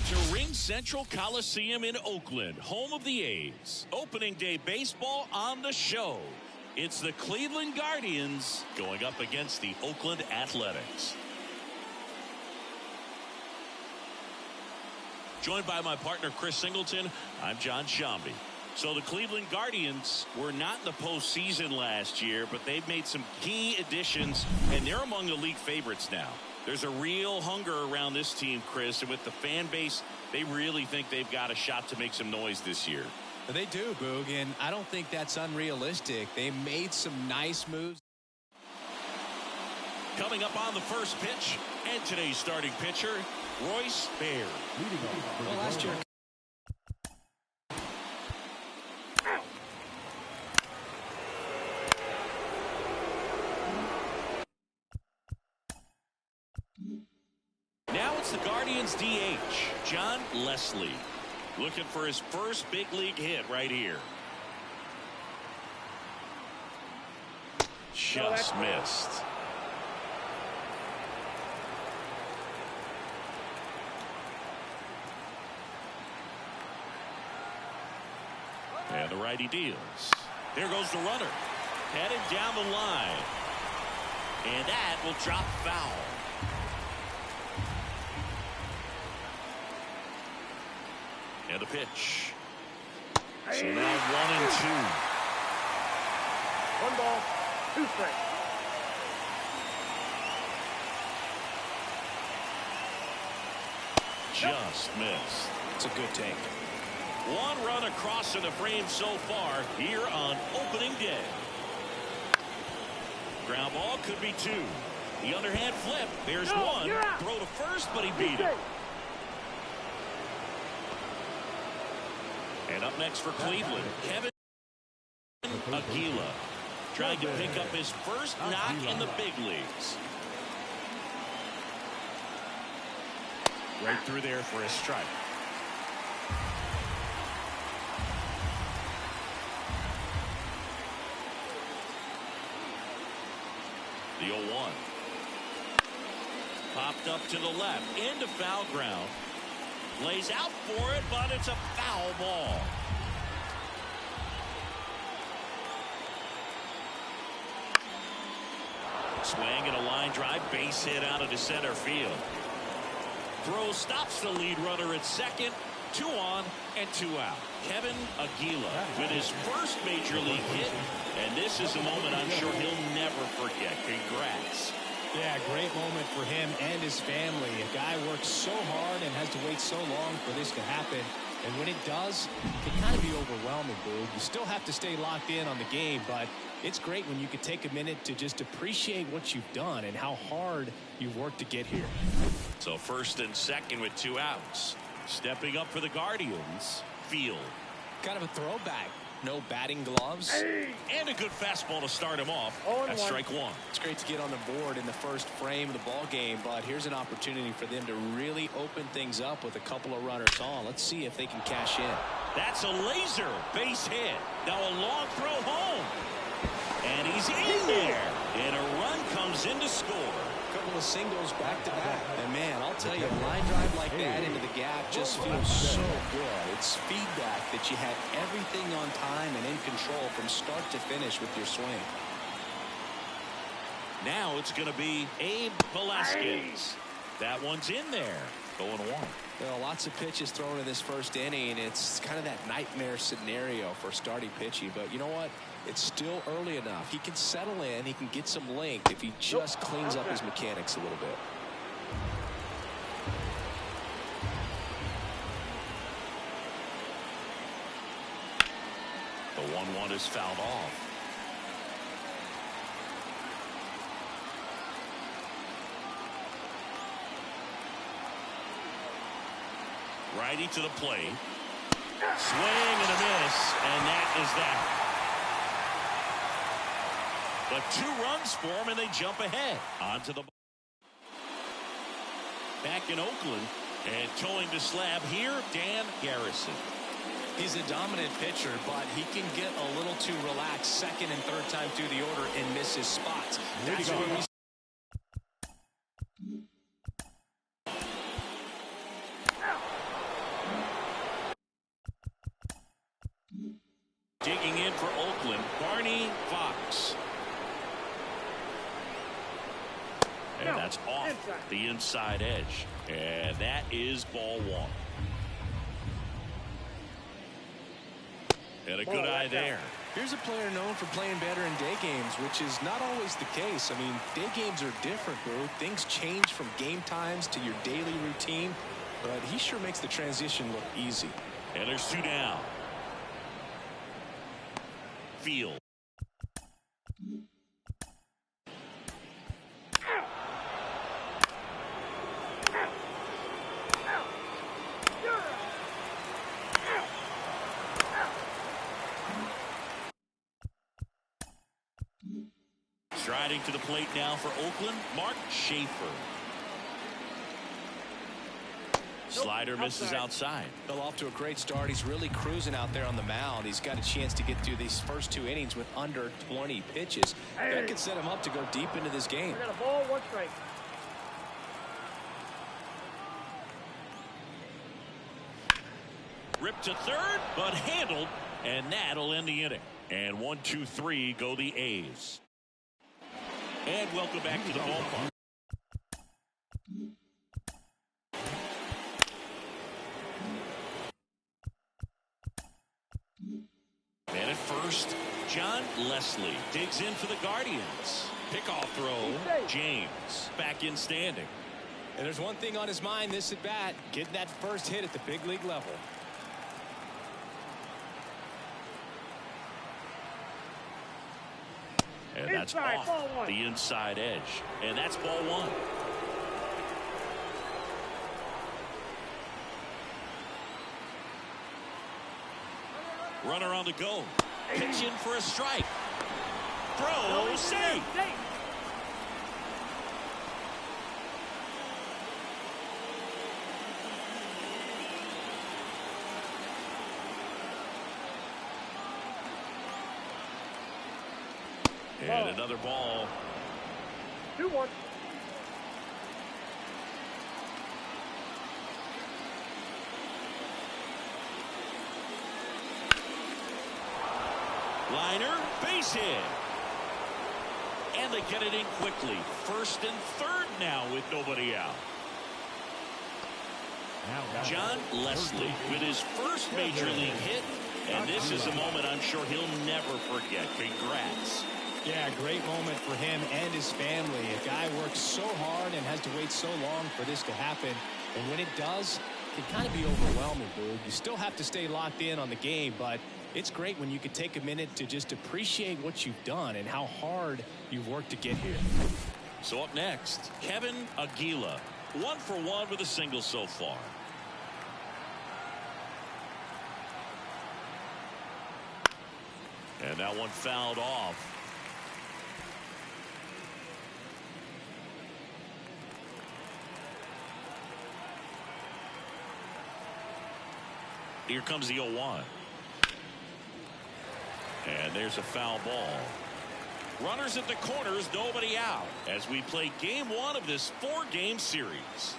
to Ring Central Coliseum in Oakland, home of the A's. Opening day baseball on the show. It's the Cleveland Guardians going up against the Oakland Athletics. Joined by my partner Chris Singleton, I'm John Shambi. So the Cleveland Guardians were not in the postseason last year, but they've made some key additions, and they're among the league favorites now. There's a real hunger around this team, Chris, and with the fan base, they really think they've got a shot to make some noise this year. They do, Boog, and I don't think that's unrealistic. They made some nice moves. Coming up on the first pitch, and today's starting pitcher, Royce Baird. Well, last year. Now it's the Guardians DH, John Leslie. Looking for his first big league hit right here. Just missed. And the righty deals. There goes the runner. Headed down the line. And that will drop foul. And the pitch. So now 1-2. 1 ball, 2 strikes. Just missed. It's a good take. One run across in the frame so far here on opening day. Ground ball could be 2. The underhand flip. There's one. Throw to first, but he beat it. And up next for Cleveland, Kevin Aguila, trying to pick up his first knock in the big leagues. Right through there for a strike. The 0-1. Popped up to the left, into foul ground. Lays out for it, but it's a foul ball. Swing and a line drive, base hit out into center field. Throw stops the lead runner at second. 2 on and 2 out. Kevin Aguila with his first major league hit, and this is a moment I'm sure he'll never forget. Congrats. Yeah, great moment for him and his family. A guy works so hard and has to wait so long for this to happen. And when it does, it can kind of be overwhelming, Boog. You still have to stay locked in on the game, but it's great when you can take a minute to just appreciate what you've done and how hard you've worked to get here. So first and second with 2 outs. Stepping up for the Guardians, Field. Kind of a throwback. No batting gloves. And a good fastball to start him off. That's strike 1. It's great to get on the board in the first frame of the ball game, but here's an opportunity for them to really open things up with a couple of runners on. Let's see if they can cash in. That's a laser base hit. Now a long throw home. And he's in there. And a run comes in to score. Couple of singles back to back. And man, I'll tell you, a line drive like that into the gap just feels so good. It's feedback that you had everything on time and in control from start to finish with your swing. Now it's going to be Abe Velasquez. That one's in there. 0-1. Well, lots of pitches thrown in this first inning. It's kind of that nightmare scenario for starting pitching. But you know what? It's still early enough. He can settle in. He can get some length if he just cleans up his mechanics a little bit. The 1-1 is fouled off. Righty to the plate. Swing and a miss, and that is that. But 2 runs for him, and they jump ahead. Onto the back in Oakland, and towing the slab here, Dan Garrison. He's a dominant pitcher, but he can get a little too relaxed second and third time through the order and miss his spots. That's where we for Oakland, Barney Fox. And that's off the inside edge. And that is ball one. And a good eye there. Here's a player known for playing better in day games, which is not always the case. I mean, day games are different, bro. Things change from game times to your daily routine, but he sure makes the transition look easy. And there's two down. Field. Striding to the plate now for Oakland, Mark Schaefer. Slider misses outside. Well, off to a great start. He's really cruising out there on the mound. He's got a chance to get through these first two innings with under 20 pitches. That could set him up to go deep into this game. I got a ball, 1 strike. Ripped to third, but handled, and that'll end the inning. And 1, 2, 3 go the A's. And welcome back to the ballpark. And at first, John Leslie digs in for the Guardians. Pickoff throw, James back in standing. And there's one thing on his mind this at bat, getting that first hit at the big league level. And that's off the inside edge. And that's ball one. Runner on the go. Pitch in for a strike. Throw, safe. And another ball. 2-1. Liner, base hit. And they get it in quickly. First and third now with nobody out. John Leslie with his first major league hit. And this is a moment I'm sure he'll never forget. Congrats. Yeah, great moment for him and his family. A guy works so hard and has to wait so long for this to happen. And when it does, it can kind of be overwhelming, dude. You still have to stay locked in on the game, but it's great when you can take a minute to just appreciate what you've done and how hard you've worked to get here. So up next, Kevin Aguila. 1 for 1 with a single so far. And that one fouled off. Here comes the 0-1. And there's a foul ball. Runners at the corners, nobody out as we play game 1 of this 4-game series.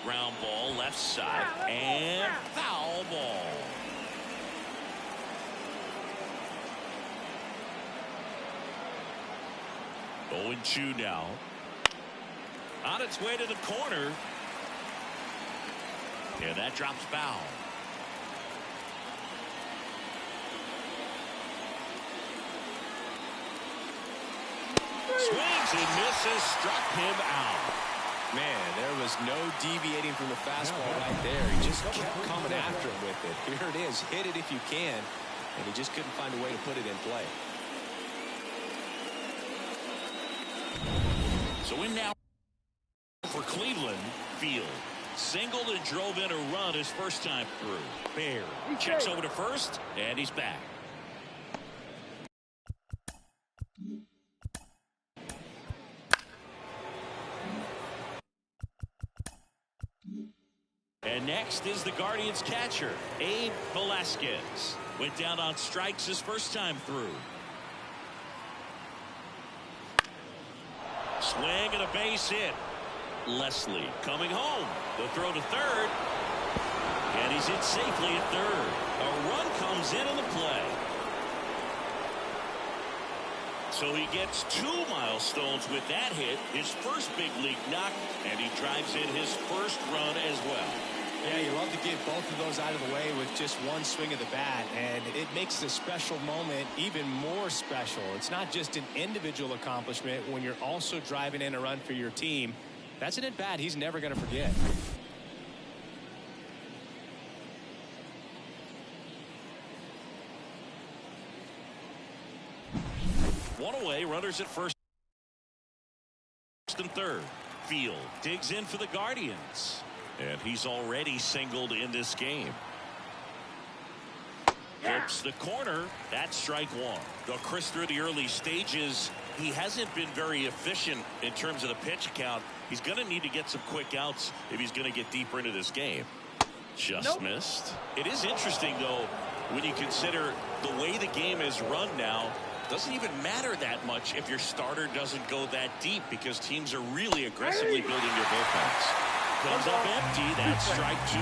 Ground ball left side and foul ball. Oh, 0-2 now. On its way to the corner. And that drops foul. Swings and misses, struck him out. Man, there was no deviating from the fastball right there. He just kept coming after him with it. Here it is. Hit it if you can. And he just couldn't find a way to put it in play. So in now for Cleveland, Field. Singled and drove in a run his first time through. Bear checks over to first, and he's back. And next is the Guardians catcher, Abe Velasquez. Went down on strikes his first time through. Swing and a base hit. Leslie coming home. The throw to third. And he's hit safely at third. A run comes in the play. So he gets 2 milestones with that hit, his first big league knock, and he drives in his first run as well. Yeah, you love to get both of those out of the way with just one swing of the bat, and it makes the special moment even more special. It's not just an individual accomplishment when you're also driving in a run for your team. That's an at-bat he's never going to forget. One away, runners at first and third. Field digs in for the Guardians. And he's already singled in this game. Hits the corner. That's strike one. Though Chris, through the early stages, he hasn't been very efficient in terms of the pitch count. He's going to need to get some quick outs if he's going to get deeper into this game. Just missed. It is interesting, though, when you consider the way the game is run now. Doesn't even matter that much if your starter doesn't go that deep because teams are really aggressively building their bullpens. Comes up empty. That's strike two.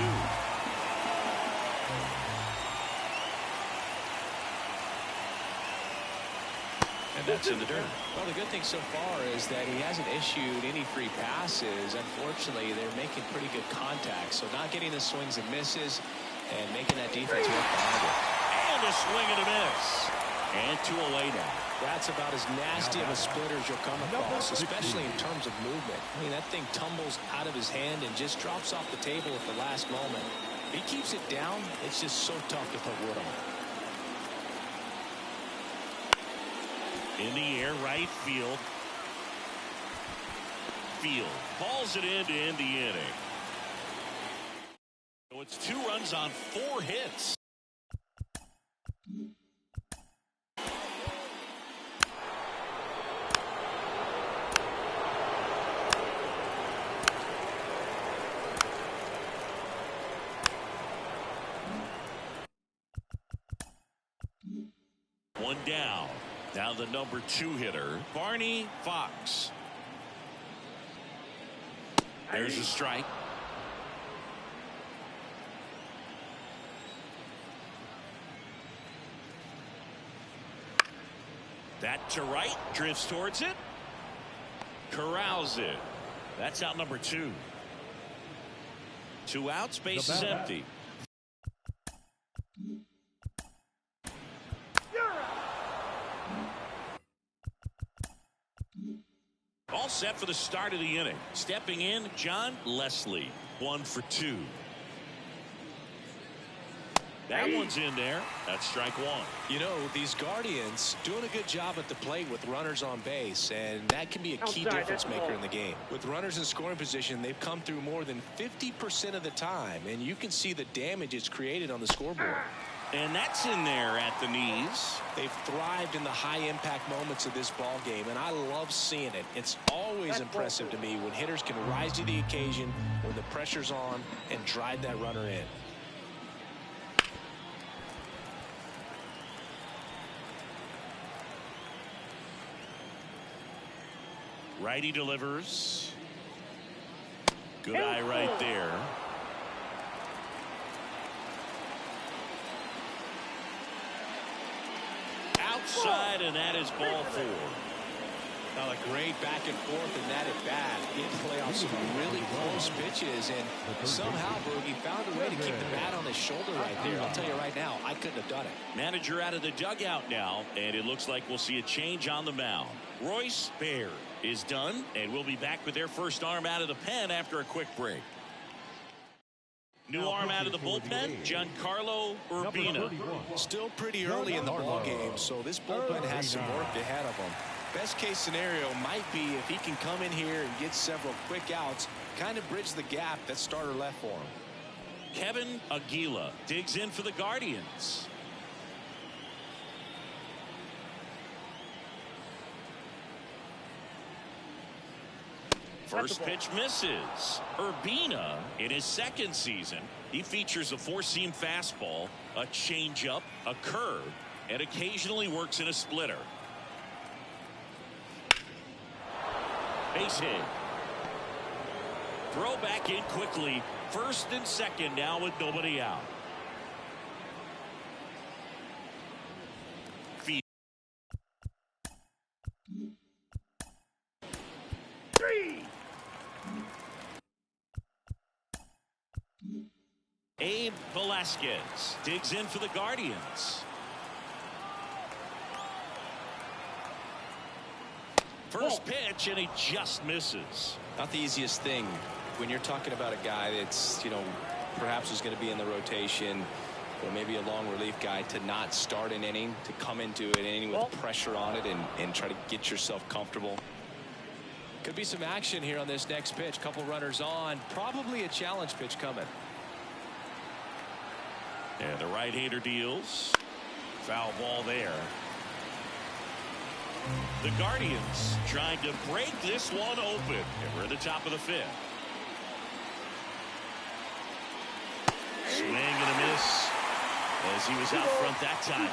And that's in the dirt. Well, the good thing so far is that he hasn't issued any free passes. Unfortunately, they're making pretty good contact. So not getting the swings and misses and making that defense work behind it. And a swing and a miss. And 2 away now. That's about as nasty of a splitter as you'll come across, especially in terms of movement. I mean, that thing tumbles out of his hand and just drops off the table at the last moment. If he keeps it down, it's just so tough to put wood on. In the air, right field. Field hauls it in to end the inning. So it's 2 runs on 4 hits. One down. Now the number 2 hitter, Barney Fox. There's a strike. That to right, drifts towards it. Corrals it. That's out number 2. 2 outs, base is empty. All set for the start of the inning. Stepping in, John Leslie. 1 for 2. That one's in there. That's strike one. You know, these Guardians doing a good job at the plate with runners on base, and that can be a key difference maker in the game. With runners in scoring position, they've come through more than 50% of the time, and you can see the damage it's created on the scoreboard. And that's in there at the knees. They've thrived in the high-impact moments of this ball game, and I love seeing it. It's always impressive to me when hitters can rise to the occasion when the pressure's on and drive that runner in. Righty delivers. Good eye right there. Outside, and that is ball 4. Now a great back and forth in that at bat. He had to play off some really close pitches, and somehow Boogie found a way to keep the bat on his shoulder right there. I'll tell you right now, I couldn't have done it. Manager out of the dugout now, and it looks like we'll see a change on the mound. Royce Baird is done, and we'll be back with their first arm out of the pen after a quick break. New arm out of the bullpen, Giancarlo Urbina. Still pretty early in the ball game, so this bullpen has some work ahead of him. Best case scenario might be if he can come in here and get several quick outs, kind of bridge the gap that starter left for him. Kevin Aguila digs in for the Guardians. First pitch misses. Urbina, in his second season, he features a 4-seam fastball, a changeup, a curve, and occasionally works in a splitter. Base hit. Throw back in quickly, First and second now with nobody out. Abe Velasquez digs in for the Guardians. First pitch, and he just misses. Not the easiest thing when you're talking about a guy that's, perhaps is going to be in the rotation, or maybe a long relief guy, to not start an inning, to come into an inning with pressure on it and try to get yourself comfortable. Could be some action here on this next pitch. Couple runners on. Probably a challenge pitch coming. And the right-hander deals. Foul ball there. The Guardians trying to break this one open. And we're at the top of the fifth. Swing and a miss as he was out front that time.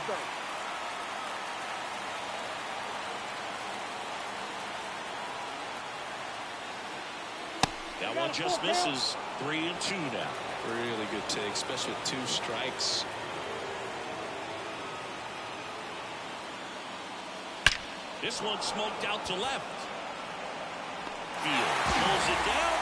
That one just misses. 3-2 now. Really good take, especially with 2 strikes. This one smoked out to left. Field pulls it down.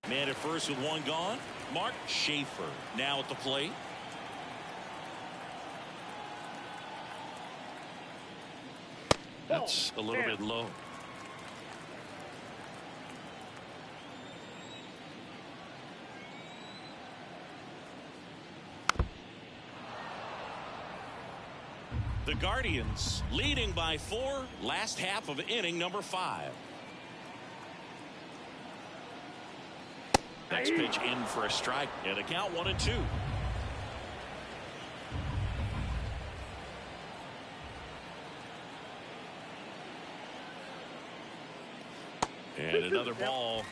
Man at first with one gone. Mark Schaefer now at the plate. That's a little bit low. The Guardians leading by 4, last half of inning number 5. Next pitch in for a strike, and a count 1-2. And another ball.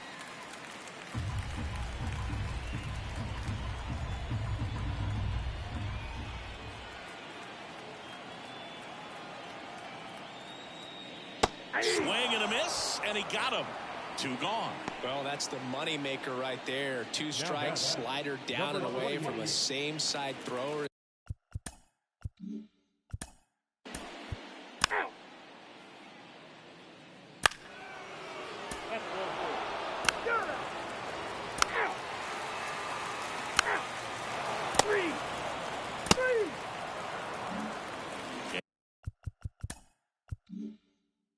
Swing and a miss, and he got him. 2 gone. Well, that's the money maker right there. 2 strikes, slider down and away from a same side thrower.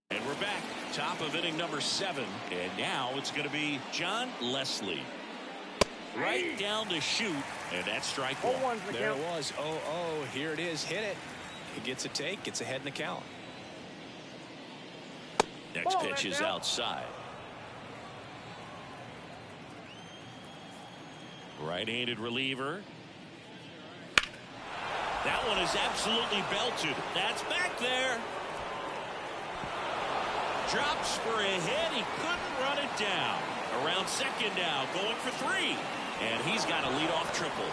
And we're back. Top of inning number 7, and now it's going to be John Leslie. Right down to shoot, and that's strike 1. There it was. 0-0. Here it is. Hit it. He gets a take. Gets ahead in the count. Next pitch is outside. Right-handed reliever. That one is absolutely belted. That's back there. Drops for a hit. He couldn't run it down. Around second now, going for 3. And he's got a leadoff triple.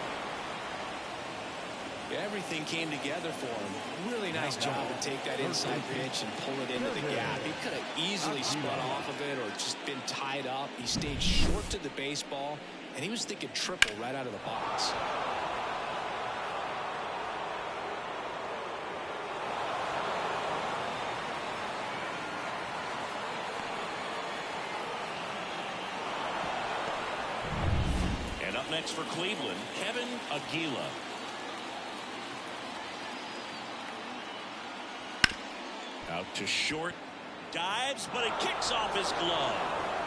Everything came together for him. Really nice job to take that inside pitch and pull it into the gap. He could have easily spun off of it or just been tied up. He stayed short to the baseball, and he was thinking triple right out of the box. And up next for Cleveland, Kevin Aguila. Out to short. Dives, but it kicks off his glove.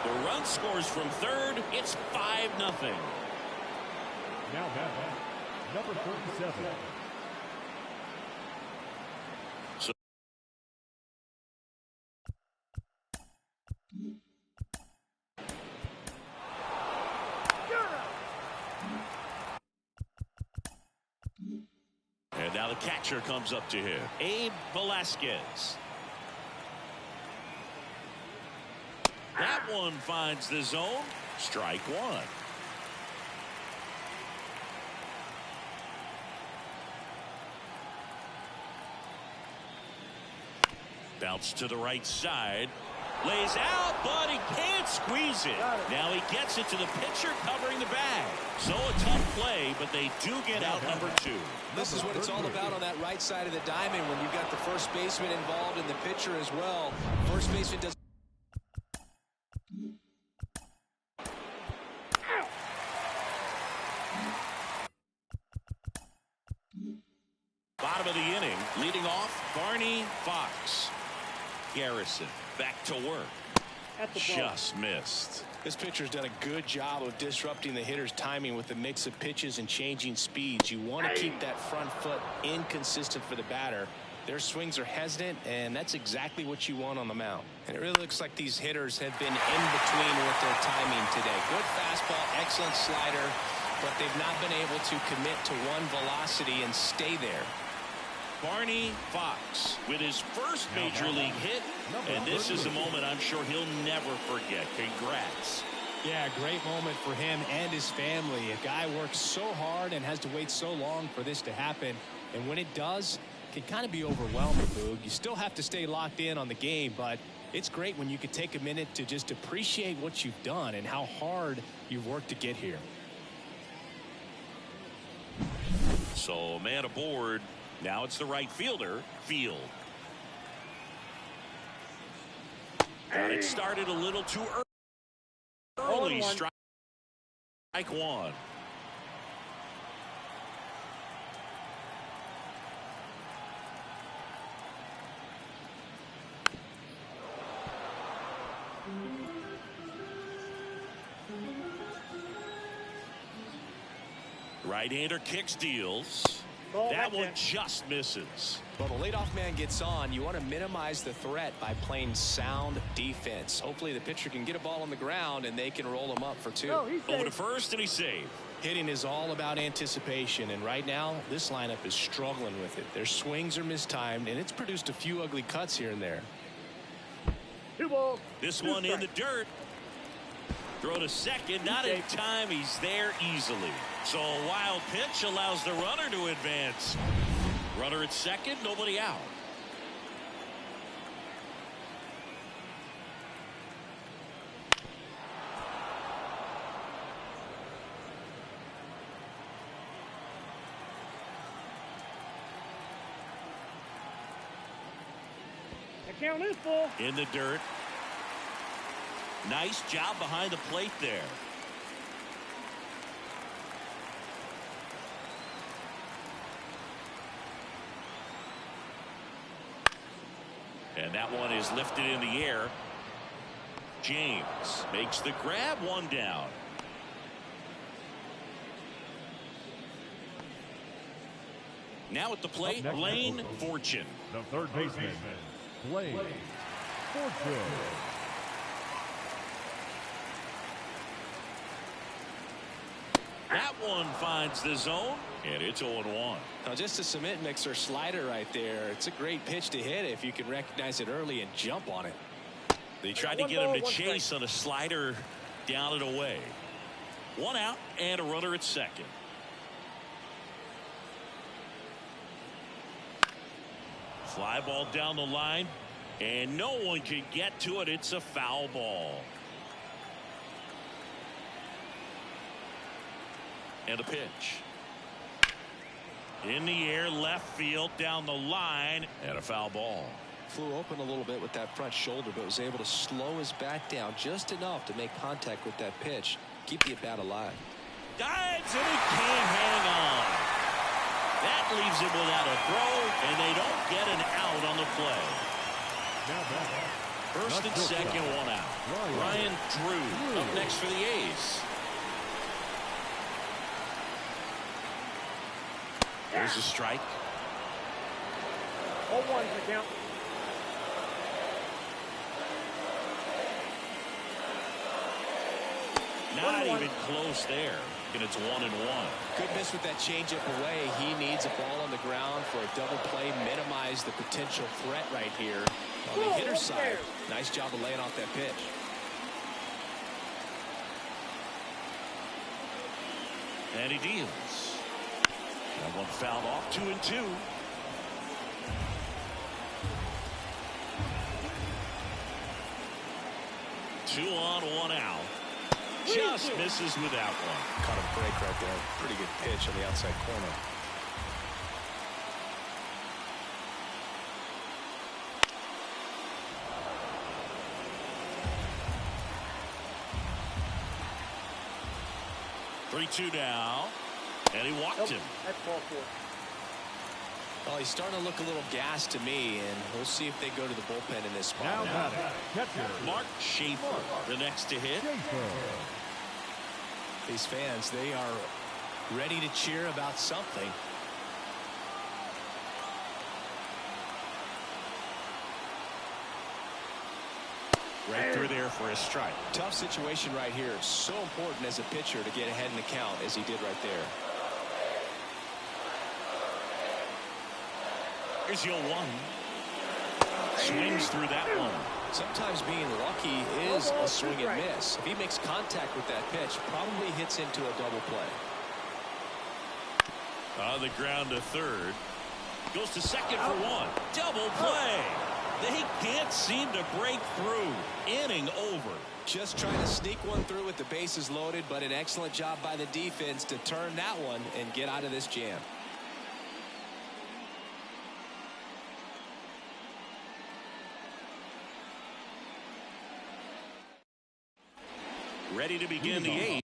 The run scores from third. It's 5-0. Now batting, number 47. And And now the catcher comes up to him. Abe Velasquez. That one finds the zone. Strike one. Bounce to the right side. Lays out, but he can't squeeze it. Now he gets it to the pitcher covering the bag. So a tough play, but they do get out number 2. This is what it's all about on that right side of the diamond when you've got the first baseman involved and the pitcher as well. First baseman does. Bottom of the inning, leading off, Barney Fox. Garrison back to work. At the Just missed. This pitcher's done a good job of disrupting the hitter's timing with the mix of pitches and changing speeds. You want to keep that front foot inconsistent for the batter. Their swings are hesitant, and that's exactly what you want on the mound. And it really looks like these hitters have been in between with their timing today. Good fastball, excellent slider, but they've not been able to commit to one velocity and stay there. Barney Fox with his first major league hit, and this is a moment I'm sure he'll never forget. Congrats. Yeah, great moment for him and his family. A guy works so hard and has to wait so long for this to happen, and when it does, it can kind of be overwhelming, Boog. You still have to stay locked in on the game, but it's great when you can take a minute to just appreciate what you've done and how hard you've worked to get here. So man aboard. Now it's the right fielder, Field. Got it started a little too early. Strike one. Right-hander kicks, deals. That one just misses. Well, the leadoff man gets on. You want to minimize the threat by playing sound defense. Hopefully the pitcher can get a ball on the ground and they can roll him up for 2. Over to first, and he's saved. Hitting is all about anticipation, and right now this lineup is struggling with it. Their swings are mistimed, and it's produced a few ugly cuts here and there. 2 balls. This one in the dirt. Throw to second, not in time. He's there easily. So a wild pitch allows the runner to advance. Runner at second, nobody out. The count is full. In the dirt. Nice job behind the plate there. And that one is lifted in the air. James makes the grab, 1 down. Now at the plate, Lane Fortune. The third baseman, Lane Fortune. That one finds the zone, and it's 0-1. Now just a cement mixer slider right there. It's a great pitch to hit if you can recognize it early and jump on it. They tried to get him to chase on a slider down and away. 1 out and a runner at second. Fly ball down the line, and no one can get to it. It's a foul ball. And a pitch. In the air, left field, down the line, and a foul ball. Flew open a little bit with that front shoulder, but was able to slow his bat down just enough to make contact with that pitch. Keep the at-bat alive. Dives, and he can't hang on. That leaves him without a throw, and they don't get an out on the play. First and second, 1 out. Ryan Drew up next for the A's. There's a strike. 0-1's the count. Not even close there. and it's 1-1. Good miss with that changeup away. He needs a ball on the ground for a double play. Minimize the potential threat right here on the hitter side. Nice job of laying off that pitch. And he deals. That one fouled off. 2-2. Two on, one out. Just misses with that one. Caught a break right there. Pretty good pitch on the outside corner. Three-two now. And he walked him. That's ball four. Well, he's starting to look a little gassed to me, and we'll see if they go to the bullpen in this spot. Now batting, catcher, Mark Schaefer, the next to hit. These fans, they are ready to cheer about something. Right through there for a strike. Tough situation right here. So important as a pitcher to get ahead in the count as he did right there. Here's your one. Swings through that one. Sometimes being lucky is a swing and miss. If he makes contact with that pitch, probably hits into a double play. On the ground to third. Goes to second for one. Double play. They can't seem to break through. Inning over. Just trying to sneak one through with the bases loaded, but an excellent job by the defense to turn that one and get out of this jam. Ready to begin the eighth.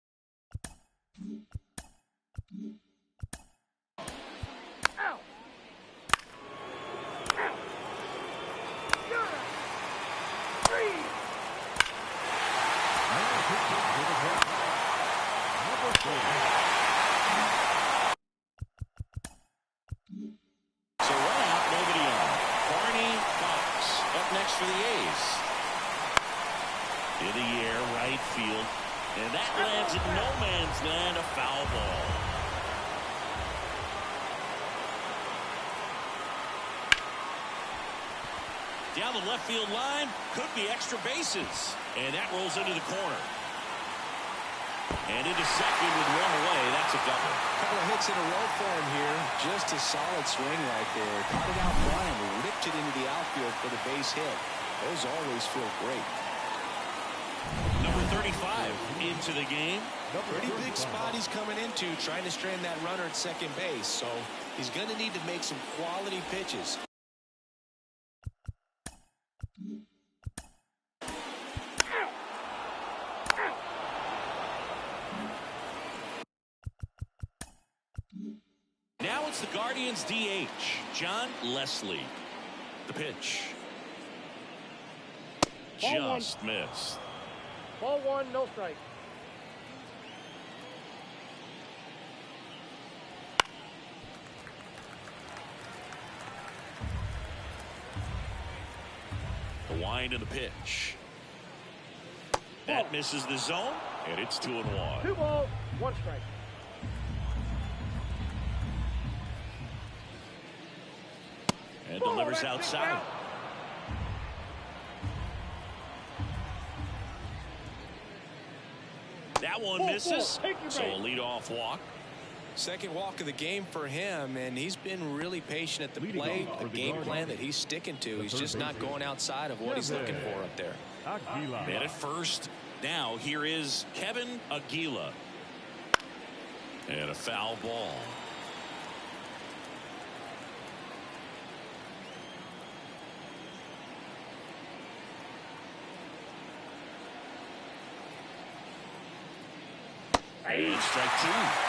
So one out, nobody on. Barney Fox up next for the A's. In the air, right field. And that lands in no man's land, a foul ball. Down the left field line, could be extra bases. And that rolls into the corner. And into second with one away. That's a double. Couple of hits in a row for him here. Just a solid swing right there. Caught it out front and ripped it into the outfield for the base hit. Those always feel great. Number 35 into the game. Pretty big spot he's coming into, trying to strand that runner at second base. So he's going to need to make some quality pitches. Now it's the Guardians DH, John Leslie. The pitch. Ball Just missed. Ball one, no strike. The wind and the pitch. That misses the zone, and it's 2-1. 2 balls, 1 strike. And delivers outside. That one misses, so a leadoff walk. Second walk of the game for him, and he's been really patient at the plate. A game plan that he's sticking to. He's just not going outside of what he's looking for up there. Man at first. Now here is Kevin Aguila. And a foul ball. And strike two.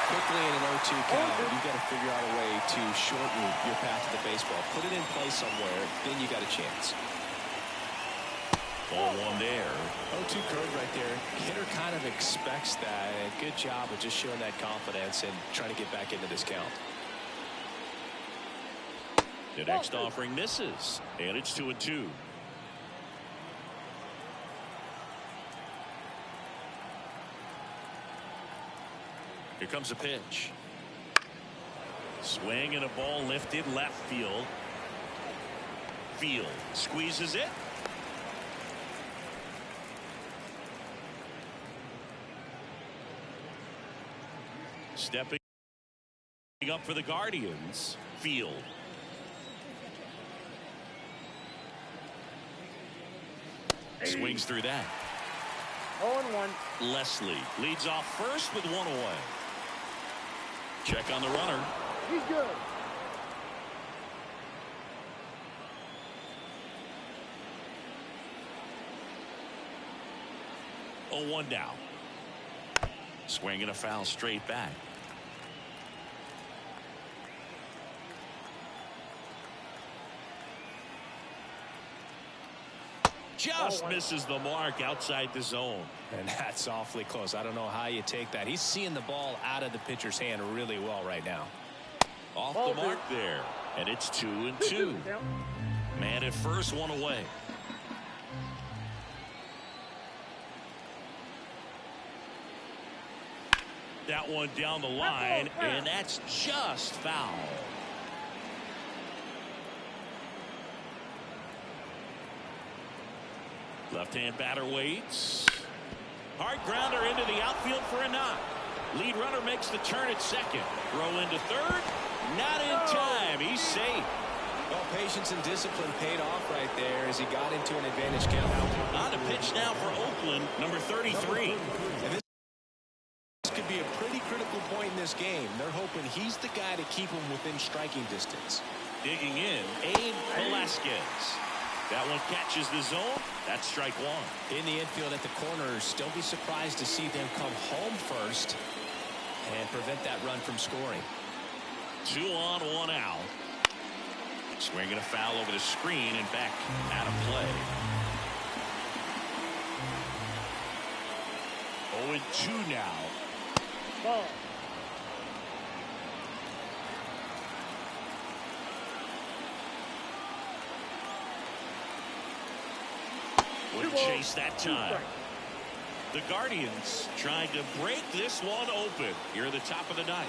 Quickly in an 0-2 count, you've got to figure out a way to shorten your path to the baseball. Put it in play somewhere, then you got a chance. Ball one there. 0-2 curve right there. Hitter kind of expects that. And good job of just showing that confidence and trying to get back into this count. The next offering misses, and it's 2-2. Here comes a pitch. Swing and a ball lifted left field. Field squeezes it. Stepping up for the Guardians. Field. Swings through that. 0-1. Leslie leads off first with one away. Check on the runner. He's good. Oh, 1 down. Swing and a foul straight back. Just misses the mark outside the zone. And that's awfully close. I don't know how you take that. He's seeing the ball out of the pitcher's hand really well right now. Off the mark there. And it's 2-2. Man at first, one away. That one down the line, and that's just foul. Left-hand batter waits. Hard grounder into the outfield for a knock. Lead runner makes the turn at second. Throw into third. Not in time. He's safe. Well, patience and discipline paid off right there as he got into an advantage count. On the pitch now for Oakland, number 33. And this could be a pretty critical point in this game. They're hoping he's the guy to keep him within striking distance. Digging in, Abe Velasquez. That one catches the zone. That's strike one. In the infield at the corners, don't be surprised to see them come home first and prevent that run from scoring. 2 on, 1 out. Swinging a foul over the screen and back out of play. 0-2 now. Ball. Wouldn't chase that time. The Guardians trying to break this one open here at the top of the ninth.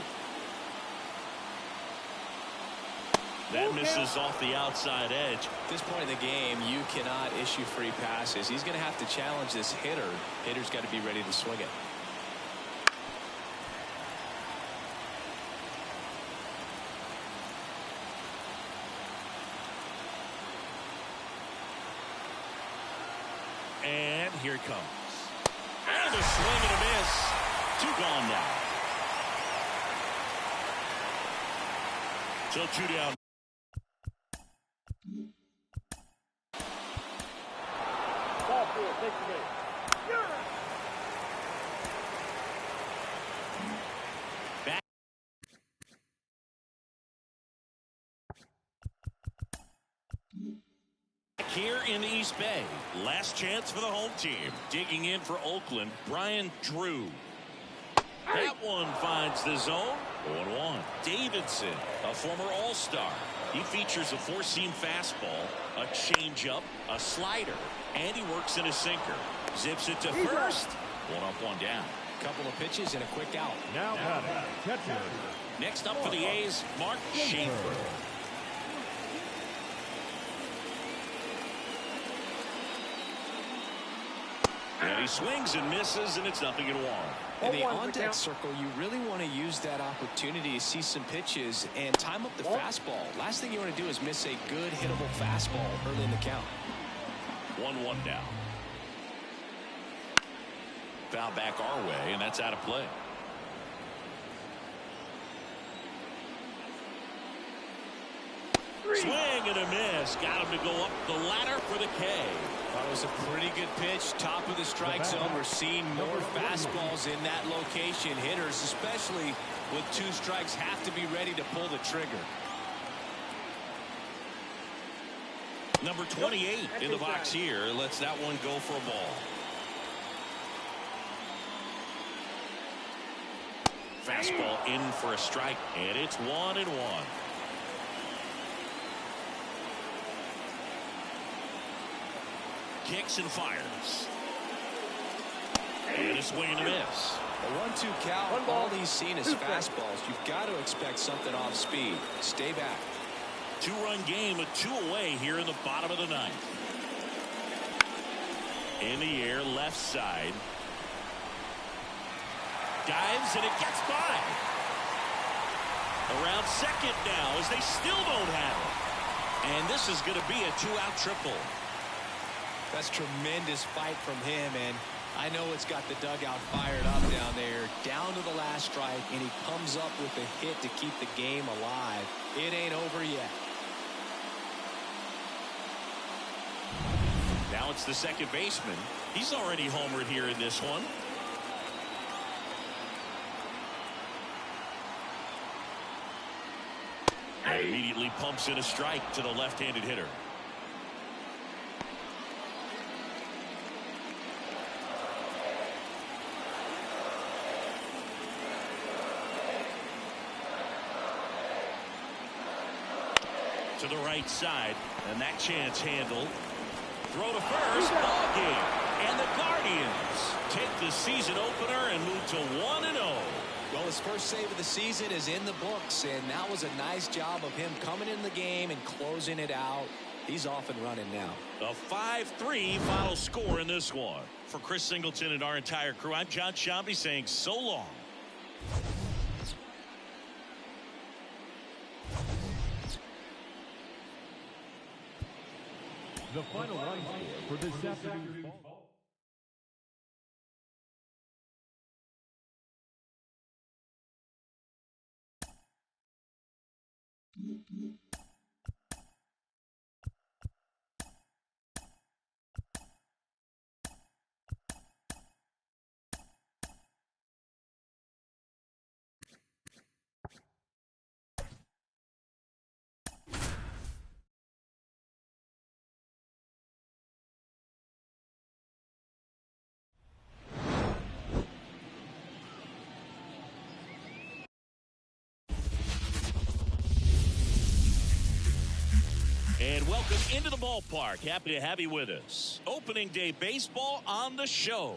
That misses off the outside edge. At this point in the game, you cannot issue free passes. He's going to have to challenge this hitter. Hitter's got to be ready to swing it. And here it comes. And a swing and a miss. 2 gone now. So 2 down. Ball field. Takes the base. Back here in the East Bay. Last chance for the home team. Digging in for Oakland, Brian Drew. That one finds the zone. 0-1. Davidson, a former All-Star. He features a 4-seam fastball, a changeup, a slider, and he works in a sinker. Zips it to first. 1 up, 1 down. Couple of pitches and a quick out. Now batting, catcher. Next up for the A's, Mark Schaefer. And he swings and misses, and it's 0-1. In the on-deck circle, you really want to use that opportunity to see some pitches and time up the fastball. Last thing you want to do is miss a good hittable fastball early in the count. 1-1 now. Foul back our way, and that's out of play. Swing and a miss. Got him to go up the ladder for the K. That was a pretty good pitch. Top of the strike zone. We're seeing more fastballs in that location. Hitters, especially with 2 strikes, have to be ready to pull the trigger. Number 28 in the box here. Lets that one go for a ball. Fastball in for a strike, and it's 1-1. Kicks and fires. And a swing and a miss. A 1-2 count. All he's seen is fastballs. You've got to expect something off speed. Stay back. Two-run game with 2 away here in the bottom of the 9th. In the air, left side. Dives, and it gets by. Around second now as they still don't have it. And this is going to be a 2-out triple. That's tremendous fight from him, and I know it's got the dugout fired up down there. Down to the last strike, and he comes up with a hit to keep the game alive. It ain't over yet. Now it's the second baseman. He's already homered here in this one. And immediately pumps in a strike to the left-handed hitter. To the right side, and that chance handled. Throw to first, ball game. And the Guardians take the season opener and move to 1-0. Well, his first save of the season is in the books, and that was a nice job of him coming in the game and closing it out. He's off and running now. A 5-3 final score in this one. For Chris Singleton and our entire crew, I'm John Shambi saying so long. The final line score for this afternoon's ball. And welcome into the ballpark. Happy to have you with us. Opening day baseball on the show.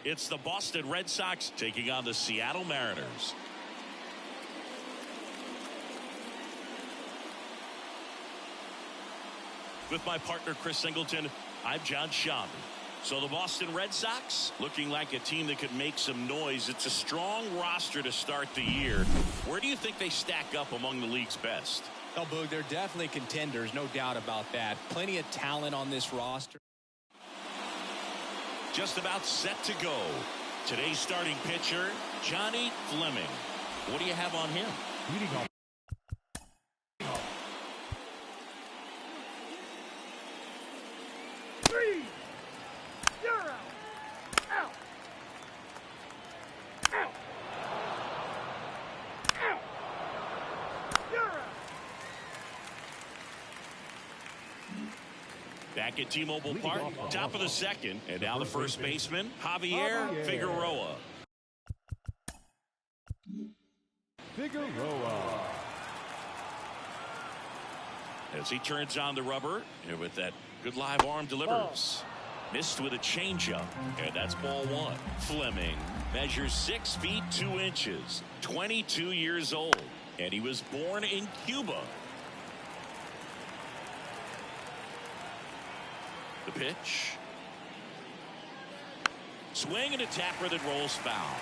It's the Boston Red Sox taking on the Seattle Mariners. With my partner Chris Singleton, I'm John Shambi. So the Boston Red Sox looking like a team that could make some noise. It's a strong roster to start the year. Where do you think they stack up among the league's best? Oh, Boog, they're definitely contenders, no doubt about that. Plenty of talent on this roster. Just about set to go. Today's starting pitcher, Johnny Fleming. What do you have on him? Leading off. Back at T-Mobile Park, top of the second, and now the first baseman, Javier Figueroa. As he turns on the rubber, and with that good live arm delivers. Missed with a changeup, and that's ball 1. Fleming measures 6 feet 2 inches, 22 years old, and he was born in Cuba. The pitch. Swing and a tapper that rolls foul.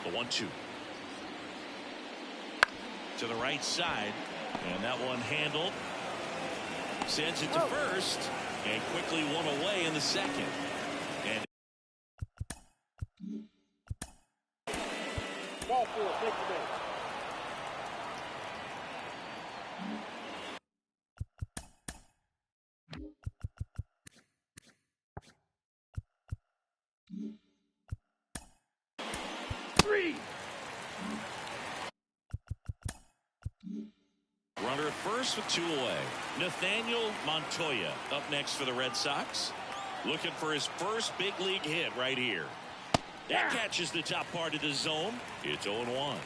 The 1-2. To the right side, and that one handled. Sends it to first, and quickly one away in the second. And Ball 4, take the base. runner at first with 2 away. Nathaniel Montoya up next for the Red Sox. Looking for his first big league hit right here. That catches the top part of the zone. It's 0-1.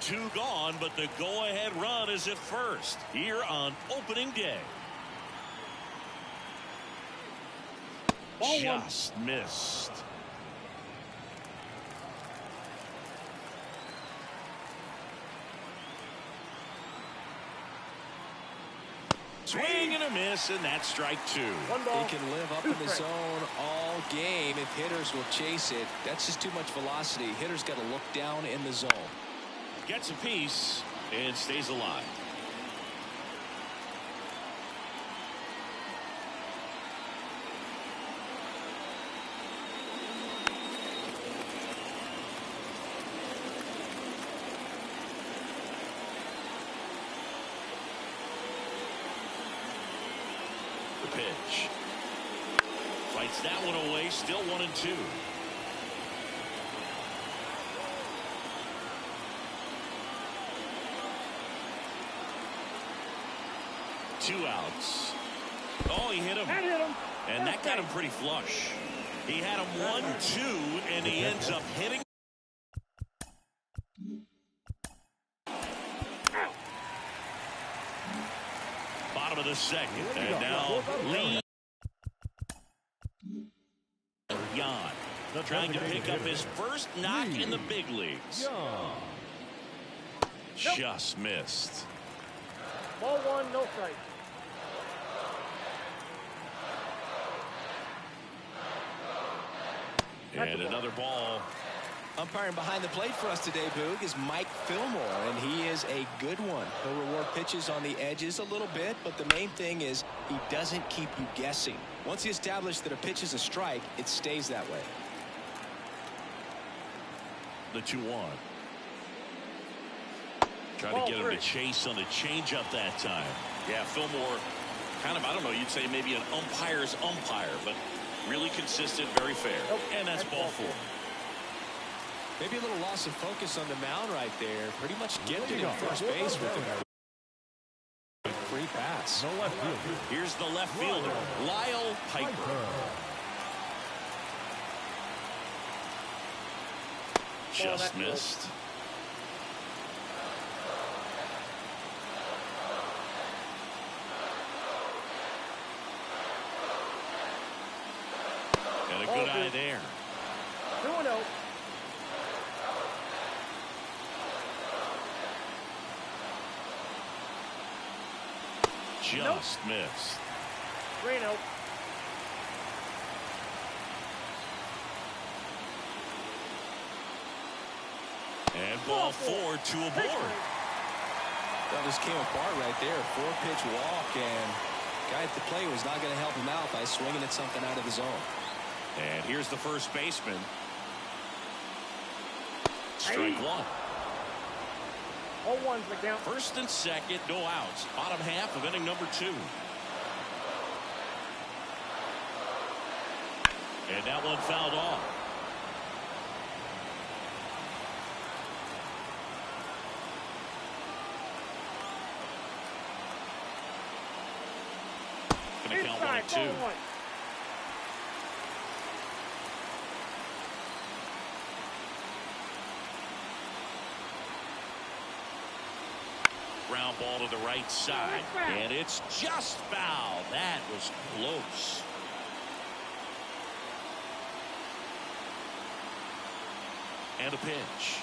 2 gone, but the go-ahead run is at first here on opening day. Just missed. Swing and a miss, and that's strike 2. He can live up in the zone all game if hitters will chase it. That's just too much velocity. Hitters got to look down in the zone. Gets a piece and stays alive. Pitch. Fights that one away. Still 1-2. Two outs. Oh, he hit him. And that got him pretty flush. He had him 1-2, and he ends up hitting. Bottom of the second, and now Lee Yan trying to pick up his first knock in the big leagues. Just missed. Ball 1, no strike. And another ball. Umpiring behind the plate for us today, Boog, is Mike Fillmore, and he is a good one. He'll reward pitches on the edges a little bit, but the main thing is he doesn't keep you guessing. Once he established that a pitch is a strike, it stays that way. The 2-1. Trying to get him to chase on the changeup that time. Yeah, Fillmore, kind of, I don't know, you'd say maybe an umpire's umpire, but really consistent, very fair. And that's ball 4. Maybe a little loss of focus on the mound right there. Pretty much gifted him first base with a free pass. No left fielder. Here's the left fielder, Lyle Piper. Just missed. And a good eye there. 2-0. Just missed. 3-0. And ball 4, 2 aboard. Well, this came apart right there. 4-pitch walk, and guy at the plate was not going to help him out by swinging at something out of the zone. And here's the first baseman. Strike 1. 0-1's the count. First and second, no outs. Bottom half of inning number 2. And that one fouled off. Gonna count 1-2. Ground ball to the right side, and it's just foul. That was close. And a pitch.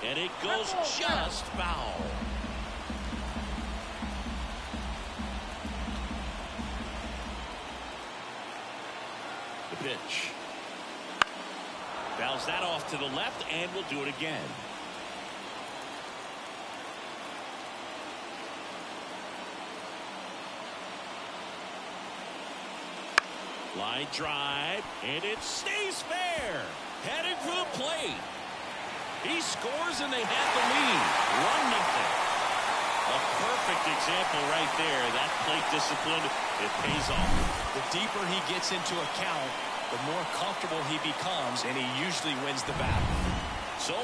And it goes just foul. The pitch. Fouls that off to the left, and we'll do it again. Line drive, and it stays fair. Headed for the plate. He scores, and they have the lead. 1-0. A perfect example right there. That plate discipline, it pays off. The deeper he gets into a count, the more comfortable he becomes, and he usually wins the battle. So,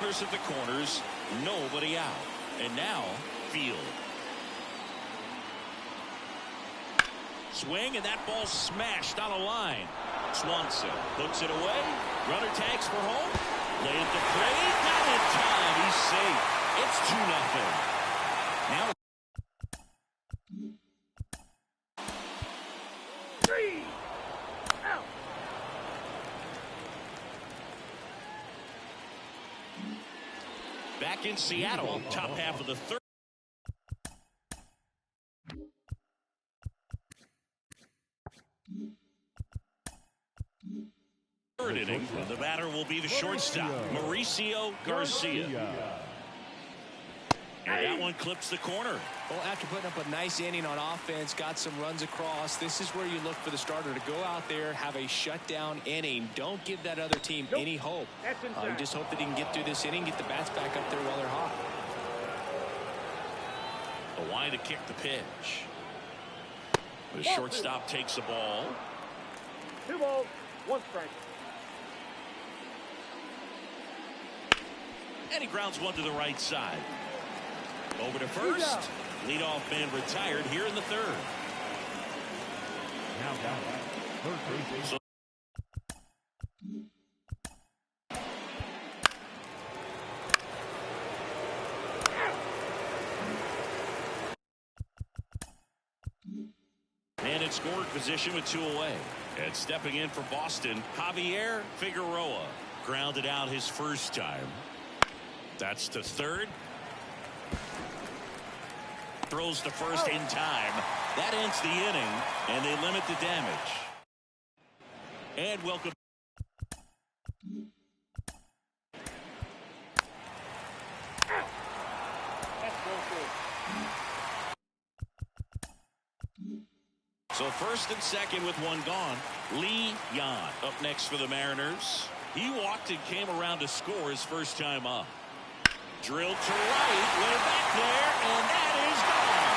runners at the corners, nobody out. And now, field. Swing, and that ball smashed on a line. Swanson puts it away. Runner tags for home. Lay at the plate. Not in time. He's safe. It's 2-0. Now Back in Seattle, top half of the third. Third inning, and the batter will be the shortstop, Mauricio Garcia. And that one clips the corner. Well, after putting up a nice inning on offense, got some runs across, this is where you look for the starter to go out there, have a shutdown inning. Don't give that other team any hope. You just hope that he can get through this inning, get the bats back up there while they're hot. The line to kick the pitch. The shortstop takes the ball. 2 balls, 1 strike. And he grounds one to the right side. Over to first. Leadoff man retired here in the third. Now third base. So and in scoring position with 2 away. And stepping in for Boston, Javier Figueroa grounded out his first time. That's to third. Throws to first in time. That ends the inning, and they limit the damage. And welcome. So first and second with 1 gone. Lee Yan up next for the Mariners. He walked and came around to score his first time up. Drilled to right, way back there, and that is gone.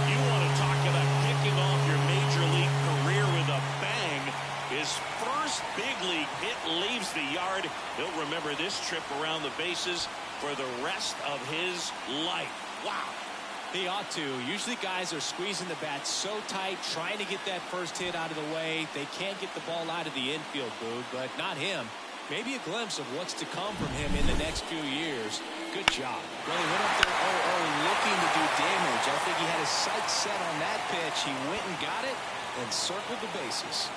You want to talk about kicking off your major league career with a bang. His first big league hit leaves the yard. He'll remember this trip around the bases for the rest of his life. Wow. He ought to. Usually guys are squeezing the bat so tight, trying to get that first hit out of the way. They can't get the ball out of the infield, Boog, but not him. Maybe a glimpse of what's to come from him in the next few years. Good job. Well, he went up there looking to do damage. I think he had his sights set on that pitch. He went and got it and circled the bases.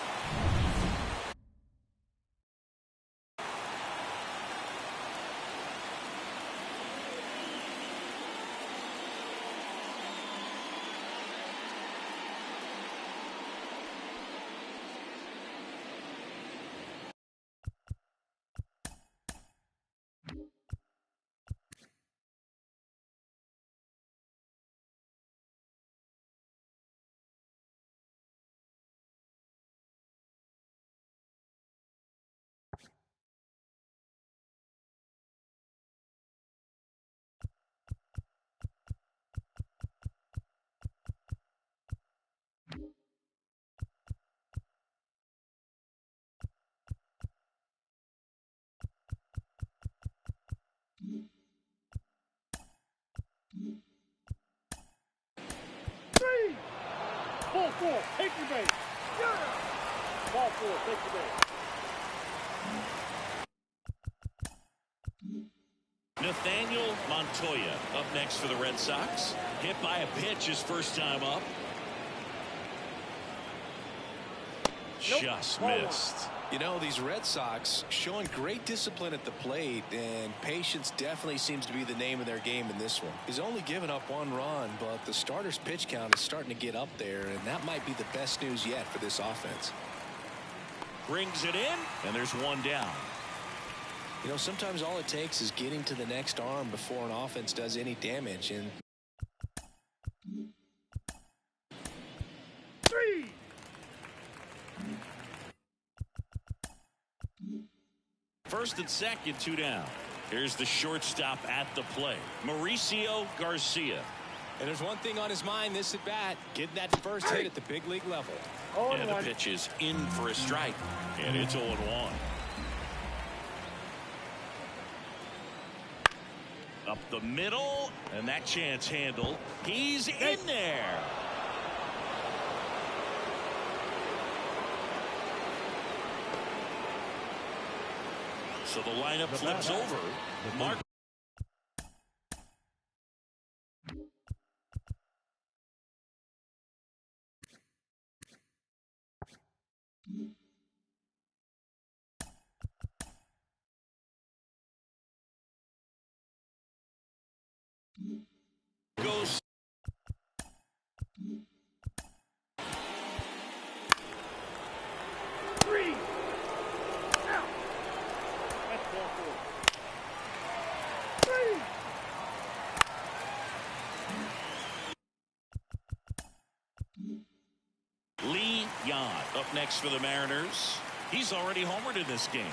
Ball 4, take your base. Ball 4, take your base. Nathaniel Montoya up next for the Red Sox. Hit by a pitch his first time up. Just missed. You know, these Red Sox showing great discipline at the plate, and patience definitely seems to be the name of their game in this one. He's only given up 1 run, but the starter's pitch count is starting to get up there, and that might be the best news yet for this offense. Brings it in, and there's 1 down. You know, sometimes all it takes is getting to the next arm before an offense does any damage, and 3. First and second, 2 down. Here's the shortstop at the plate, Mauricio Garcia. And there's one thing on his mind this at bat, getting that first hit at the big league level. And the pitch is in for a strike, and it's 0-1. Up the middle, and that chance handled. He's in there. So the lineup flips over. Mark. up next for the Mariners. He's already homered in this game.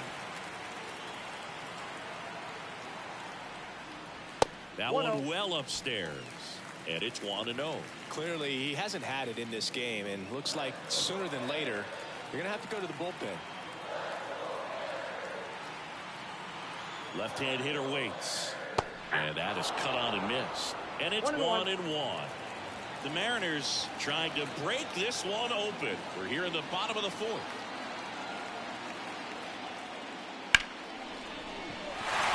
That one well upstairs. And it's 1-0. Clearly, he hasn't had it in this game, and looks like sooner than later, you're going to have to go to the bullpen. Left-hand hitter waits. And that is cut on and missed. And it's 1-1. The Mariners trying to break this one open. We're here in the bottom of the fourth.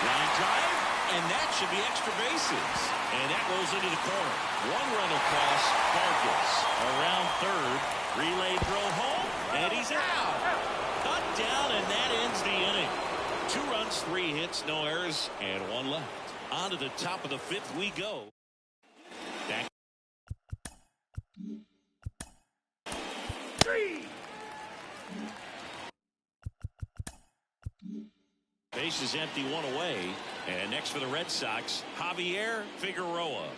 Line drive, and that should be extra bases. And that rolls into the corner. One run across, Vargas around third. Relay throw home, and he's out. Cut down, and that ends the inning. 2 runs, 3 hits, no errors, and 1 left. On to the top of the 5th we go. Back. 3. Base is empty, 1 away. And next for the Red Sox, Javier Figueroa.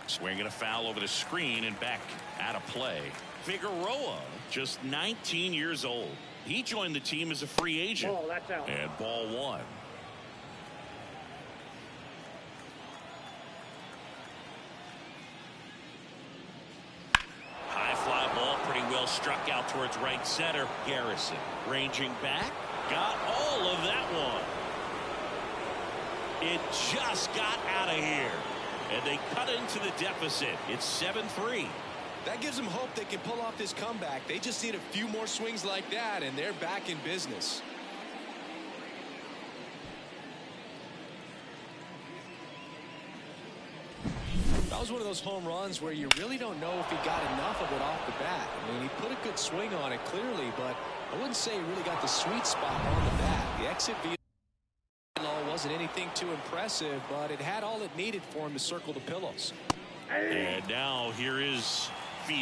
Swinging a foul over the screen and back out of play. Figueroa, just 19 years old. He joined the team as a free agent. Ball, that's out. And ball 1. High fly ball, pretty well struck out towards right center. Garrison ranging back. Got all of that one. It just got out of here. And they cut into the deficit. It's 7-3. That gives them hope they can pull off this comeback. They just need a few more swings like that, and they're back in business. That was one of those home runs where you really don't know if he got enough of it off the bat. I mean, he put a good swing on it clearly, but I wouldn't say he really got the sweet spot on the bat. The exit velo wasn't anything too impressive, but it had all it needed for him to circle the pillows. And now here is 3.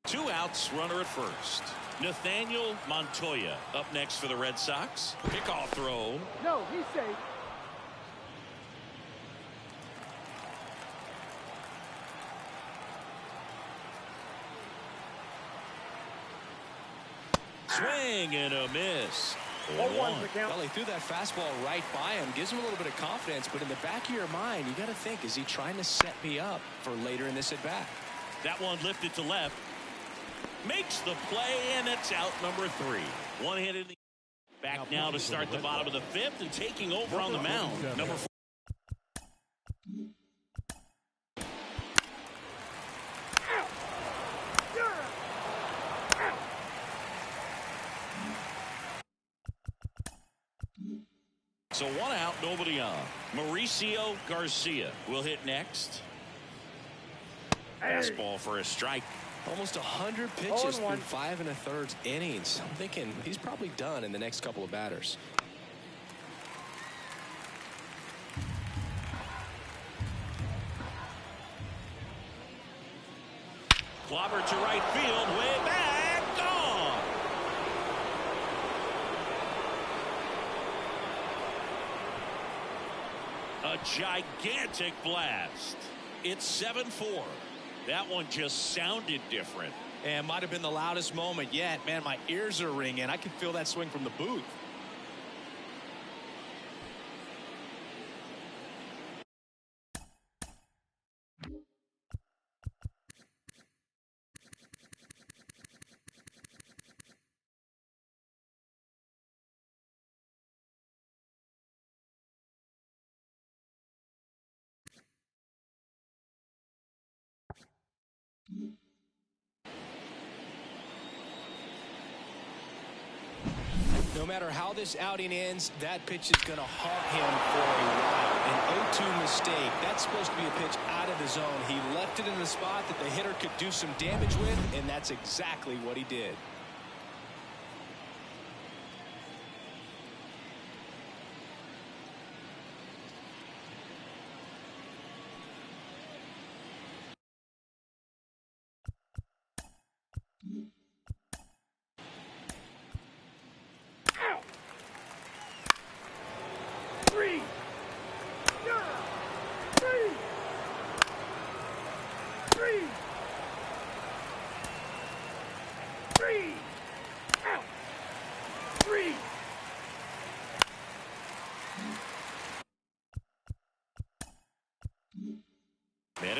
Two outs, runner at first. Nathaniel Montoya up next for the Red Sox. Pickoff throw. No, he's safe. Swing and a miss. 0-1 the count. Well, he threw that fastball right by him. Gives him a little bit of confidence, but in the back of your mind, you got to think, is he trying to set me up for later in this at-bat? That one lifted to left. Makes the play, and it's out number 3. One hit in the back now to start the bottom of the 5th and taking over on the mound. Number 4. So 1 out, nobody on. Mauricio Garcia will hit next. Fastball for a strike. Almost 100 pitches through 0-1. 5 1/3 innings. I'm thinking he's probably done in the next couple of batters. Clobber to right field, way back, gone. A gigantic blast. It's 7-4. That one just sounded different. And might have been the loudest moment yet. Man, my ears are ringing. I can feel that swing from the booth. No matter how this outing ends, that pitch is going to haunt him for a while. An 0-2 mistake. That's supposed to be a pitch out of the zone. He left it in the spot that the hitter could do some damage with, and that's exactly what he did.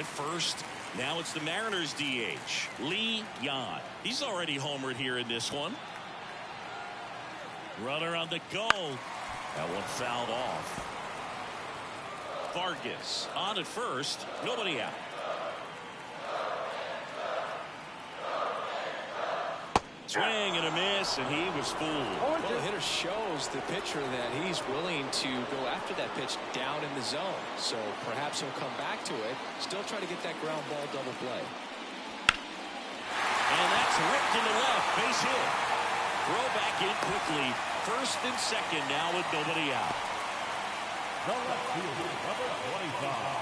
at first. Now it's the Mariners DH, Lee Yan. He's already homered here in this one. Runner on the go. That one fouled off. Vargas on at first. Nobody out. Swing and a miss, and he was fooled. Well, the hitter shows the pitcher that he's willing to go after that pitch down in the zone. So perhaps he'll come back to it. Still try to get that ground ball double play. And that's ripped into left. Base hit. Throw back in quickly. First and second now with nobody out. The left fielder, number 25.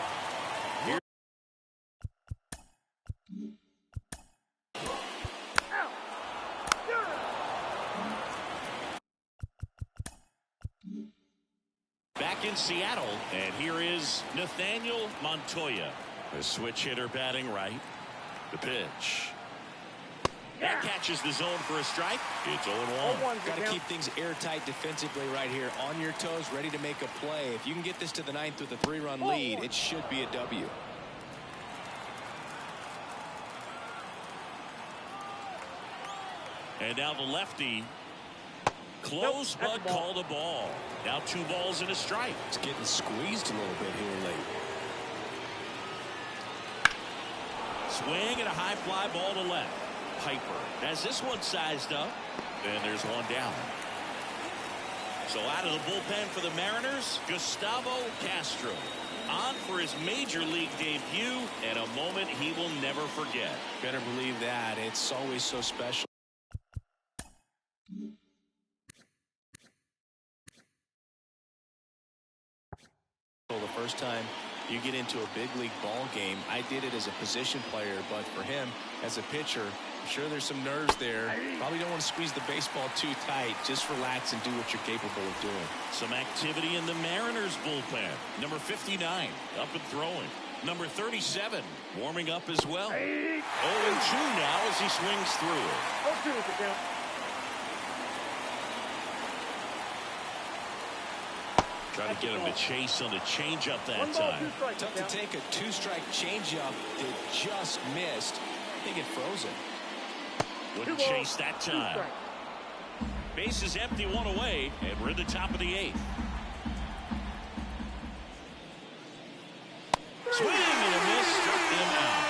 Back in Seattle, and here is Nathaniel Montoya, the switch hitter batting right. The pitch. That catches the zone for a strike. It's 0-1. Got to keep things airtight defensively right here. On your toes, ready to make a play. If you can get this to the ninth with a 3-run lead, it should be a W. And now the lefty. Close, but called a ball. Now 2 balls and a strike. It's getting squeezed a little bit here late. Swing and a high fly ball to left. Piper has this one sized up. And there's one down. So out of the bullpen for the Mariners, Gustavo Castro. On for his major league debut, and a moment he will never forget. Better believe that. It's always so special. The first time you get into a big league ball game, I did it as a position player, but for him as a pitcher, I'm sure there's some nerves there. Probably don't want to squeeze the baseball too tight. Just relax and do what you're capable of doing. Some activity in the Mariners bullpen. Number 59 up and throwing. Number 37 warming up as well. 0-2 now as he swings through it. Trying to get him to chase on the changeup that time. Tough to take a 2-strike changeup that just missed. They get frozen. Wouldn't chase that time. Base is empty, 1 away, and we're at the top of the 8th. Swing and a miss, struck him out.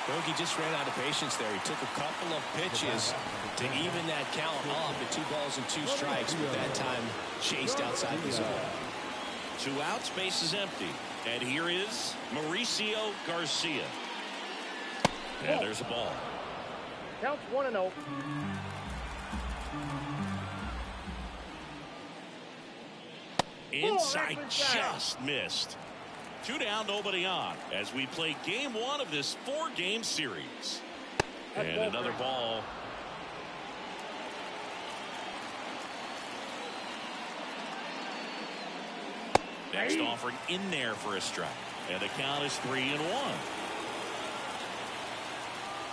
Bogey just ran out of patience there. He took a couple of pitches to even that count off at 2 balls and 2 strikes, but that time chased outside the zone. 2 outs, base is empty. And here is Mauricio Garcia. And there's a ball. Counts 1-0. Inside, just missed. 2 down, nobody on, as we play game 1 of this 4-game series. And another ball. Next offering in there for a strike. And the count is 3-1.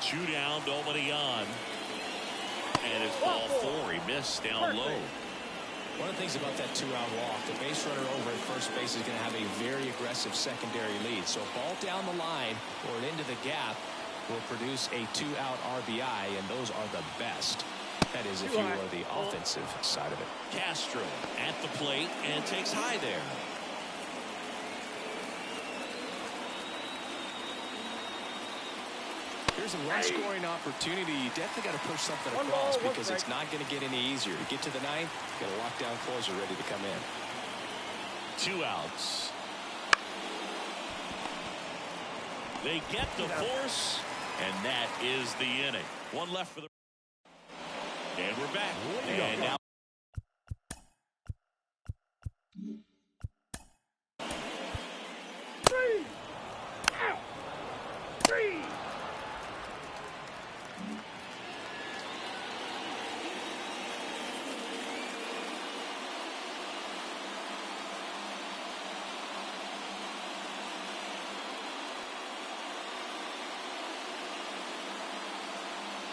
2 down, nobody on. And it's ball 4. He missed down low. One of the things about that 2-out walk, the base runner over at first base is going to have a very aggressive secondary lead. So a ball down the line or into the gap will produce a 2-out RBI, and those are the best. That is if you are the offensive side of it. Castro at the plate and takes high there. Here's a run-scoring opportunity. You definitely got to push something across because it's not going to get any easier. To get to the 9th, got a lockdown closer ready to come in. 2 outs. They get the force, and that is the inning. 1 left for the. And we're back. And now.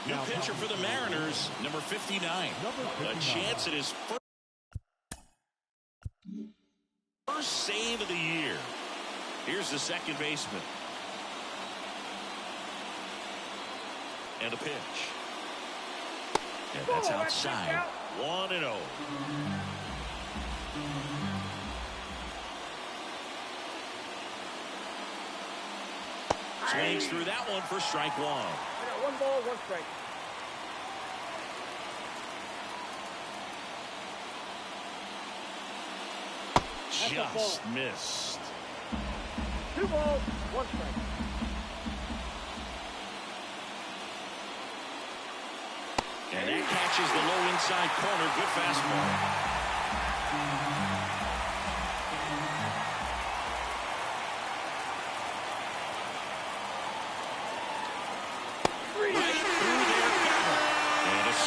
New pitcher for the Mariners, number 59. A chance at his first save of the year. Here's the second baseman. And a pitch. And that's outside. 1-0. Swings through that one for strike one. I got 1 ball, 1 strike. Just missed. 2 balls, 1 strike. And that catches the low inside corner. Good fastball.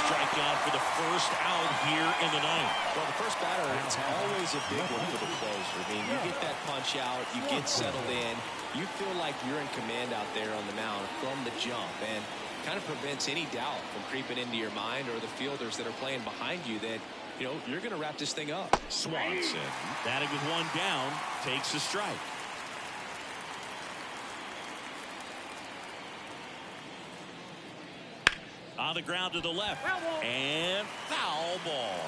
Strikeout for the first out here in the ninth. Well, the first batter, it's always a big one for the closer. I mean, you get that punch out, you get settled in, you feel like you're in command out there on the mound from the jump, and kind of prevents any doubt from creeping into your mind or the fielders that are playing behind you that, you know, you're going to wrap this thing up. Swanson, batting with 1 down, takes a strike. On the ground to the left. And foul ball.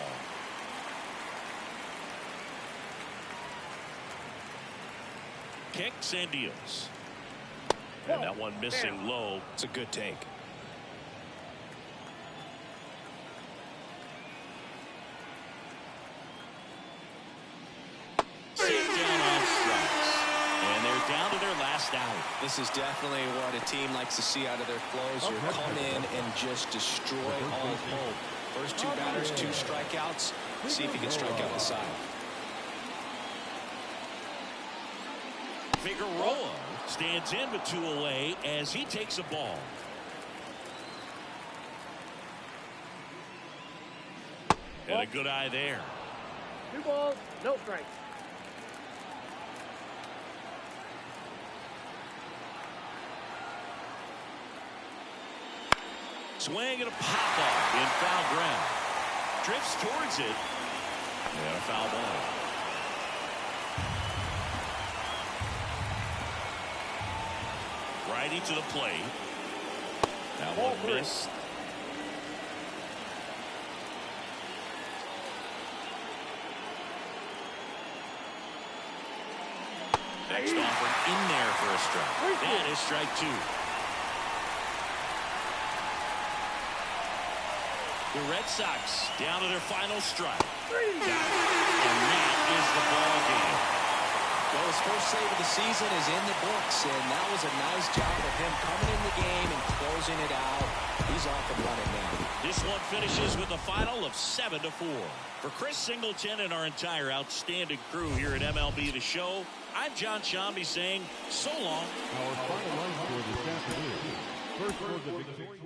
Kicks and deals. And that one missing low. It's a good take. Sit down on strikes. And they're down to their last out. This is definitely what a team likes to see out of their closer. Come in and just destroy all hope. First 2 batters, 2 strikeouts. See if he can strike out the side. Figueroa stands in with 2 away as he takes a ball. And a good eye there. 2 balls, no strikes. Swing and a pop-off in foul ground. Drifts towards it. And a foul ball. Righty to the plate. That one missed. Next offering in there for a strike. That is strike 2. The Red Sox down to their final strike. And that is the ball game. Well, his first save of the season is in the books, and that was a nice job of him coming in the game and closing it out. He's off and running now. This one finishes with a final of 7-4. For Chris Singleton and our entire outstanding crew here at MLB The Show, I'm John Shambi saying so long. Our final run score this afternoon. First for the victorious.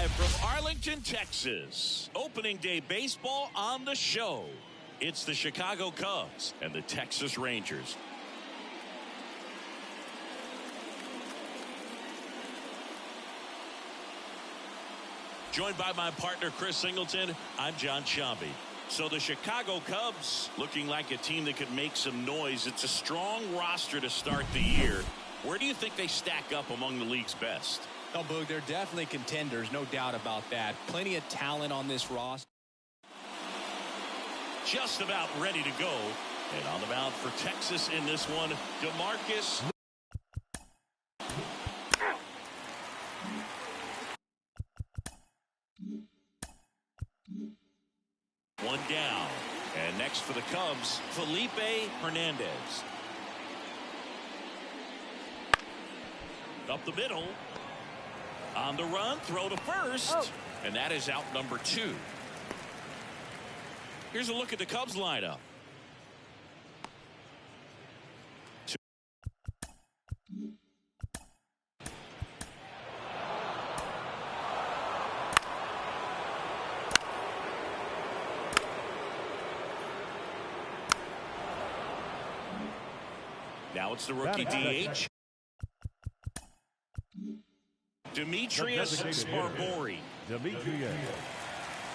Live from Arlington, Texas. Opening day baseball on the show. It's the Chicago Cubs and the Texas Rangers. Joined by my partner, Chris Singleton, I'm John Shambi. So the Chicago Cubs looking like a team that could make some noise. It's a strong roster to start the year. Where do you think they stack up among the league's best? Oh, Boog, they're definitely contenders, no doubt about that. Plenty of talent on this roster. Just about ready to go. And on the mound for Texas in this one, DeMarcus. One down. And next for the Cubs, Felipe Hernandez. Up the middle. On the run, throw to first. And that is out number 2. Here's a look at the Cubs lineup. Now it's the rookie DH. Demetrius Spargori. Demetrius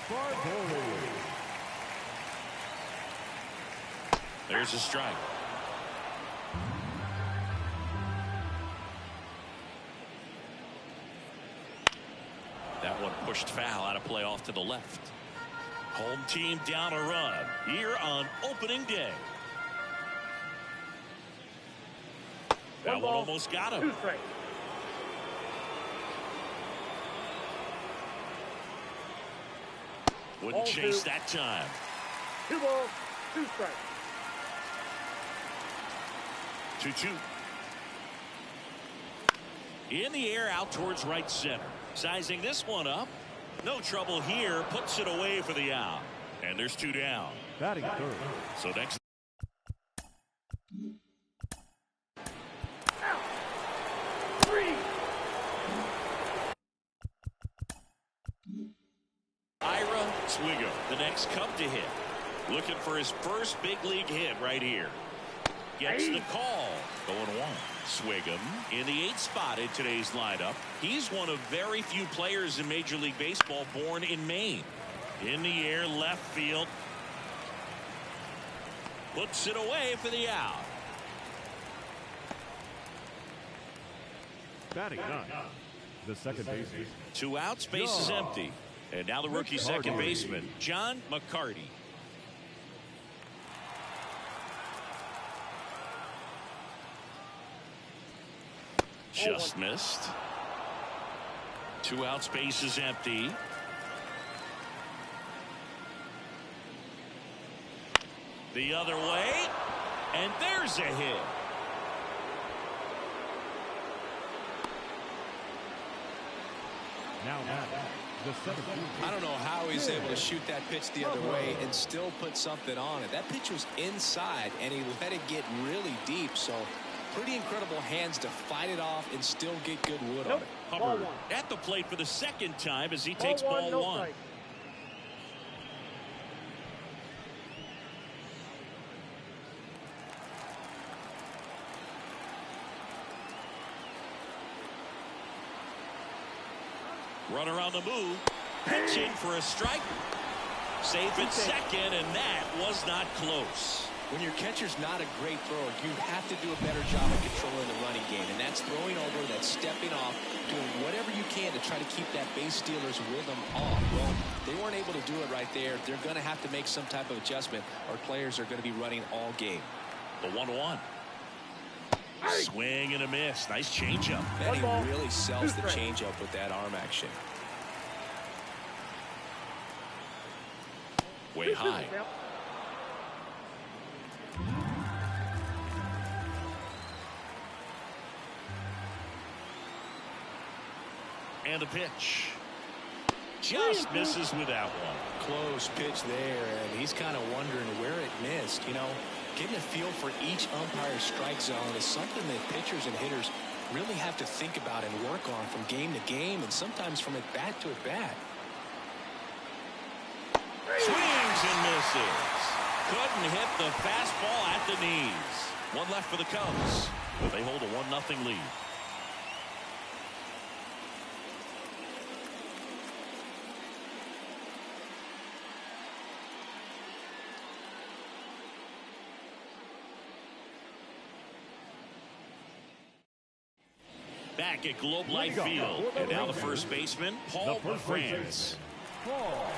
Spargori. There's a strike. That one pushed foul out of play off to the left. Home team down a run here on opening day. That one almost got him. Wouldn't chase that time. 2 balls, 2 strikes. 2-2. In the air out towards right center. Sizing this one up. No trouble here. Puts it away for the out. And there's 2 down. Batting third. So next. Ira Swiggo, the next Cub to hit. Looking for his first big league hit right here. Gets the call. Going 1. Swigum in the 8th spot in today's lineup. He's one of very few players in Major League Baseball born in Maine. In the air, left field. Puts it away for the out. Batting 9. The second baseman. 2 outs, base is empty. And now the rookie second baseman, John McCarty. Just missed. 2 outs, base is empty. The other way. And there's a hit. Now the 17th. I don't know how he's able to shoot that pitch the other way and still put something on it. That pitch was inside, and he let it get really deep. So pretty incredible hands to fight it off and still get good wood on it. Hubbard at the plate for the second time as he takes ball 1. Runner on the move. Pitching for a strike. Safe at second, and that was not close. When your catcher's not a great thrower, you have to do a better job of controlling the running game. And that's throwing over, that's stepping off, doing whatever you can to try to keep that base stealer's rhythm off. Well, they weren't able to do it right there. They're going to have to make some type of adjustment, or players are going to be running all game. The 1-1. Swing and a miss. Nice changeup. And he really sells the changeup with that arm action. Way high. And a pitch. Just misses with that one. Close pitch there, and he's kind of wondering where it missed. You know, getting a feel for each umpire's strike zone is something that pitchers and hitters really have to think about and work on from game to game and sometimes from at bat to at bat. Swings and misses. Couldn't hit the fastball at the knees. One left for the Cubs. But they hold a 1-0 lead. Back at Globe Life Field. And now the first baseman, Paul France. Paul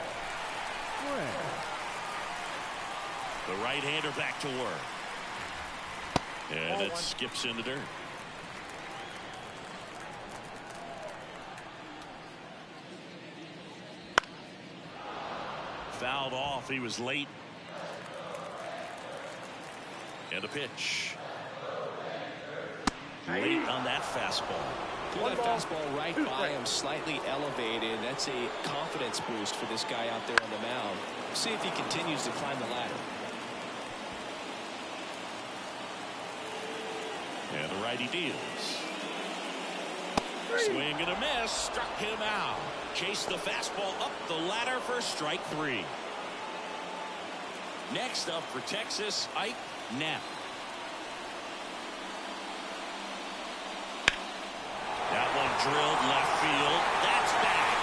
France. The right-hander back to work. And it skips in the dirt. Fouled off. He was late. And a pitch. Late on that fastball. Pull that fastball right by him, slightly elevated. That's a confidence boost for this guy out there on the mound. See if he continues to climb the ladder. And the righty deals. Swing and a miss. Struck him out. Chased the fastball up the ladder for strike 3. Next up for Texas, Ike Knapp. That one drilled left field. That's back.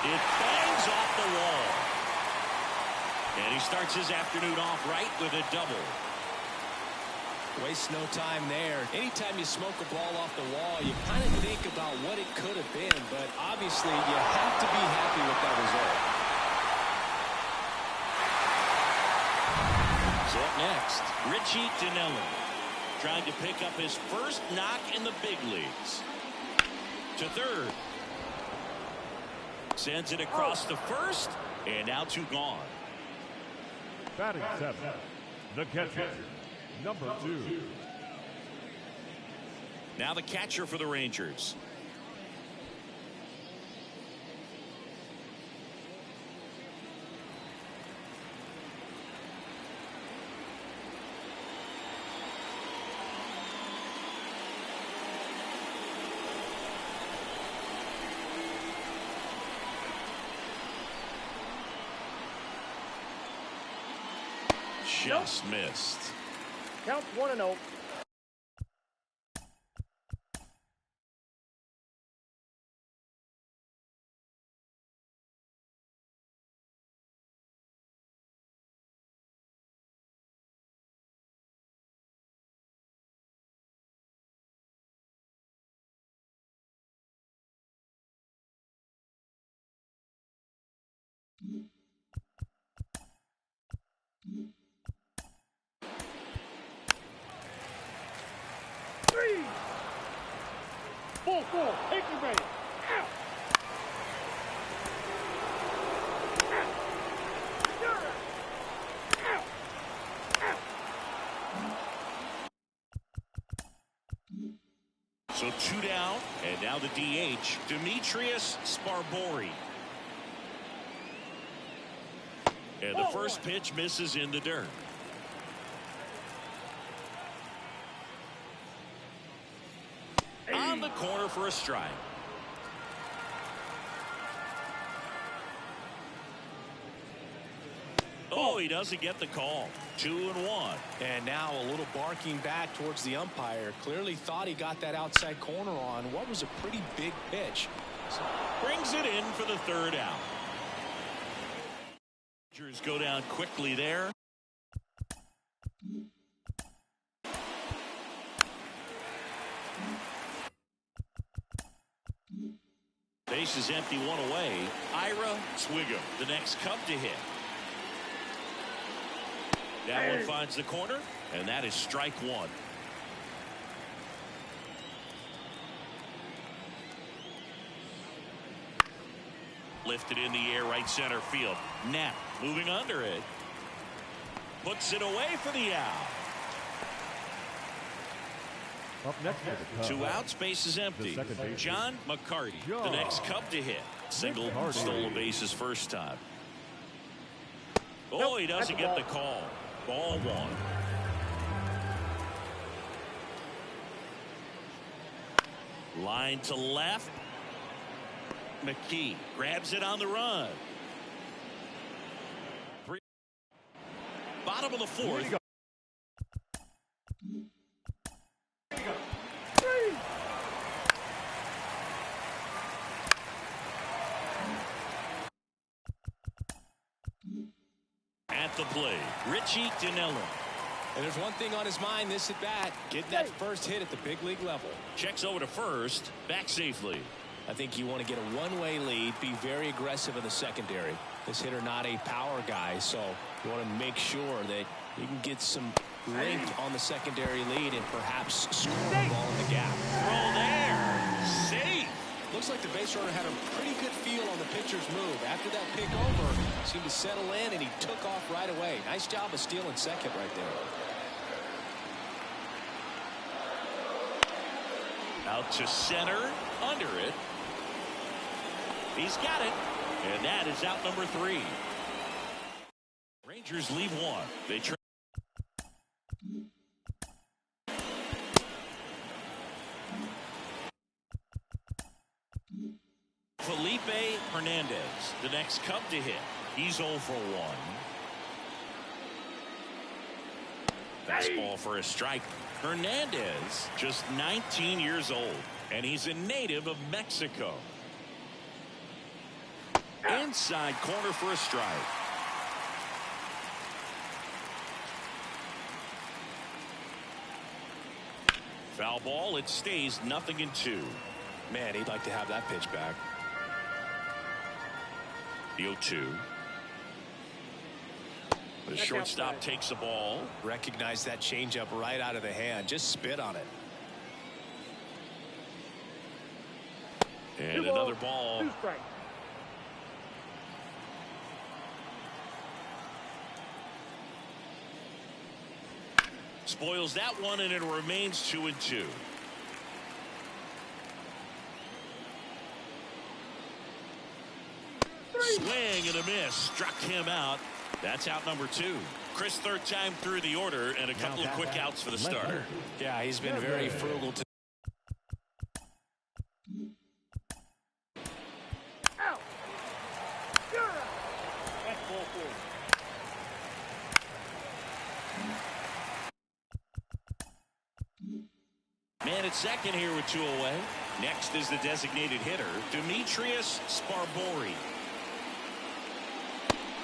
It bangs off the wall. And he starts his afternoon off right with a double. Waste no time there. Anytime you smoke a ball off the wall, you kind of think about what it could have been, but obviously you have to be happy with that result. So up next, Richie Dinelli, trying to pick up his first knock in the big leagues. To third. Sends it across to first, and now 2 gone. Batting 7, the catcher, number 2. Now the catcher for the Rangers. Just missed. Count 1-0. Ball 4, take your base. Out. So 2 down, and now the DH, Demetrius Sparbori. And the first pitch misses in the dirt. On the corner for a strike. Oh, he doesn't get the call. 2-1. And now a little barking back towards the umpire. Clearly thought he got that outside corner on what was a pretty big pitch. Brings it in for the 3rd out. Rangers go down quickly there. Base is empty, 1 away. Ira Swiggo, the next Cub to hit. That one finds the corner, and that is strike 1. Lifted in the air, right center field. Knapp moving under it. Puts it away for the out. Up next for the Cubs. 2 outs, base is empty. John McCarty, the next Cub to hit. Single, stole a base his first time. Oh, he doesn't get the call. Ball 1. Line to left. McKee grabs it on the run. Bottom of the fourth. At the plate, Richie Dinelli. And there's one thing on his mind this at bat, getting that first hit at the big league level. Checks over to first, back safely. I think you want to get a one-way lead, be very aggressive in the secondary. This hitter not a power guy, so you want to make sure that you can get some length on the secondary lead and perhaps score the ball in the gap. Throw there. Safe. Looks like the base runner had a pretty good feel on the pitcher's move. After that pick over, seemed to settle in, and he took off right away. Nice job of stealing second right there. Out to center, under it. He's got it, and that is out number 3. Rangers leave one. They try. Felipe Hernandez, the next Cub to hit. He's 0 for 1. Fastball for a strike. Hernandez, just 19 years old, and he's a native of Mexico. Inside corner for a strike. Foul ball. It stays 0-2. Man, he'd like to have that pitch back. The 0-2. The shortstop takes the ball. Recognize that changeup right out of the hand. Just spit on it. And another ball. 2 strikes. Spoils that one, and it remains 2-2. Swing and a miss. Struck him out. That's out number 2. Chris, third time through the order, and a couple of quick outs for the starter. Yeah, he's been very frugal to. Out. That's ball 4. Man at second here with 2 away. Next is the designated hitter, Demetrius Sparbori.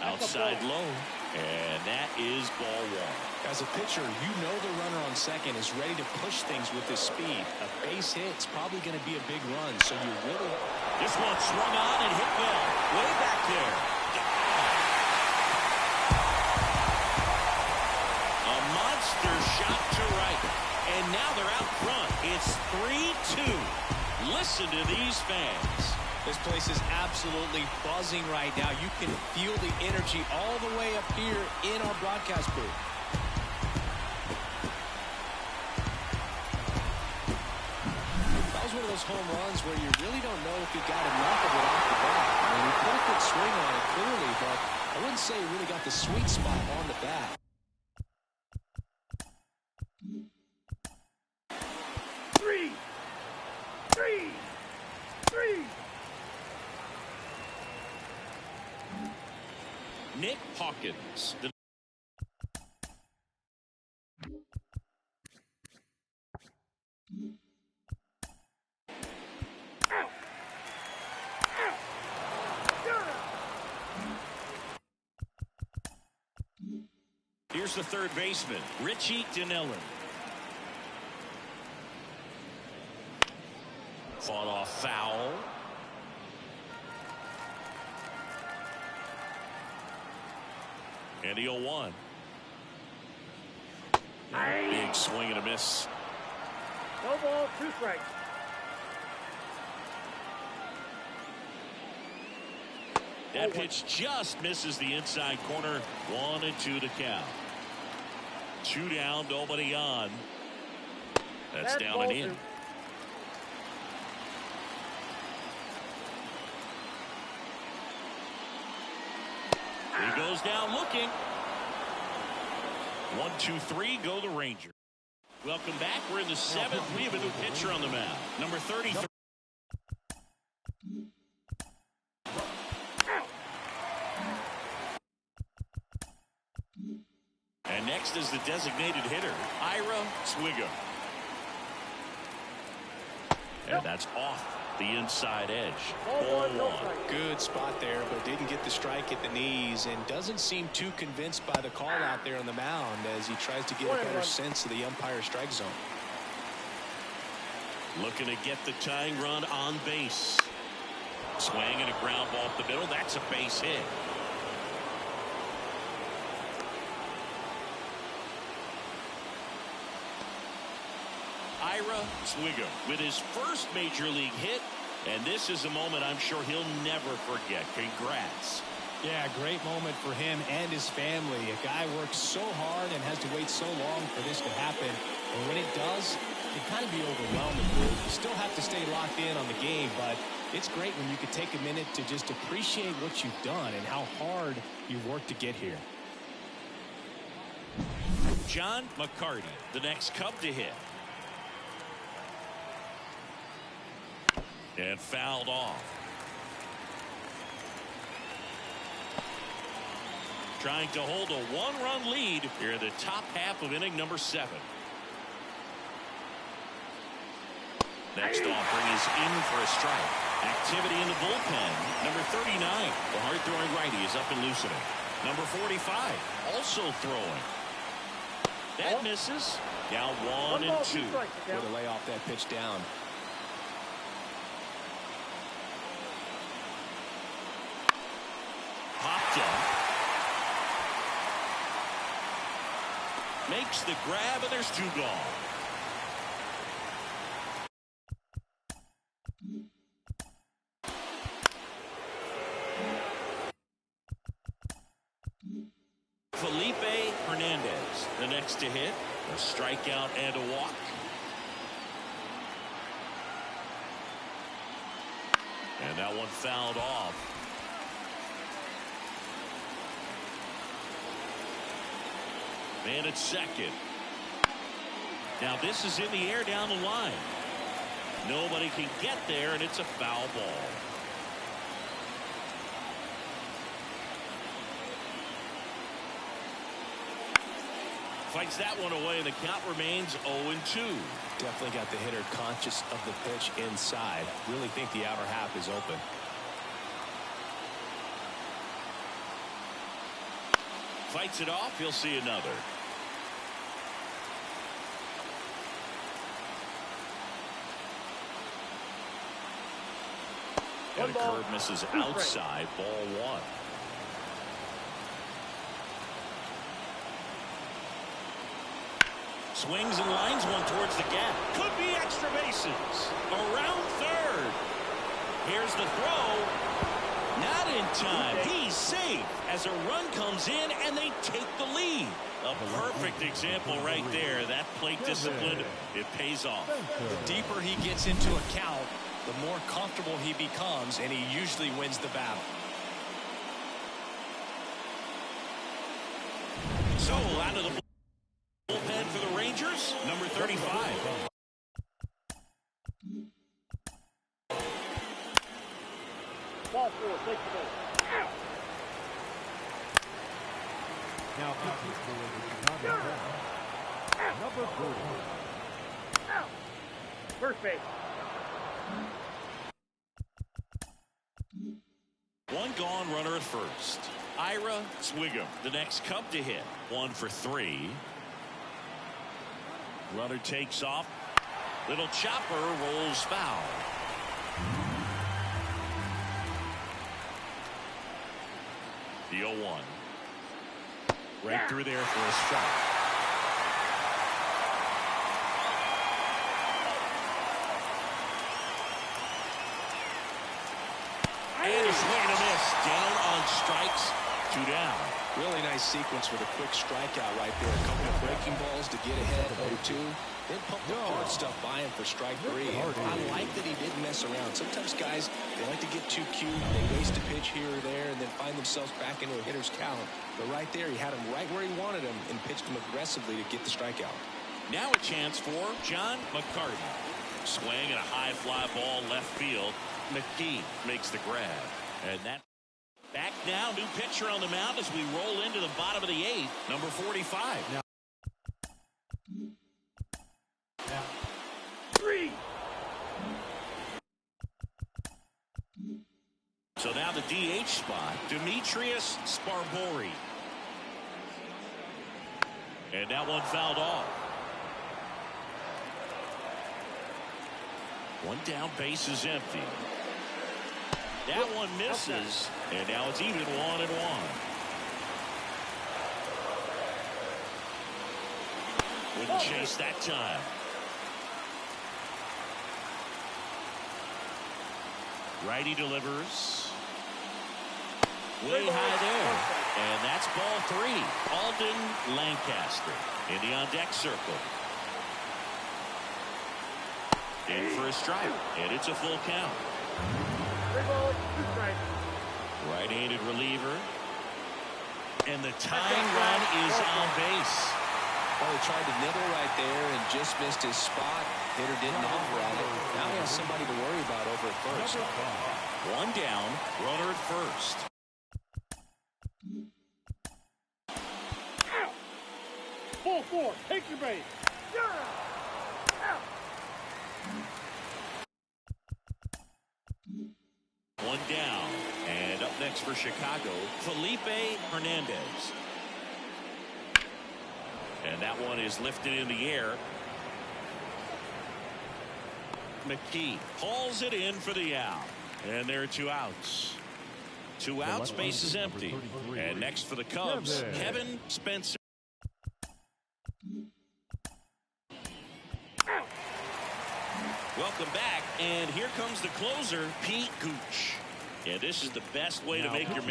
Outside low, and that is ball 1. As a pitcher, you know the runner on second is ready to push things with his speed. A base hit's probably going to be a big run, so you really. This one swung on and hit well. Way back there. A monster shot to right. And now they're out front. It's 3-2. Listen to these fans. This place is absolutely buzzing right now. You can feel the energy all the way up here in our broadcast booth. That was one of those home runs where you really don't know if you got enough of it off the bat. I mean, we put a good swing on it clearly, but I wouldn't say he really got the sweet spot on the bat. Three. Nick Hawkins. Here's the third baseman, Richie Dinelli. Fought off foul. And the 0-1. Big swing and a miss. No ball, 2 strikes. That pitch just misses the inside corner. 1-2 to count. 2 down, nobody on. That's down and in. He goes down looking. 1, 2, 3, go the Rangers. Welcome back. We're in the 7th. We have a new pitcher on the mound. Number 33. And next is the designated hitter, Ira Swigger. And that's off the inside edge. Ball one. Good spot there, but didn't get the strike at the knees and doesn't seem too convinced by the call out there on the mound as he tries to get a better sense of the umpire's strike zone. Looking to get the tying run on base. Swing and a ground ball up the middle. That's a base hit. Ira Swigger with his first major league hit, and this is a moment I'm sure he'll never forget. Congrats. Yeah, great moment for him and his family. A guy works so hard and has to wait so long for this to happen, and when it does, it can kind of be overwhelming. You still have to stay locked in on the game, but it's great when you can take a minute to just appreciate what you've done and how hard you've worked to get here. John McCarty, the next Cub to hit. And fouled off. Trying to hold a one-run lead here in the top half of inning number 7. Next offering is in for a strike. Activity in the bullpen. Number 39, the hard-throwing righty, is up and loosening. Number 45, also throwing. That misses. Now 1 and 2. Way to lay off that pitch down. Popped up. Makes the grab, and there's 2 gone. Felipe Hernandez, the next to hit. A strikeout and a walk. And that one fouled off. Man at second. Now this is in the air down the line. Nobody can get there, and it's a foul ball. Fights that one away, and the count remains 0-2. Definitely got the hitter conscious of the pitch inside. Really think the outer half is open. Fights it off. He'll see another. And a curve misses outside. Ball 1. Swings and lines one towards the gap. Could be extra bases. Around third. Here's the throw. Not in time. He's safe as a run comes in and they take the lead. A perfect example right there. That plate discipline, it pays off. The deeper he gets into a count, the more comfortable he becomes, and he usually wins the battle. So out of the bullpen for the Rangers, number 35. Ball 4, take the ball. Now pitching for the Chicago Cubs, number 40. First base. One gone, runner at first. Ira Swigger, the next Cub to hit. 1 for 3. Runner takes off. Little chopper rolls foul. The 0-1. Right through there for a strike. And a swing and a miss. Down on strikes. 2 down. Really nice sequence with a quick strikeout right there. A couple of breaking balls to get ahead of 0-2. Then pump the hard stuff by him for strike 3. I like that he didn't mess around. Sometimes guys, they like to get too cute. They waste a pitch here or there and then find themselves back into a hitter's count. But right there, he had him right where he wanted him and pitched him aggressively to get the strikeout. Now a chance for John McCarthy. Swing and a high fly ball left field. McGee makes the grab. And that back now, new pitcher on the mound as we roll into the bottom of the 8th, number 45. Now. 3. So now the DH spot, Demetrius Sparbori. And that one fouled off. One down, base is empty. That one misses, and now it's even 1-1. Wouldn't chase that time. Righty delivers. Way high there. And that's ball 3. Alden Lancaster in the on-deck circle. In for a strike, and it's a full count. 3 balls, 2 strikes. Right-handed reliever. And the tying run is on base. Well, he tried to nibble right there and just missed his spot. Hitter didn't offer on it. Now he has somebody to worry about over at first. One down, runner at first. Out. Ball 4, take your base. Out. One down. And up next for Chicago, Felipe Hernandez. And that one is lifted in the air. McKee hauls it in for the out. And there are 2 outs. 2 outs, base is empty. And next for the Cubs, Kevin Spencer. Welcome back, and here comes the closer, Pete Gooch. And this is the best way to make your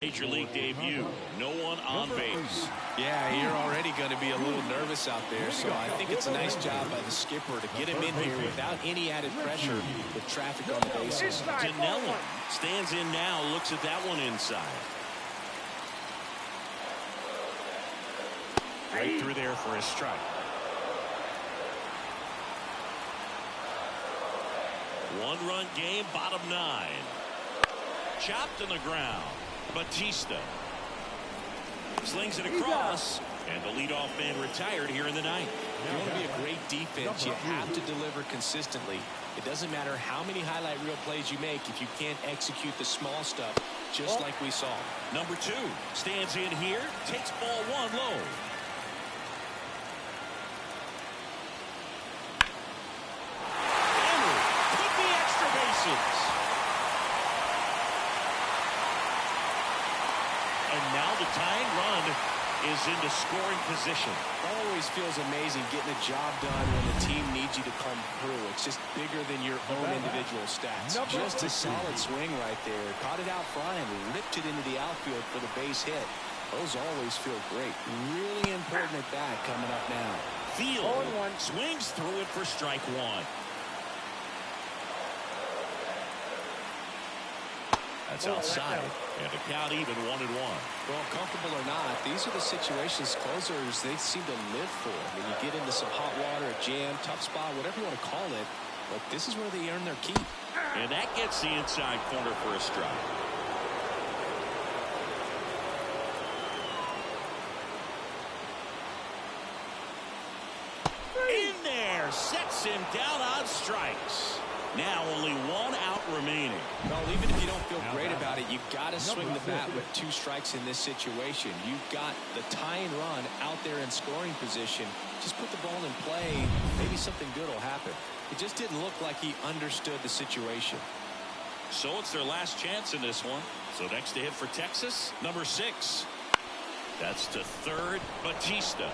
Major League debut. No one on base. Yeah, you're already going to be a little nervous out there, so I think it's a nice job by the skipper to get him in here without any added pressure with traffic on the bases. Dinelli stands in now, looks at that one inside. Right through there for a strike. 1-run game, bottom 9. Chopped on the ground. Batista slings it across, and the leadoff man retired here in the 9th. If you want to be a great defense, you have to deliver consistently. It doesn't matter how many highlight reel plays you make if you can't execute the small stuff, just like we saw. Number 2 stands in here, takes ball 1 low. Henry took the extra bases. And now the tying run is into scoring position. Always feels amazing getting a job done when the team needs you to come through. It's just bigger than your own individual stats. Just a solid swing right there. Caught it out front and ripped it into the outfield for the base hit. Those always feel great. Really important at bat coming up now. Field swings through it for strike 1. That's outside, and the count even 1-1. Well, comfortable or not, these are the situations closers they seem to live for. When you get into some hot water, a jam, tough spot, whatever you want to call it, but this is where they earn their keep. And that gets the inside corner for a strike. In there, sets him down on strikes. Now only 1 out remaining. Well, even if you don't feel great about it, you've got to swing the bat with 2 strikes in this situation. You've got the tying run out there in scoring position. Just put the ball in play. Maybe something good will happen. It just didn't look like he understood the situation. So it's their last chance in this one. So next to hit for Texas, number 6. That's to third, Batista.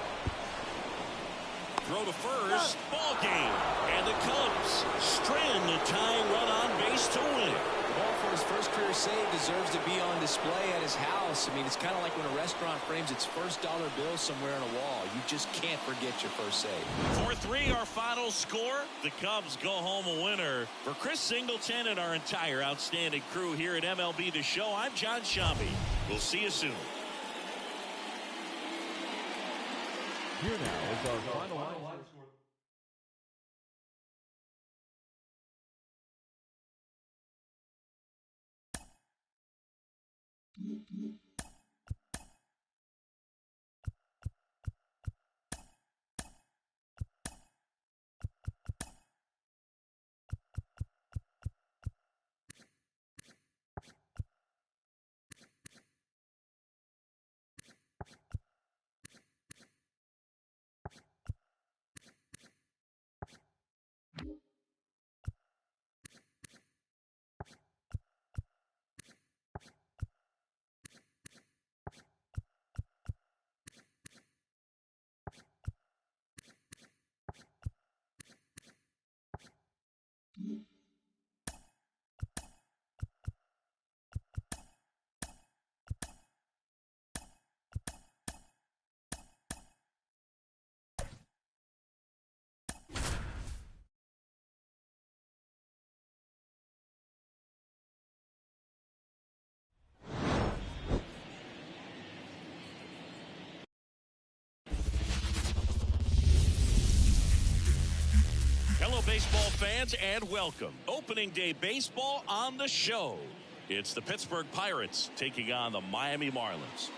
Throw to first, ball game. And the Cubs strand the tying run on base to win. The ball for his first career first save deserves to be on display at his house. I mean, it's kind of like when a restaurant frames its first dollar bill somewhere on a wall. You just can't forget your first save. 4-3 our final score. The Cubs go home a winner. For Chris Singleton and our entire outstanding crew here at MLB The Show, I'm John Shambi. We'll see you soon. Here now is our final line. Hello, baseball fans, and welcome. Opening day baseball on the show. It's the Pittsburgh Pirates taking on the Miami Marlins.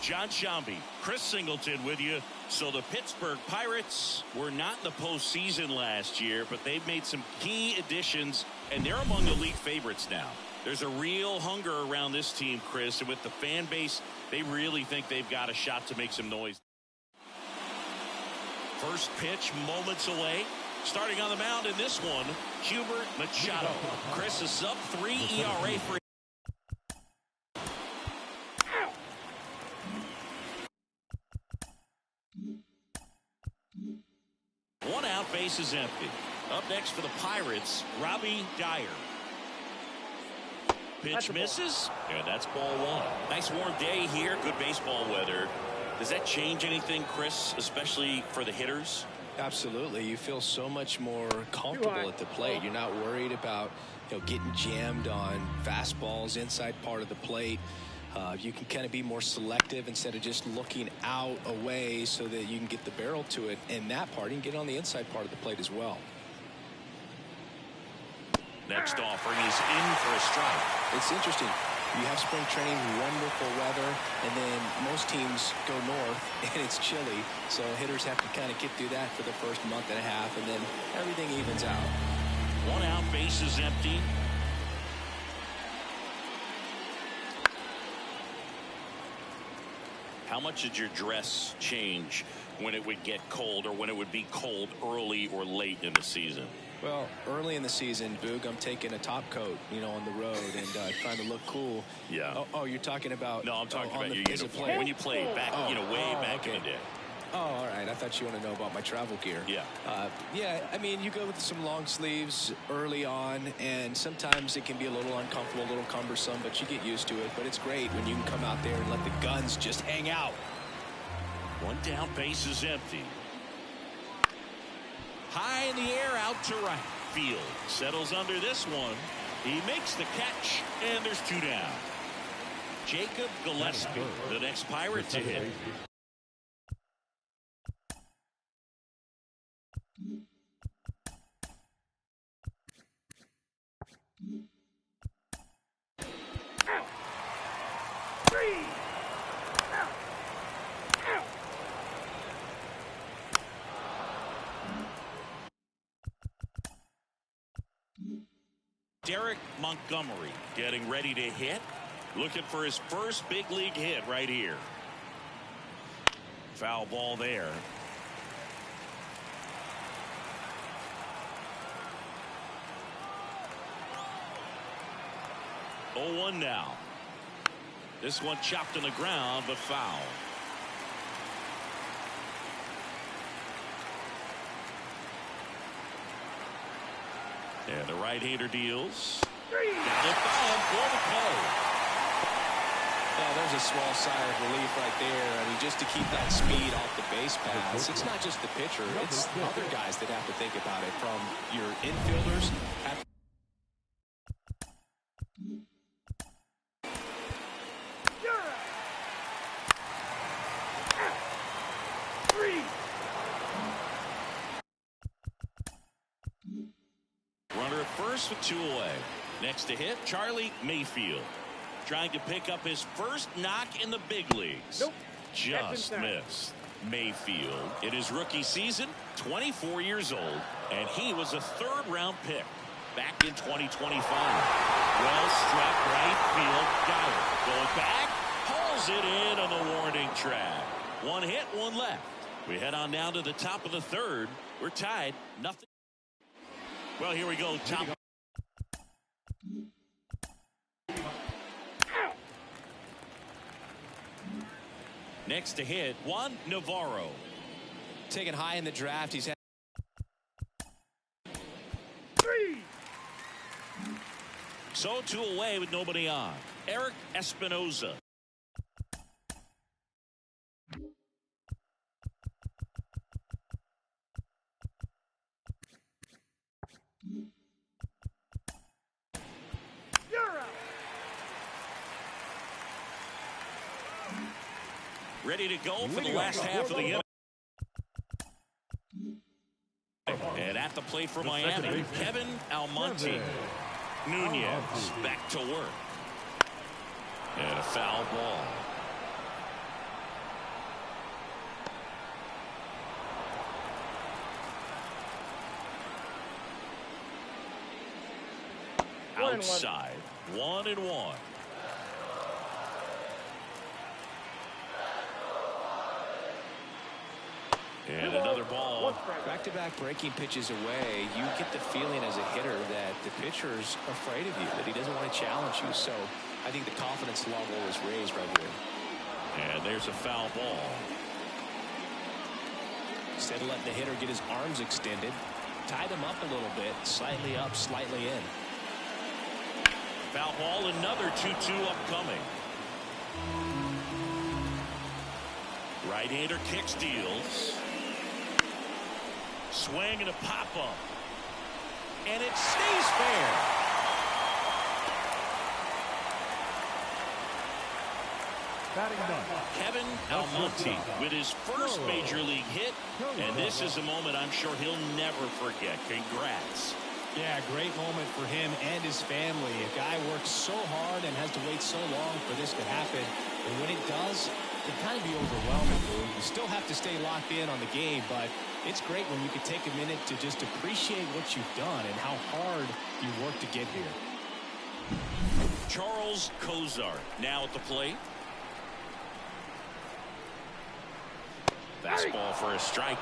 John Shambi, Chris Singleton with you. So the Pittsburgh Pirates were not in the postseason last year, but they've made some key additions, and they're among the league favorites now. There's a real hunger around this team, Chris, and with the fan base, they really think they've got a shot to make some noise. First pitch moments away. Starting on the mound in this one, Hubert Machado. Chris, a sub-3 ERA for one out, base is empty. Up next for the Pirates, Robbie Dyer. Pitch misses, and that's ball one. Nice warm day here, good baseball weather. Does that change anything, Chris, especially for the hitters? Absolutely. You feel so much more comfortable at the plate. You're not worried about getting jammed on fastballs inside part of the plate. You can kind of be more selective instead of just looking out away so that you can get the barrel to it. And that part, you can get on the inside part of the plate as well. Next offering is in for a strike. It's interesting. You have spring training, wonderful weather, and then most teams go north and it's chilly. So hitters have to kind of get through that for the first month and a half, and then everything evens out. One out, base is empty. How much did your dress change when it would get cold, or when it would be cold early or late in the season? Well, early in the season, Boog, I'm taking a top coat, on the road and trying to look cool. Yeah. Oh, you're talking about? No, I'm talking about your uniform. When you played back, way back in the day. Oh, all right. I thought you want to know about my travel gear. Yeah. Yeah, I mean, you go with some long sleeves early on, and sometimes it can be a little uncomfortable, a little cumbersome, but you get used to it. But it's great when you can come out there and let the guns just hang out. One down, base is empty. High in the air, out to right field. Settles under this one. He makes the catch, and there's two down. Jacob Gillespie, the next Pirate to hit. Derek Montgomery getting ready to hit. Looking for his first big league hit right here. Foul ball there. Oh, 1 now. This one chopped on the ground, but foul. And the right-hander deals. Got it by him for the K. Well, there's a small sigh of relief right there. I mean, just to keep that speed off the base paths. It's not just the pitcher. It's other guys that have to think about it. From your infielders. Runner at first with 2 away. Next to hit, Charlie Mayfield. Trying to pick up his first knock in the big leagues. Nope. Just missed. Mayfield, in his rookie season, 24 years old, and he was a 3rd-round pick back in 2025. Well struck right field. Got it. Going back. Hauls it in on the warning track. 1 hit, 1 left. We head on down to the top of the 3rd. We're tied. Nothing. Well, here we go. Top. Next to hit, Juan Navarro. Taken high in the draft. He's had 3. So 2 away with nobody on. Eric Espinoza. Ready to go for the last half of the inning. And at the plate for Miami, Kevin Almonte. Nunez back to work. And a foul ball. Outside. 1-1. And another ball. Back-to-back breaking pitches away. You get the feeling as a hitter that the pitcher's afraid of you, that he doesn't want to challenge you. So I think the confidence level is raised right here. And there's a foul ball. Instead of letting the hitter get his arms extended, tied him up a little bit, slightly up, slightly in. Foul ball, another 2-2 upcoming. Right-hander kicks, deals. Swing and a pop-up. And it stays fair. Batting done. Kevin Almonte with his first major league hit. And this is a moment I'm sure he'll never forget. Congrats. Yeah, great moment for him and his family. A guy works so hard and has to wait so long for this to happen. And when it does, it can kind of be overwhelming. You still have to stay locked in on the game, but it's great when you can take a minute to just appreciate what you've done and how hard you worked to get here. Charles Kozar now at the plate. Fastball for a strike.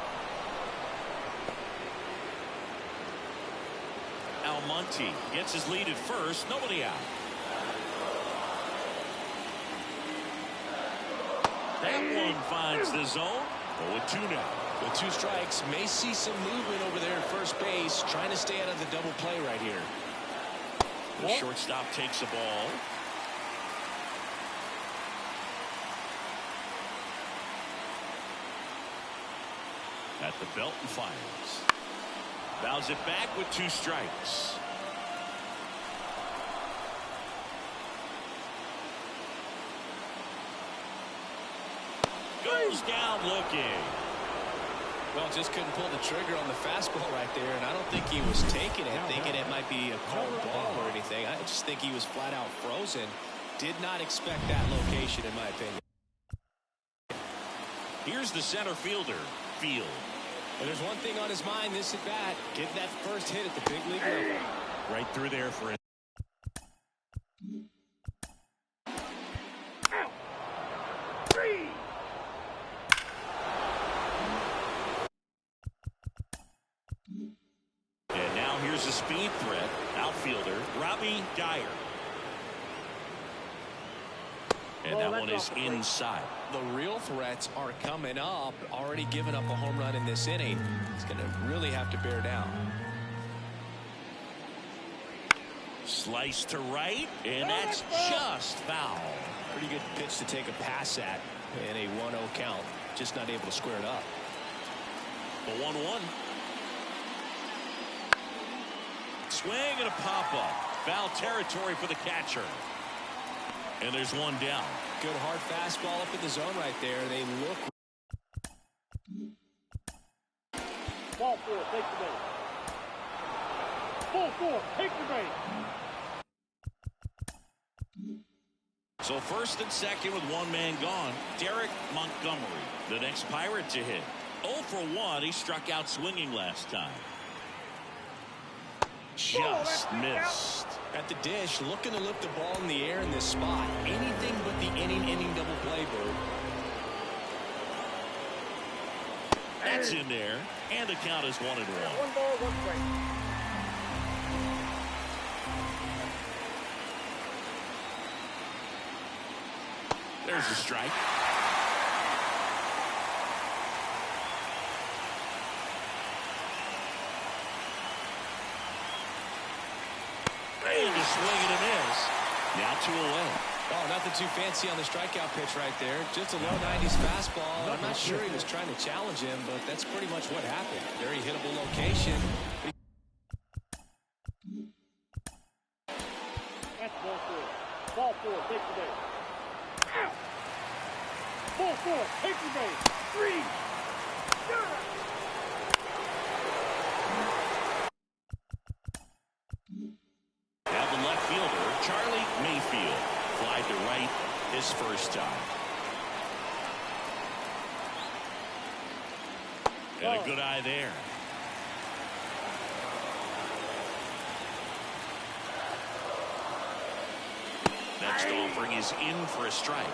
Almonte gets his lead at first. Nobody out. That one finds the zone. 0-2 now. With 2 strikes, may see some movement over there at first base, trying to stay out of the double play right here. The shortstop takes the ball. At the belt and fires. Bows it back with 2 strikes. Goes down looking. Well, just couldn't pull the trigger on the fastball right there, and I don't think he was taking it, thinking it might be a called ball or anything. I just think he was flat out frozen. Did not expect that location, in my opinion. Here's the center fielder, Field. And there's one thing on his mind this at bat, get that first hit at the big league level. Right through there for him. And now here's a speed threat, outfielder Robbie Dyer. And that one is inside. The real threats are coming up. Already given up a home run in this inning. He's going to really have to bear down. Slice to right, and that's just foul. Pretty good pitch to take a pass at in a 1-0 count. Just not able to square it up. The 1-1. Swing and a pop-up. Foul territory for the catcher. And there's one down. Good hard fastball up in the zone right there. They look. Ball 4, take the base. Ball 4, take the base. So first and second with one man gone. Derek Montgomery, the next Pirate to hit. 0 for 1. He struck out swinging last time. Just missed. At the dish, looking to lift the ball in the air in this spot. Anything but the inning double play, Bird. That's in there, and the count is 1-1. 1 ball, 1 strike. There's the strike. And a swing and a miss. Now 2 away. Oh, nothing too fancy on the strikeout pitch right there. Just a low 90s fastball. I'm not sure he was trying to challenge him, but that's pretty much what happened. Very hittable location. That's ball 4. Ball 4, take the base. Out. Ball 4, take the base. 3. Now the left fielder, Charlie Mayfield, flied to right his first time. And a good eye there. Next offering is in for a strike.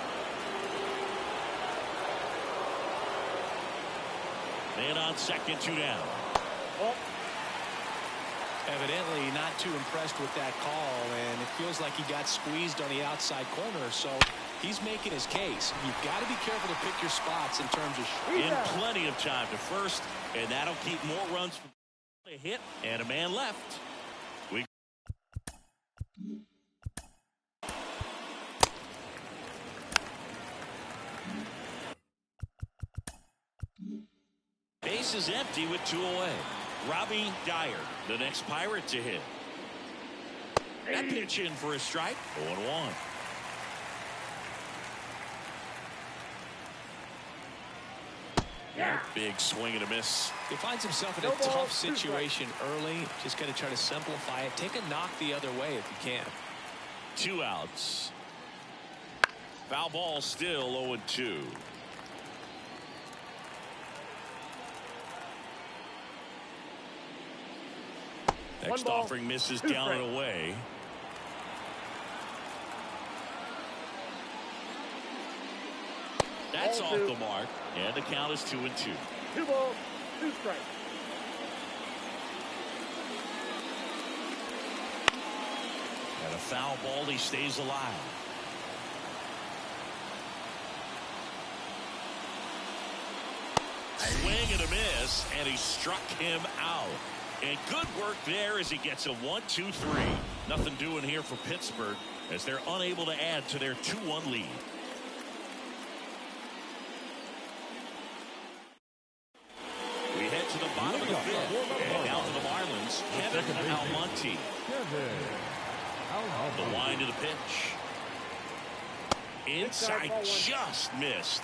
Man on second, 2 down. Up. Evidently not too impressed with that call, and it feels like he got squeezed on the outside corner, so he's making his case. You've got to be careful to pick your spots in terms of In plenty of time to first, and that'll keep more runs from a hit and a man left. Base is empty with 2 away. Robbie Dyer, the next Pirate to hit. That pitch in for a strike. 0-1. Yeah. Big swing and a miss. He finds himself in a tough situation early. Just got to try to simplify it. Take a knock the other way if you can. 2 outs. Foul ball still 0-2. Next offering misses down and away. That's off the mark, and the count is 2-2. 2 balls, 2 strikes. And a foul ball, he stays alive. Swing and a miss, and he struck him out. And good work there as he gets a 1-2-3. Nothing doing here for Pittsburgh as they're unable to add to their 2-1 lead. We head to the bottom of the 5th, and now to the Marlins, Kevin Almonte. The wind of the pitch. Inside, just missed.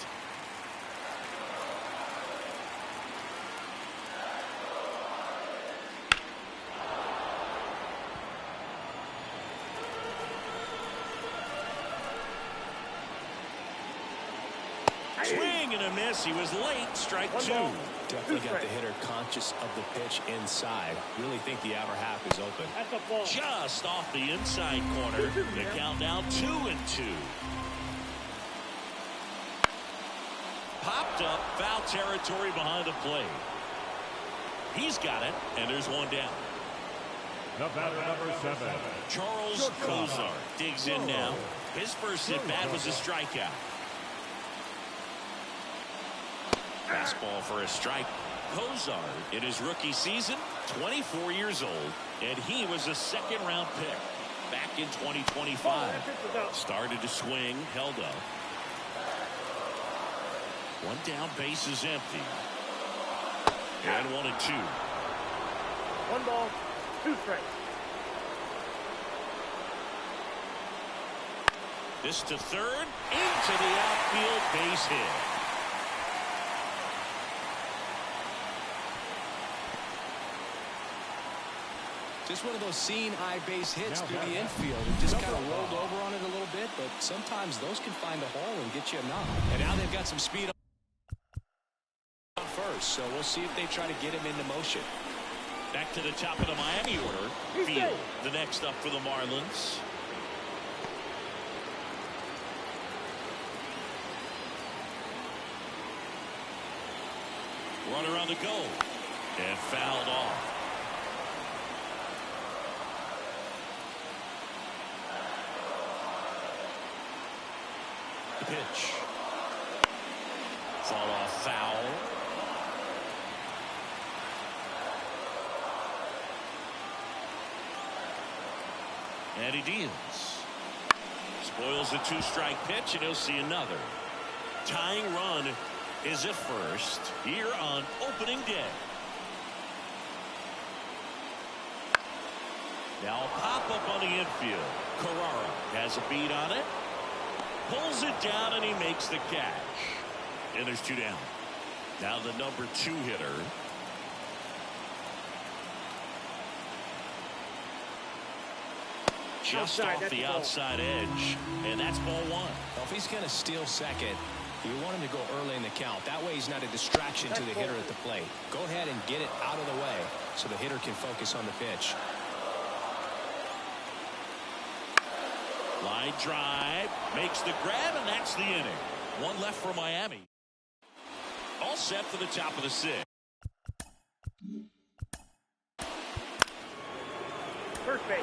Swing and a miss. He was late. Strike 2. Definitely got the hitter conscious of the pitch inside. Really think the outer half is open. That's a ball. Just off the inside corner. The count now 2-2. Popped up. Foul territory behind the plate. He's got it, and there's one down. The batter, number 7. Charles Kozar digs in now. His first at bat was a strikeout. Fastball for a strike. Kozar, in his rookie season, 24 years old, and he was a second-round pick. back in 2025. Started to swing, held up. One down, base is empty. And 1-2. 1 ball, 2 strikes. This to third, into the outfield, base hit. Just one of those seeing eye base hits through the infield. It just kind of rolled over on it a little bit, but sometimes those can find a hole and get you a knock. And now they've got some speed on first, so we'll see if they try to get him into motion. Back to the top of the Miami order. Field, the next up for the Marlins. Runner on the go. And fouled off. The pitch. Fall off foul. And he deals. Spoils the 2-strike pitch, and he'll see another. Tying run is at first here on opening day. Now a pop-up on the infield. Carrara has a beat on it. Pulls it down, and he makes the catch. And there's 2 down. Now the number 2 hitter. Just off the outside edge. And that's ball 1. Well, if he's going to steal second, you want him to go early in the count. That way he's not a distraction to the hitter at the plate. Go ahead and get it out of the way so the hitter can focus on the pitch. Line drive, makes the grab, and that's the inning. 1 left for Miami. All set for the top of the 6th. First base.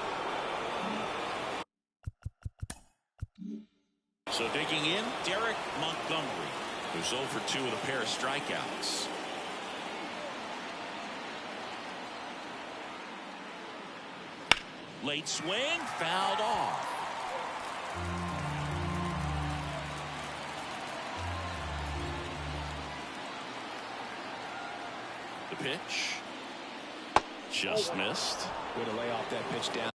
So digging in, Derek Montgomery, who's 0 for 2 with a pair of strikeouts. Late swing, fouled off. The pitch. Just missed. Way to lay off that pitch down.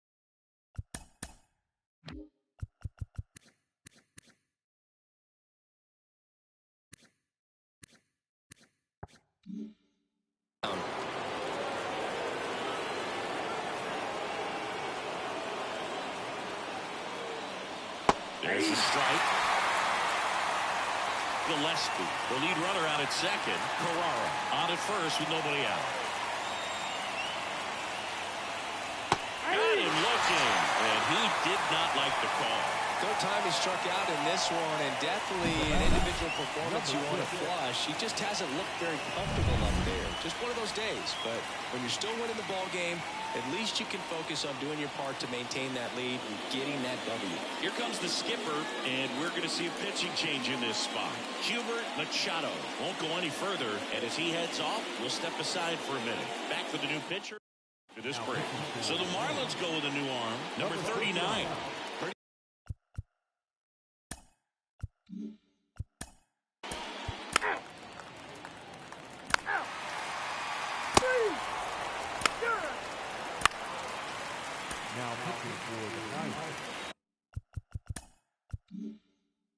There's a strike. Gillespie, the lead runner out at second. Carrara on at first with nobody out. Got him looking, and he did not like the call. Third time he struck out in this one, and definitely an individual performance you want to flush. He just hasn't looked very comfortable up there. Just one of those days. But when you're still winning the ball game, at least you can focus on doing your part to maintain that lead and getting that W. Here comes the skipper, and we're going to see a pitching change in this spot. Hubert Machado won't go any further, and as he heads off, we'll step aside for a minute. Back for the new pitcher for this break. So the Marlins go with a new arm, number 39. Now pitching for the Niners.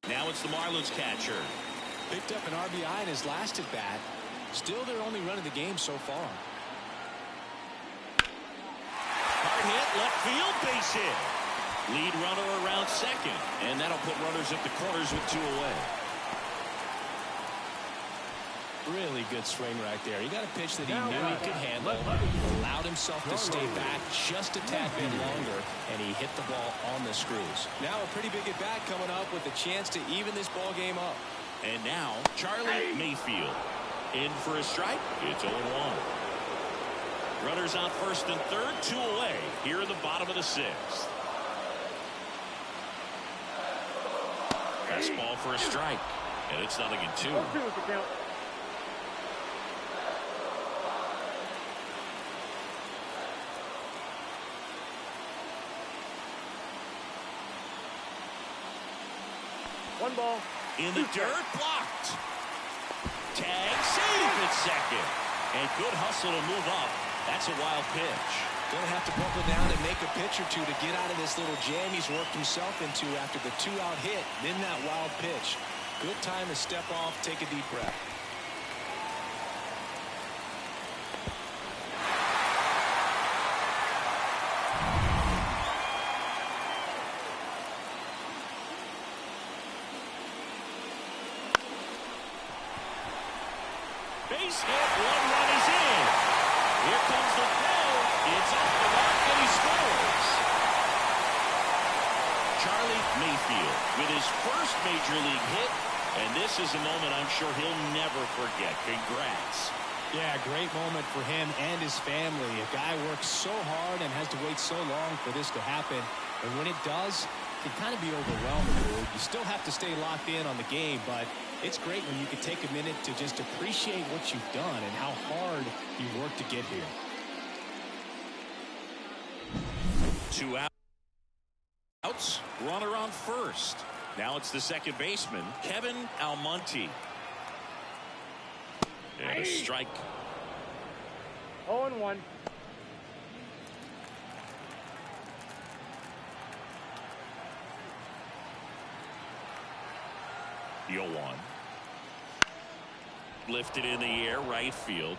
Now it's the Marlins catcher. Picked up an RBI in his last at bat. Still their only run of the game so far. Hard hit, left field, base hit. Lead runner around second, and that'll put runners at the corners with 2 away. Really good swing right there. He got a pitch that he knew he could handle, allowed himself to stay back just a tad bit longer, and he hit the ball on the screws. Now a pretty big at bat coming up with a chance to even this ball game up. And now Charlie Mayfield in for a strike. It's 0-1. Runners on first and third, 2 away here in the bottom of the 6th. Fastball for a strike, and it's 0-2. 0-2 is the count. One ball. In the dirt, blocked. Tag, save at second. And good hustle to move up. That's a wild pitch. Going to have to buckle down and make a pitch or two to get out of this little jam he's worked himself into after the 2-out hit. Then that wild pitch. Good time to step off, take a deep breath. Base hit, 1 run is in. Here comes the throw. It's off the mark and he scores. Charlie Mayfield with his first major league hit, and this is a moment I'm sure he'll never forget. Congrats. Yeah, great moment for him and his family. A guy works so hard and has to wait so long for this to happen. And when it does, it can kind of be overwhelming, dude. You still have to stay locked in on the game, but it's great when you can take a minute to just appreciate what you've done and how hard you worked to get here. 2 outs, runner on first. Now it's the second baseman, Kevin Almonte. And a strike. 0-1. The 0-1. Lifted in the air, right field.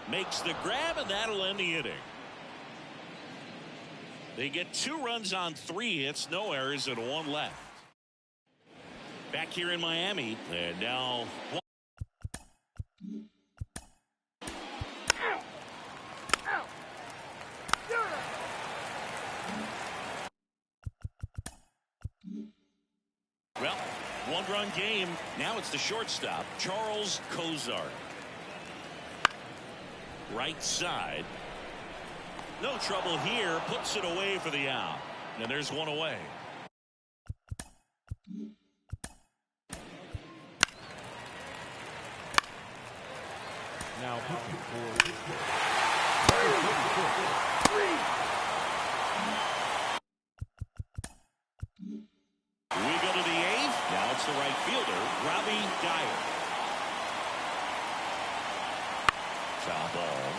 Makes the grab, and that'll end the inning. They get 2 runs on 3 hits, no errors, and 1 left. Back here in Miami, and now well, 1-run game. Now it's the shortstop, Charles Cozart. Right side. No trouble here. Puts it away for the out. And there's 1 away. Now pitching for We go to the 8th. Now it's the right fielder, Robbie Dyer. Foul ball.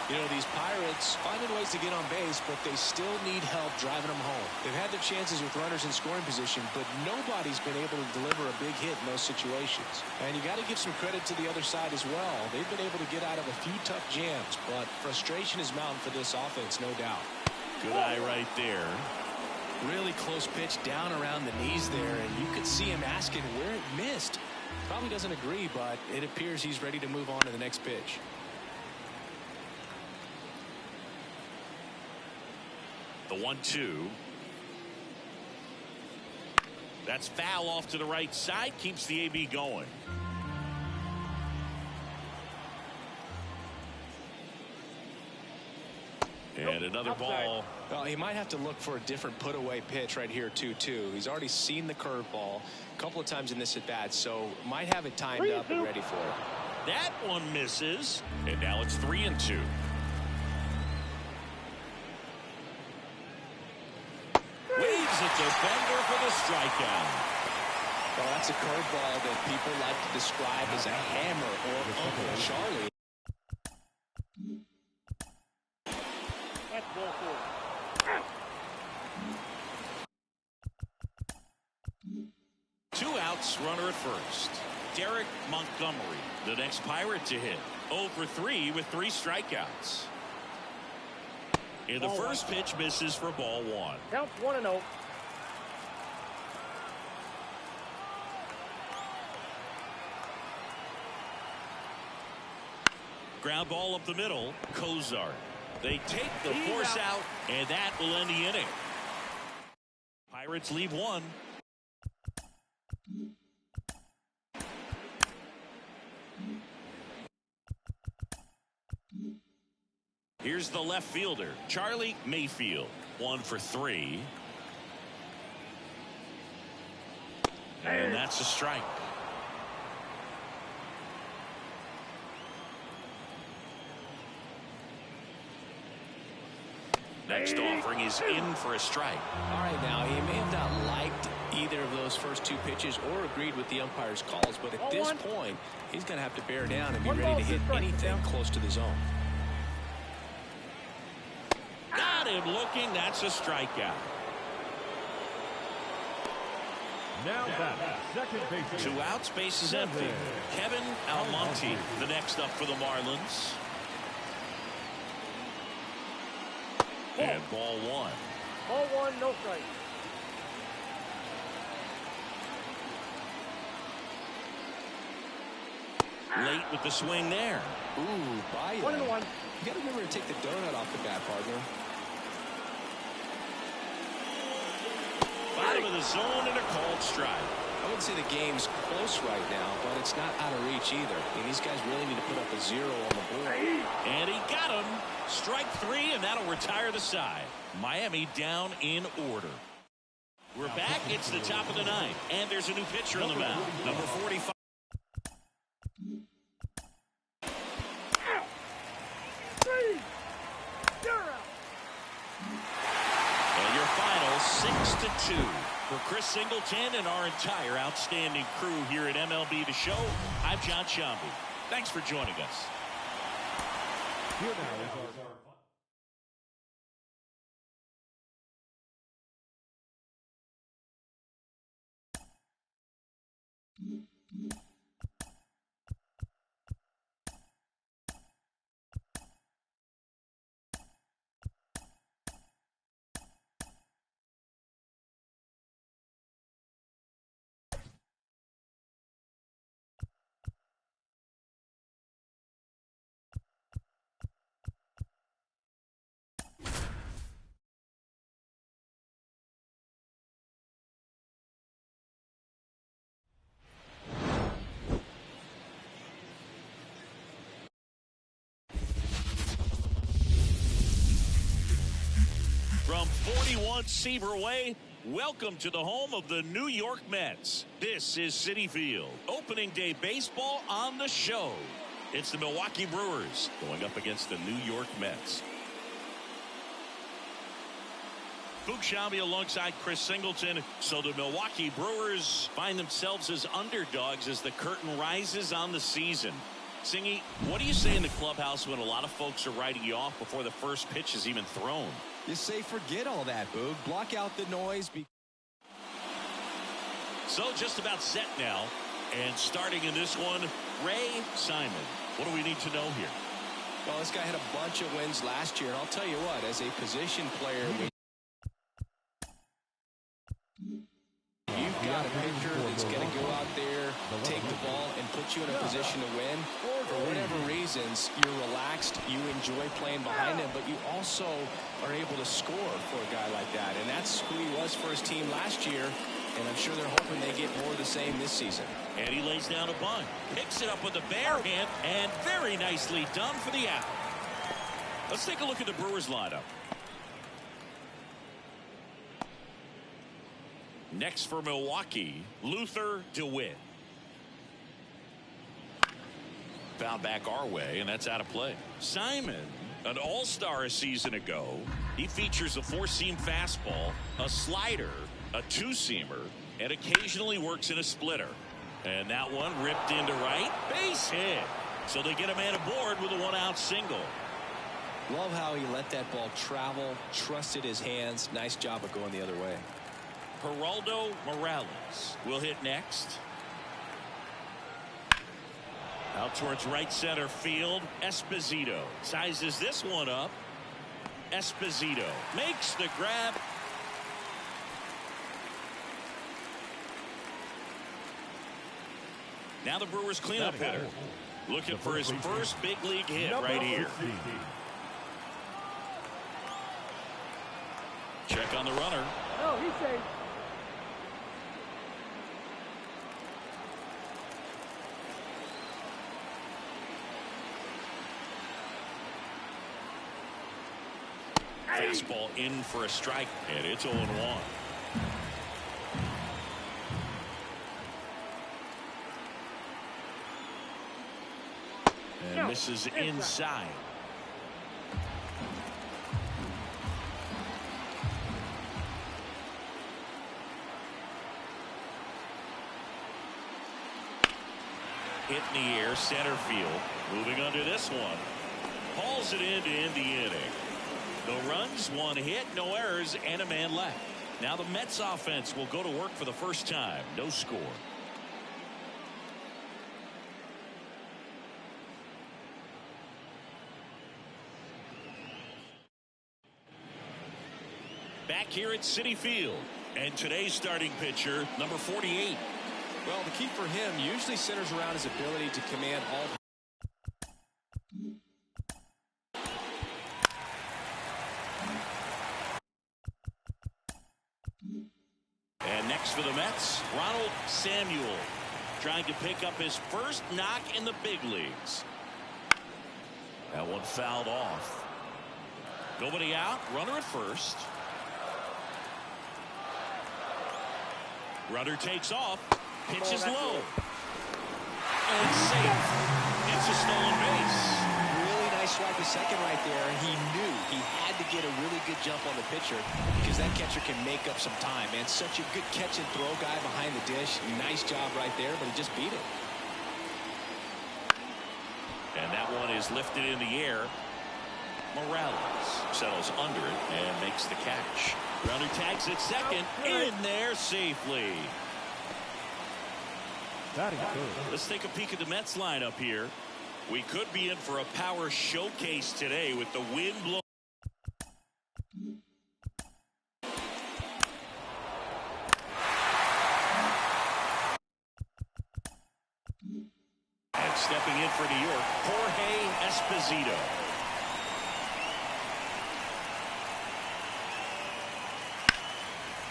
You know, these Pirates finding ways to get on base, but they still need help driving them home. They've had their chances with runners in scoring position, but nobody's been able to deliver a big hit in those situations. And you got to give some credit to the other side as well. They've been able to get out of a few tough jams, but frustration is mounting for this offense, no doubt. Good eye right there. Really close pitch down around the knees there, and you could see him asking where it missed. Probably doesn't agree, but it appears he's ready to move on to the next pitch. The 1-2. That's foul off to the right side. Keeps the AB going. And another ball. Well, he might have to look for a different put-away pitch right here, 2-2. He's already seen the curveball a couple of times in this at-bat, so might have it timed up and ready for it. That one misses. And now it's 3-2. Waves a defender for the strikeout. Well, that's a curveball that people like to describe as a hammer or Uncle Charlie. That's ball 4. 2 outs, runner at first. Derek Montgomery, the next Pirate to hit. 0 for 3 with 3 strikeouts. And the first pitch misses for ball 1. Counts 1-0. Ground ball up the middle. Cozart. They take the force out, and that will end the inning. Pirates leave 1. Here's the left fielder, Charlie Mayfield. 1 for 3. And that's a strike. Next offering is in for a strike. All right, now, he may have not liked either of those first two pitches or agreed with the umpire's calls, but at this point, he's going to have to bear down and be ready to hit anything close to the zone. Got him looking. That's a strikeout. Now that second base. 2 outs, base is empty. Kevin Almonte, the next up for the Marlins. And ball 1. Ball 1, no strike. Late with the swing there. Ooh, by 1-1. You got to remember to take the donut off the bat, partner. Bottom of the zone and a called strike. I wouldn't say the game's close right now, but it's not out of reach either. I mean, these guys really need to put up a 0 on the board. And he got him. Strike 3, and that'll retire the side. Miami down in order. We're back. It's the top of the 9th, and there's a new pitcher on the mound. Number 45. And your final 6-2 for Chris Singleton and our entire outstanding crew here at MLB The Show. I'm John Shambi. Thanks for joining us. Here now is our From 41 Seaver Way, welcome to the home of the New York Mets. This is Citi Field. Opening day baseball on the show. It's the Milwaukee Brewers going up against the New York Mets. Boog Shambi alongside Chris Singleton. So the Milwaukee Brewers find themselves as underdogs as the curtain rises on the season. Singy, what do you say in the clubhouse when a lot of folks are writing you off before the first pitch is even thrown? You say forget all that, Boog. Block out the noise. So just about set now. And starting in this one, Ray Simon. What do we need to know here? Well, this guy had a bunch of wins last year, and I'll tell you what, as a position player, you've got a pitcher that's going to go out there, take the ball, and put you in a position to win. For whatever reasons, you're relaxed, you enjoy playing behind him, but you also are able to score for a guy like that. And that's who he was for his team last year, and I'm sure they're hoping they get more of the same this season. And he lays down a bunt, picks it up with a bare hand, and very nicely done for the out. Let's take a look at the Brewers lineup. Next for Milwaukee, Luther DeWitt. Found back our way, and that's out of play. Simon, an all-star a season ago. He features a 4-seam fastball, a slider, a 2-seamer, and occasionally works in a splitter. And that one ripped into right. Base hit. So they get a man aboard with a 1-out single. Love how he let that ball travel, trusted his hands. Nice job of going the other way. Geraldo Morales will hit next. Out towards right center field. Esposito sizes this one up. Esposito makes the grab. Now the Brewers cleanup hitter. Looking for his first big league hit right here. Check on the runner. No, he's safe. Fastball in for a strike, and it's 0-1. And misses inside. Hit in the air, center field. Moving under this one. Hauls it in to end the inning. No runs, 1 hit, no errors, and a man left. Now the Mets offense will go to work for the first time. No score. Back here at Citi Field. And today's starting pitcher, number 48. Well, the key for him usually centers around his ability to command all. And next for the Mets, Ronald Samuel, trying to pick up his first knock in the big leagues. That one fouled off. Nobody out, runner at first. Runner takes off, pitches low. And safe. It's a stolen base. Really nice strike to second right there. He knew he had to get a really good jump on the pitcher because that catcher can make up some time. And such a good catch and throw guy behind the dish. Nice job right there, but he just beat it. And that one is lifted in the air. Morales settles under it and makes the catch. Runner tags it second, in there safely. That is good. Let's take a peek at the Mets lineup here. We could be in for a power showcase today with the wind blowing. And stepping in for New York, Jorge Esposito.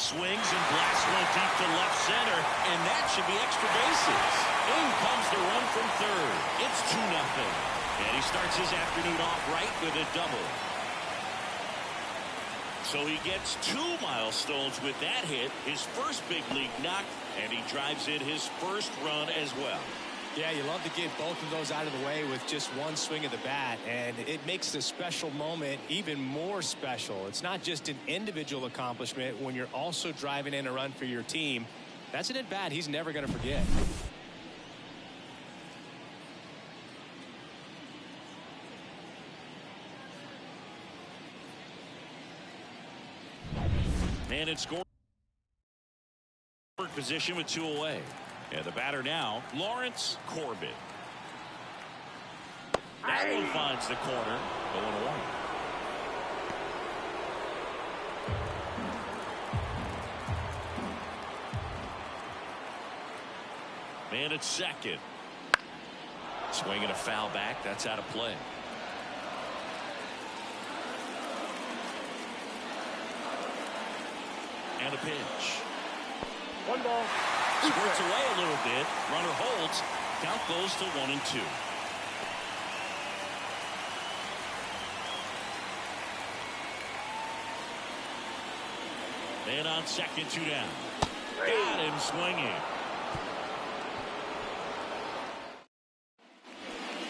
Swings and blasts one deep to left center, and that should be extra bases. In comes the run from third. It's 2-0. And he starts his afternoon off right with a double. So he gets 2 milestones with that hit, his first big league knock, and he drives in his first run as well. Yeah, you love to get both of those out of the way with just one swing of the bat, and it makes the special moment even more special. It's not just an individual accomplishment when you're also driving in a run for your team. That's an at-bat he's never going to forget. And it's scored position with 2 away. And the batter now, Lawrence Corbett. That one finds the corner. 0-1. Man at second. Swinging a foul back. That's out of play. And a pitch. 1 ball. Squirts away a little bit. Runner holds. Count goes to 1-2. And on second, 2 down. Got him swinging.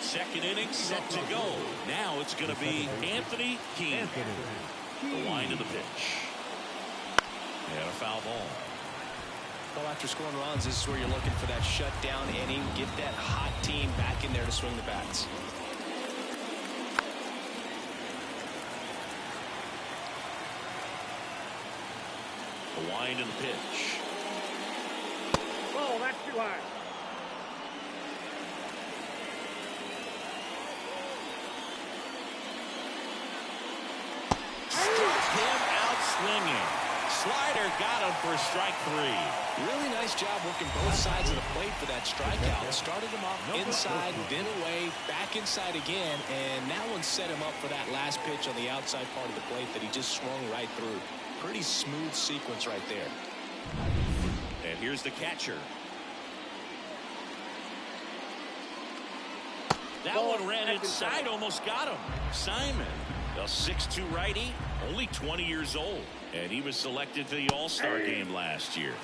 Second inning set to go. Now it's going to be Anthony Keene. The wind of the pitch. And a foul ball. Well, after scoring runs, this is where you're looking for that shutdown inning. Get that hot team back in there to swing the bats. The wind of the pitch. Oh, that's too high. Struck him out swinging. Slider got him for strike 3. Really nice job working both sides of the plate for that strikeout. Started him off inside, then away, back inside again, and that one set him up for that last pitch on the outside part of the plate that he just swung right through. Pretty smooth sequence right there. And here's the catcher. That one ran inside, almost got him. Simon, a 6'2" righty, only 20 years old. And he was selected to the All-Star game last year.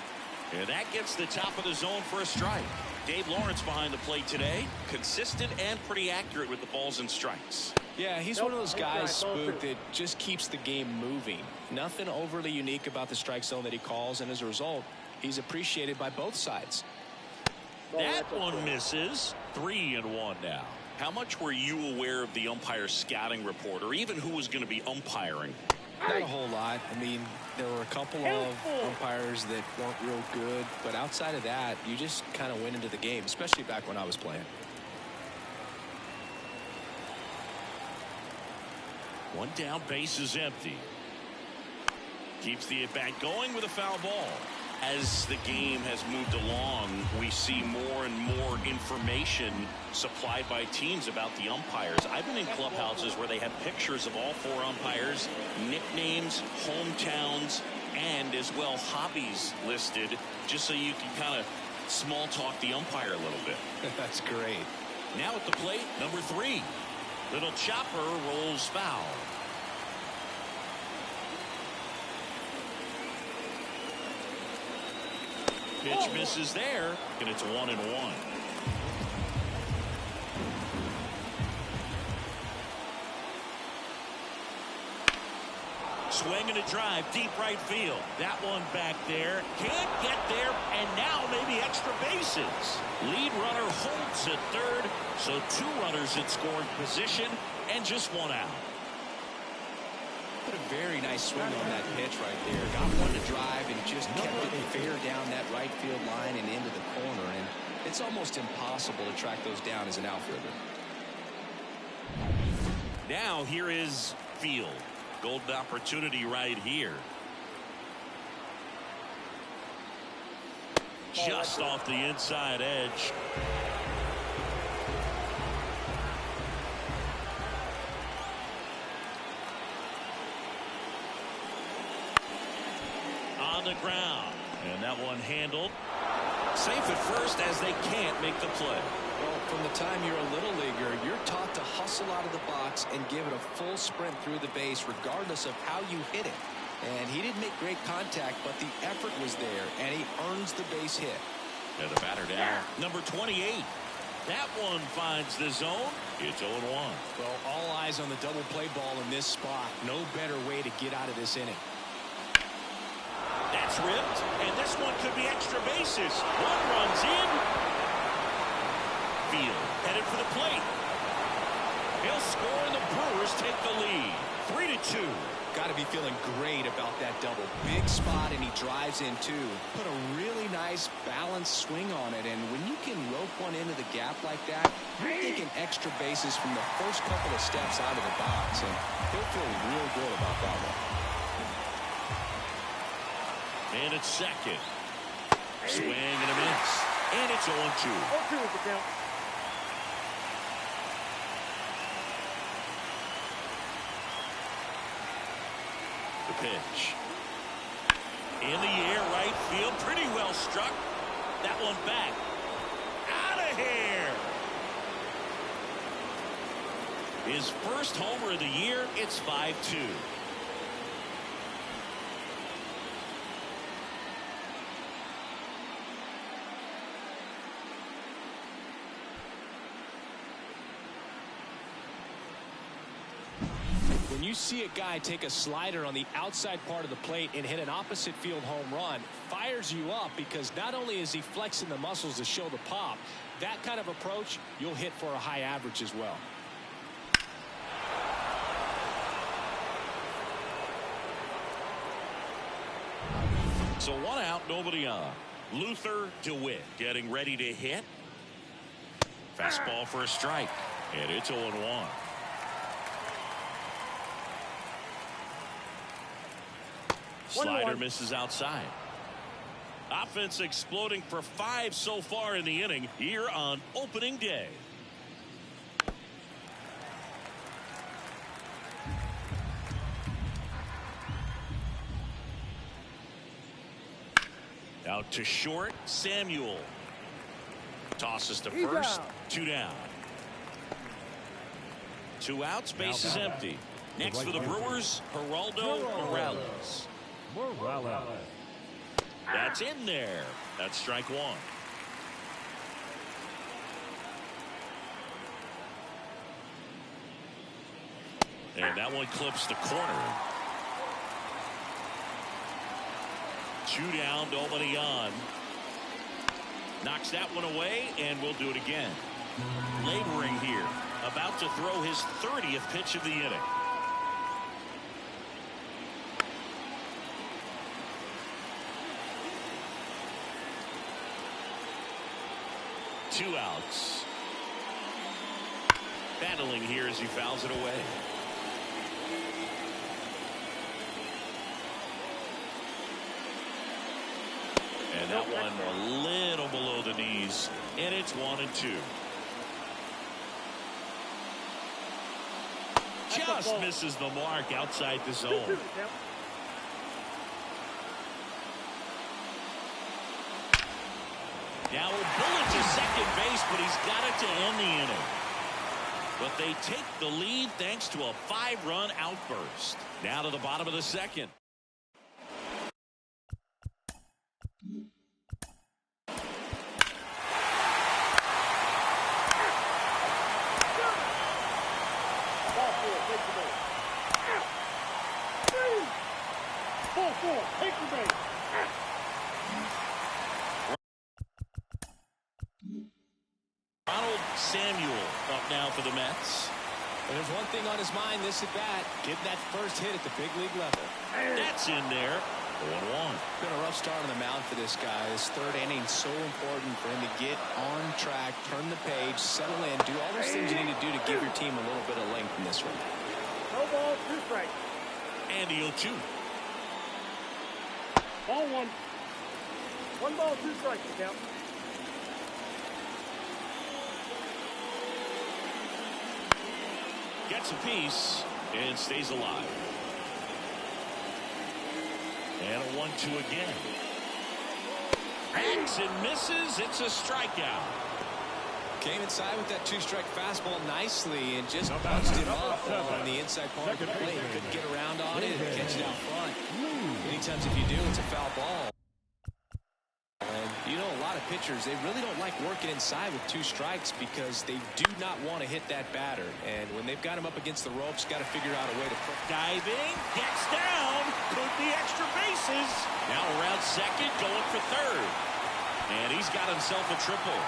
And that gets the top of the zone for a strike. Dave Lawrence behind the plate today. Consistent and pretty accurate with the balls and strikes. Yeah, he's one of those guys, Spook, that just keeps the game moving. Nothing overly unique about the strike zone that he calls, and as a result, he's appreciated by both sides. That one misses. 3-1 now. How much were you aware of the umpire scouting report, or even who was going to be umpiring? Not a whole lot. I mean, there were a couple of umpires that weren't real good, but outside of that, you just kind of went into the game, especially back when I was playing. One down, base is empty. Keeps the at-bat going with a foul ball. As the game has moved along, we see more and more information supplied by teams about the umpires. I've been in clubhouses where they have pictures of all 4 umpires, nicknames, hometowns, and as well hobbies listed, just so you can kind of small talk the umpire a little bit. That's great. Now at the plate, number 3. Little chopper rolls foul. Pitch misses there, and it's 1-1. Swing and a drive, deep right field. That one back there. Can't get there, and now maybe extra bases. Lead runner holds at third, so 2 runners in scoring position, and just 1 out. Put a very nice swing on that pitch right there. Got one to drive and just kept it fair down that right field line and into the corner. And it's almost impossible to track those down as an outfielder. Now here is Field. Golden opportunity right here. Just off the inside edge. On the ground, and that one handled. Safe at first as they can't make the play. Well, from the time you're a little leaguer, you're taught to hustle out of the box and give it a full sprint through the base regardless of how you hit it. And he didn't make great contact, but the effort was there, and he earns the base hit. And the batter down. Number 28. That one finds the zone. It's 0-1. Well, all eyes on the double play ball in this spot. No better way to get out of this inning. That's ripped, and this one could be extra bases. One runs in. Field headed for the plate. He'll score, and the Brewers take the lead. 3-2. Got to be feeling great about that double. Big spot, and he drives in too. Put a really nice balanced swing on it, and when you can rope one into the gap like that, you're thinking extra bases from the first couple of steps out of the box, and he'll feel real good about that one. And it's second. Swing and a miss. And it's 0-2. 0-2 is the count. The pitch. In the air, right field. Pretty well struck. That one back. Out of here. His first homer of the year. It's 5-2. When you see a guy take a slider on the outside part of the plate and hit an opposite field home run, fires you up because not only is he flexing the muscles to show the pop, that kind of approach, you'll hit for a high average as well. So 1 out, nobody on. Luther DeWitt getting ready to hit. Fastball for a strike, and it's 0-1. Slider misses outside. Offense exploding for 5 so far in the inning here on opening day. Out to short, Samuel. Tosses to first, 2 down. 2 outs, base is empty. Next for the Brewers, Geraldo Morales. That's in there. That's strike 1. And that one clips the corner. 2 down, nobody on. Knocks that one away, and we'll do it again. Laboring here. About to throw his 30th pitch of the inning. Two outs. Battling here as he fouls it away. And that one a little below the knees. And it's 1-2. Just misses the mark outside the zone. Now a bullet to second base, but he's got it to end the inning. But they take the lead thanks to a 5-run outburst. Now to the bottom of the second. Take the base. Ronald Samuel up now for the Mets. And there's one thing on his mind this at bat. Getting that first hit at the big league level. That's in there. 1-1. Been a rough start on the mound for this guy. His third inning so important for him to get on track, turn the page, settle in, do all those things you need to do to give your team a little bit of length in this one. No ball, 2 strikes. And the 0-2. Ball 1. 1 ball, 2 strikes, count. Gets a piece and stays alive. And a 1-2 again. Hacks and misses. It's a strikeout. Came inside with that 2-strike fastball nicely and just punched it up on the inside part of the plate. Couldn't get around on it and catch it out front. Many times if you do, it's a foul ball. And you know, a lot of pitchers, they really don't like working inside with 2 strikes because they do not want to hit that batter. And when they've got him up against the ropes, got to figure out a way to put. Diving, gets down, could be extra bases. Now around second, going for third. And he's got himself a triple.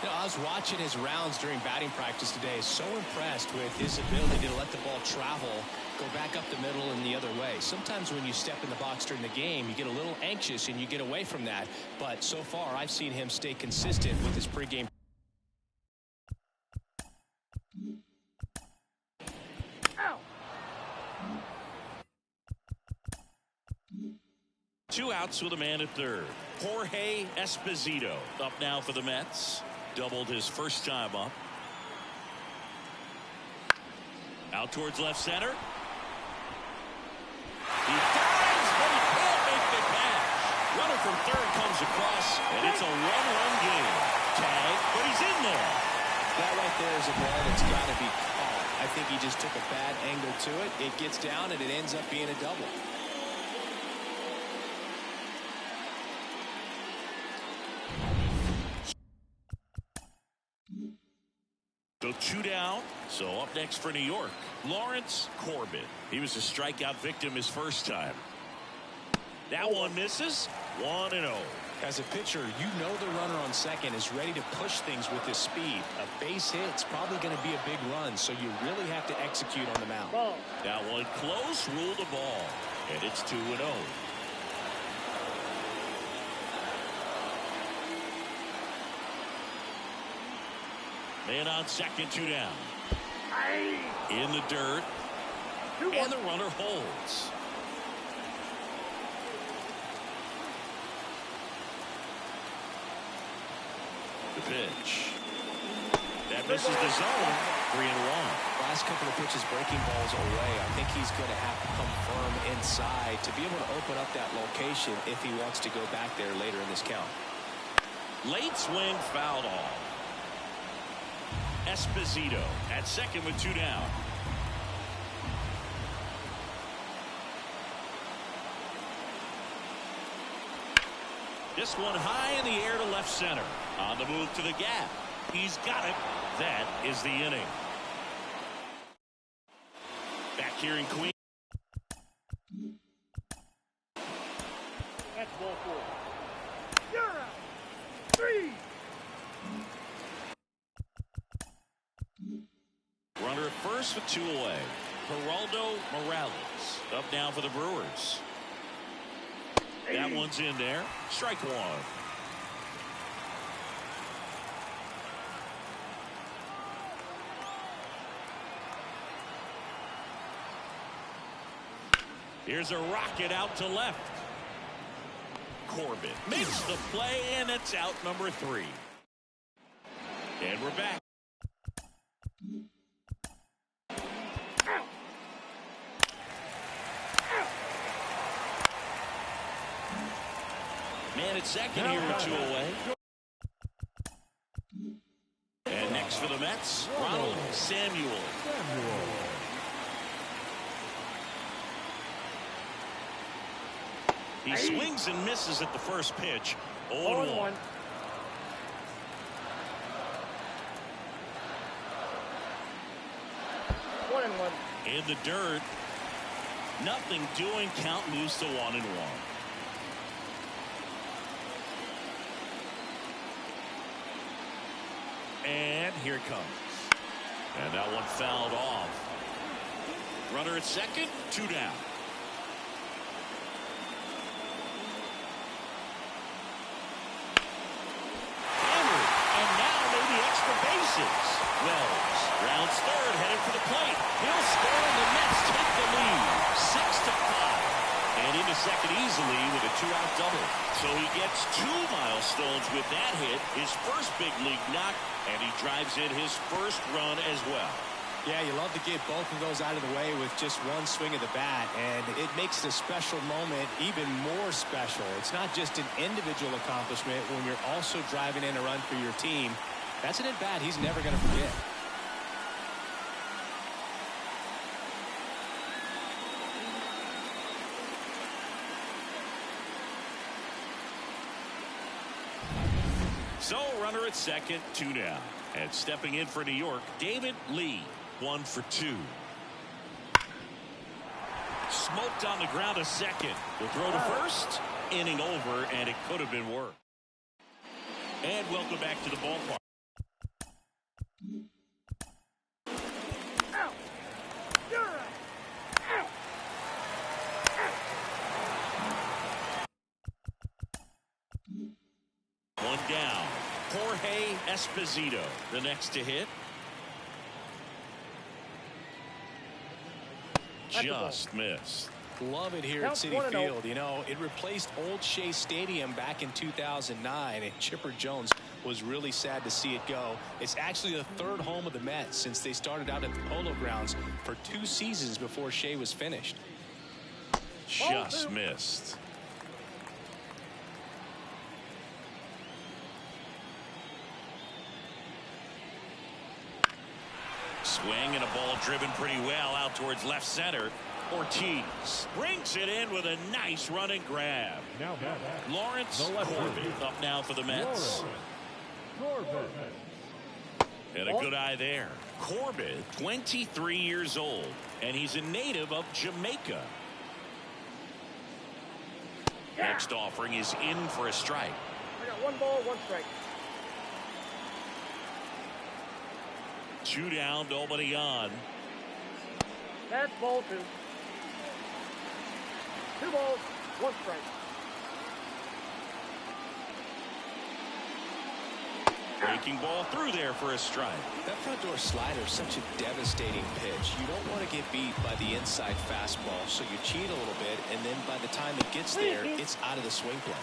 You know, I was watching his rounds during batting practice today. So impressed with his ability to let the ball travel, go back up the middle and the other way. Sometimes when you step in the box during the game, you get a little anxious and you get away from that. But so far, I've seen him stay consistent with his pregame. Ow. 2 outs with a man at third. Jorge Esposito up now for the Mets. Doubled his first time up. Out towards left center. He dives, but he can't make the catch. Runner from third comes across, and it's a 1-run game. Tag, but he's in there. That right there is a ball that's got to be caught. I think he just took a bad angle to it. It gets down, and it ends up being a double. So 2 down. So up next for New York, Lawrence Corbett. He was a strikeout victim his first time. That one misses. 1-0. As a pitcher, you know the runner on second is ready to push things with his speed. A base hit's probably going to be a big run, so you really have to execute on the mound. Ball. That one close, ruled the ball. And it's 2-0. Man on second, 2 down. In the dirt. And the runner holds. The pitch. That misses the zone. 3-1. Last couple of pitches breaking balls away. I think he's going to have to come firm inside to be able to open up that location if he wants to go back there later in this count. Late swing, fouled off. Esposito at second with 2 down. This one high in the air to left center. On the move to the gap. He's got it. That is the inning. Back here in Queens. That's ball 4. You're out. first with 2 away. Geraldo Morales up now for the Brewers. That one's in there. Strike 1. Here's a rocket out to left. Corbett makes the play, and it's out number 3. And we're back. Man at second here with 2 away. And next for the Mets, Ronald Samuel. He swings and misses at the first pitch. 0-1. In the dirt. Nothing doing. Count moves to 1-1. And here it comes. And that one fouled off. Runner at second, 2 down. Hammered, and now maybe extra bases. Wells rounds third, headed for the plate. He'll score, and the Mets take the lead, 6-5. And into second easily with a 2-out double. So he gets 2 milestones with that hit, his first big league knock, and he drives in his first run as well. Yeah, you love to get both of those out of the way with just one swing of the bat, and it makes the special moment even more special. It's not just an individual accomplishment when you're also driving in a run for your team. That's an at-bat he's never going to forget. So, runner at second, 2 down. And stepping in for New York, David Lee, 1 for 2. Smoked on the ground a second. The throw to first, inning over, and it could have been worse. And welcome back to the ballpark. One down. Jorge Esposito, the next to hit. Just missed. Love it here at Citi Field. You know, it replaced Old Shea Stadium back in 2009, and Chipper Jones was really sad to see it go. It's actually the 3rd home of the Mets since they started out at the Polo Grounds for 2 seasons before Shea was finished. Just missed. Swing and a ball driven pretty well out towards left center. Ortiz brings it in with a nice running grab. Now Lawrence Corbett up now for the Mets. And a good eye there. Corbett, 23 years old, and he's a native of Jamaica. Next offering is in for a strike. I got 1 ball, 1 strike. 2 down, nobody on. That's ball 2. 2 balls, 1 strike. Breaking ball through there for a strike. That front door slider is such a devastating pitch. You don't want to get beat by the inside fastball, so you cheat a little bit, and then by the time it gets there, it's out of the swing play.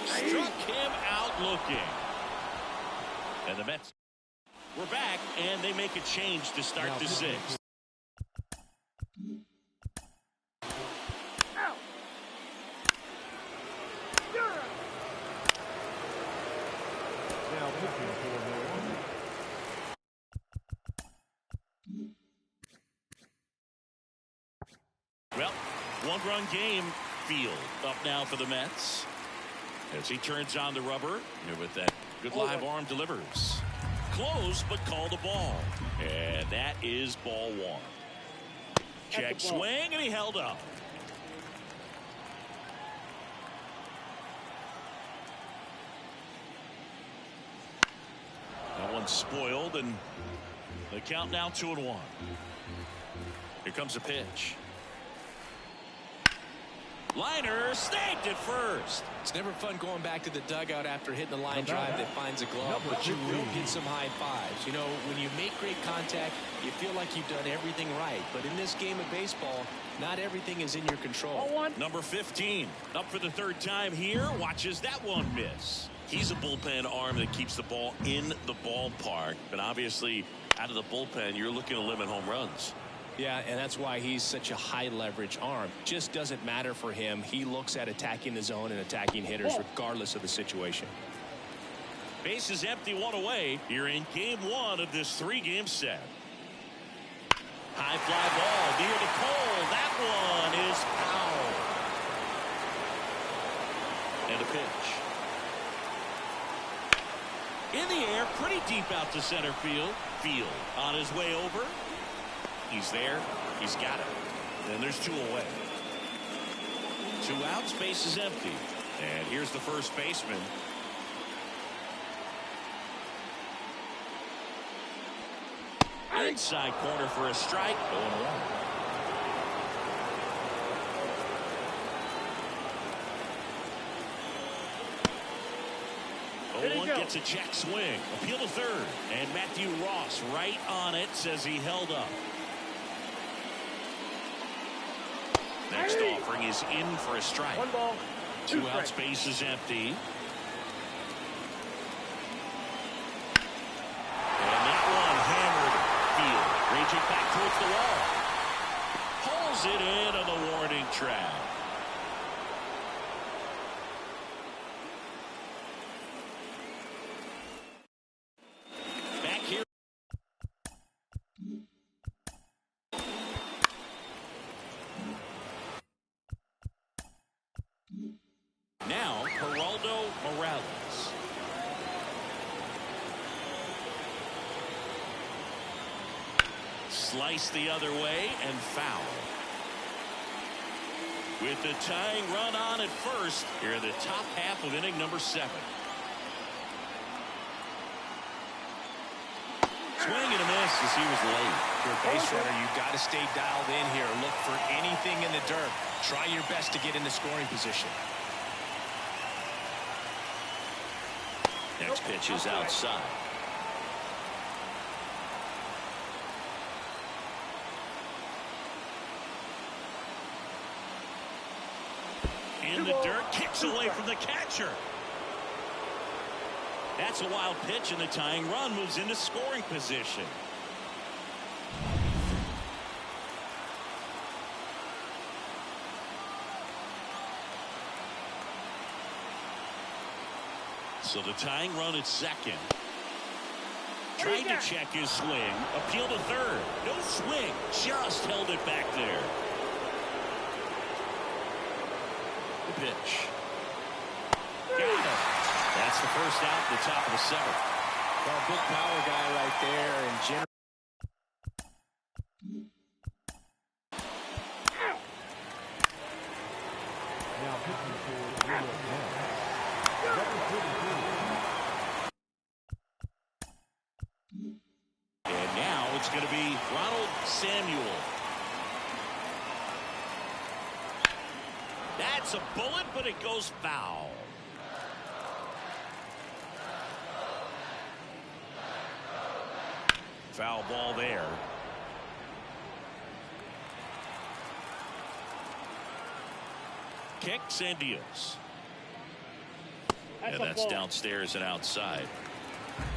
Struck him out looking. And the Mets. We're back, and they make a change to start the 6th. Now pitching for Milwaukee. Well, 1-run game. Field up now for the Mets. As he turns on the rubber, and with that good live arm delivers. Close, but call the ball. And that is ball 1. Check swing, and he held up. and spoiled, and the count now 2-1. Here comes a pitch. Liner snagged at first. It's never fun going back to the dugout after hitting a line drive that finds a glove, but you will get some high fives. You know, when you make great contact, you feel like you've done everything right. But in this game of baseball, not everything is in your control. Number 15 up for the third time here. Watches that one miss. He's a bullpen arm that keeps the ball in the ballpark. But obviously, out of the bullpen, you're looking to limit home runs. Yeah, and that's why he's such a high leverage arm. Just doesn't matter for him. He looks at attacking the zone and attacking hitters regardless of the situation. Base is empty, one away. You're in game one of this 3-game set. High fly ball near the pole. That one is foul. And a pitch. In the air, pretty deep out to center field. Field on his way over. He's there. He's got it. And there's 2 away. 2 outs. Base is empty. And here's the first baseman. Inside corner for a strike. 0-1. One gets a check swing. Appeal to third. And Matthew Ross right on it, says he held up. Next offering is in for a strike. 1 ball. 2 outs, base is empty. And that one hammered field. Raging back towards the wall. Pulls it in on the warning track. Back here. Now, Geraldo Morales. Slice the other way and foul. With the tying run on at first, here in the top half of inning number 7. Swing and a miss as he was late. For a base runner, you've got to stay dialed in here. Look for anything in the dirt. Try your best to get in the scoring position. Next pitch is outside. In the dirt, kicks away from the catcher. That's a wild pitch, and the tying run moves into scoring position. So the tying run at second. Trying to check his swing. Appeal to third. No swing. Just held it back there. The pitch. Got it. That's the first out at the top of the 7th. Well, big power guy right there. And Now pitching for the New York Mets. And now it's going to be Ronald Samuel. That's a bullet, but it goes foul. Foul ball there. Kicks and deals. And that's downstairs and outside.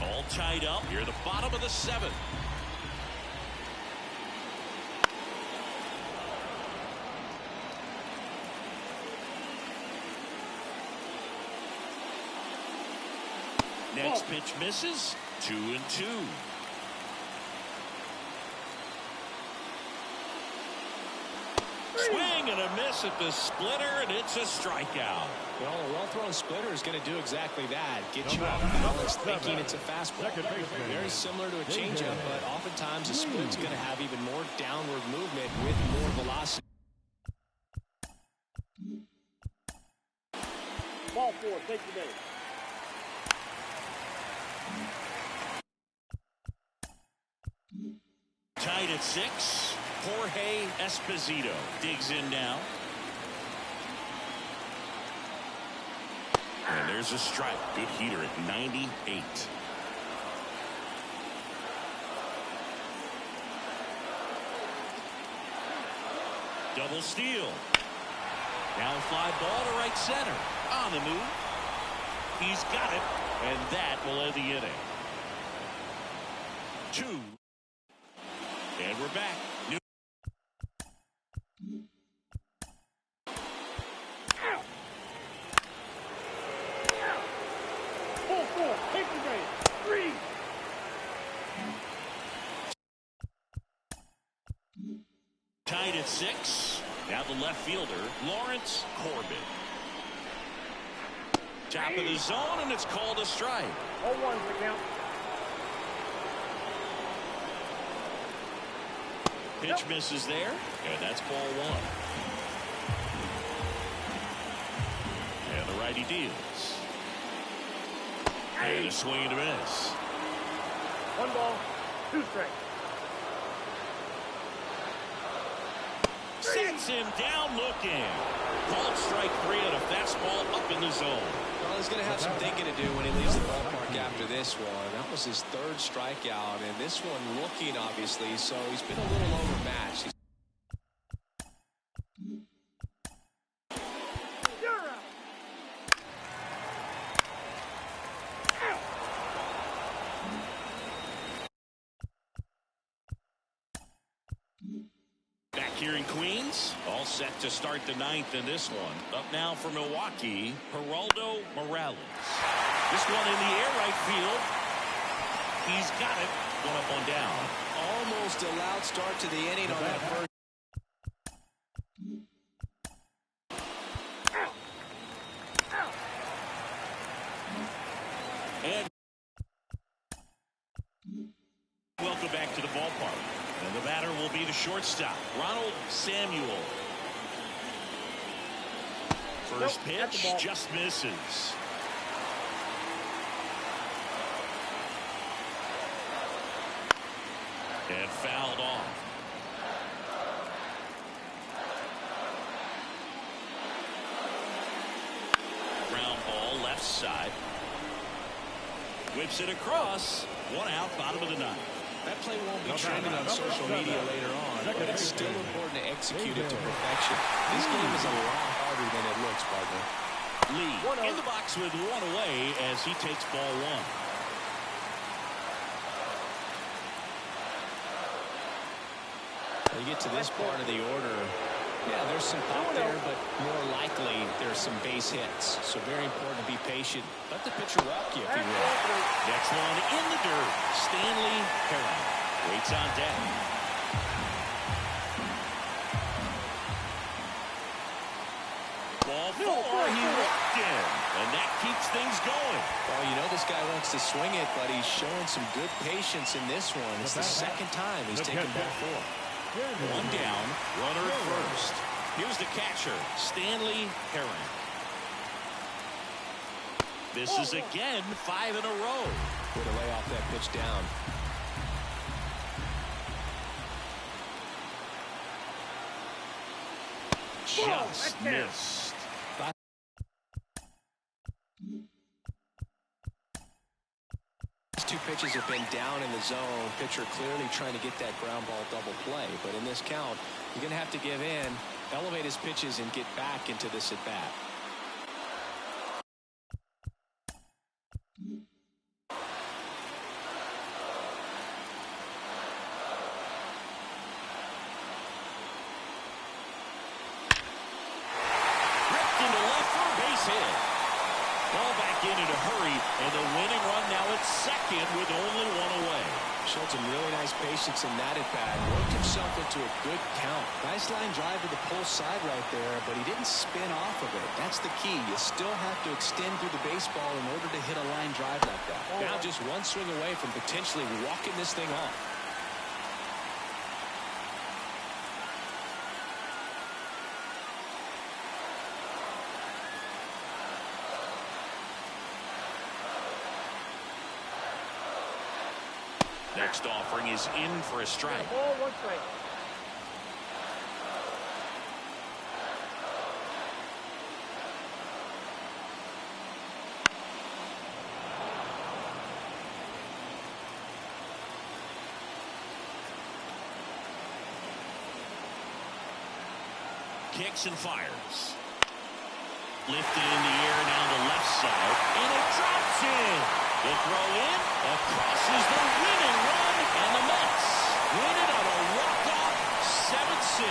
All tied up here at the bottom of the 7th. Next pitch misses. 2-2. Swing and a miss at the splitter, and it's a strikeout. well, a well-thrown splitter is going to do exactly that. Get you off balance thinking it's a fastball. Very similar to a changeup, but oftentimes a split's going to have even more downward movement with more velocity. Ball 4, take the base. Tied at 6. Jorge Esposito digs in now. And there's a strike. Good heater at 98. Double steal. Down fly ball to right center. On the move. He's got it. And that will end the inning. 2. And we're back. Take the base. 3. Tied at 6. Now the left fielder, Lawrence Corbin. Top of the zone, and it's called a strike. 0-1's the count. Pitch misses there, and that's ball 1. And the righty deals. And a swing and a miss. 1 ball, 2 strikes. Sets him down looking. Called strike 3 on a fastball up in the zone. Well, he's going to have some thinking to do when he leaves the ballpark after this one. That was his 3rd strikeout, and this one looking, obviously, so he's been a little overmatched. Back here in Queens, all set to start the 9th in this one. Up now for Milwaukee, Geraldo Morales. This one in the air right field. He's got it. 1 up, 1 down. Almost a loud start to the inning on that first. And welcome back to the ballpark. And the batter will be the shortstop, Ronald Samuel. First pitch just misses. And fouled off. Ground ball left side. Whips it across. 1 out, bottom of the 9th. That play won't be trending on social media later on, but it's still important to execute it to perfection. This game is a lot harder than it looks, partner. Lee in the box with 1 away as he takes ball 1. You get to this part of the order. Yeah, there's some pop there, but more likely there's some base hits. So very important to be patient. Let the pitcher walk you if he will. Next one in the dirt. Stanley Herron waits on deck. Ball 4. He walked in, and that keeps things going. Well, you know this guy wants to swing it, but he's showing some good patience in this one. It's the 2nd time he's taken ball 4. 1 down, runner at first. Here's the catcher, Stanley Herron. This is again 5 in a row. Way to lay off that pitch down. Just missed. These 2 pitches have been down in the zone. Pitcher clearly trying to get that ground ball double play. But in this count, you're going to have to give in, elevate his pitches, and get back into this at bat. Ripped into left for a base hit. Ball back in a hurry, and the winning run now at 2nd with only 1 away. Showed some really nice patience in that at bat. Worked himself into a good count. Nice line drive to the pull side right there, but he didn't spin off of it. That's the key. You still have to extend through the baseball in order to hit a line drive like that. Now just 1 swing away from potentially walking this thing off. Next offering is in for a strike. Ball, one strike. Kicks and fires. Lifted in the air down the left side. And it drops in. The throw in. Crosses the winning run. And the Mets win it on a walk-off 7-6.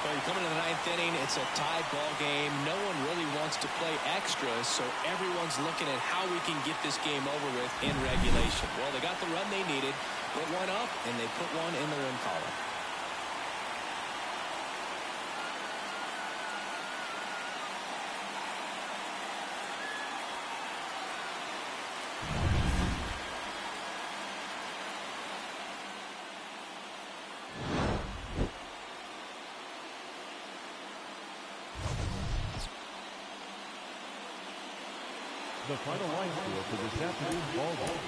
Well, you're coming to the ninth inning. It's a tied ball game. No one really wants to play extra, so everyone's looking at how we can get this game over with in regulation. Well, they got the run they needed, put one up, and they put one in the win column. The final line score for this afternoon's ball game.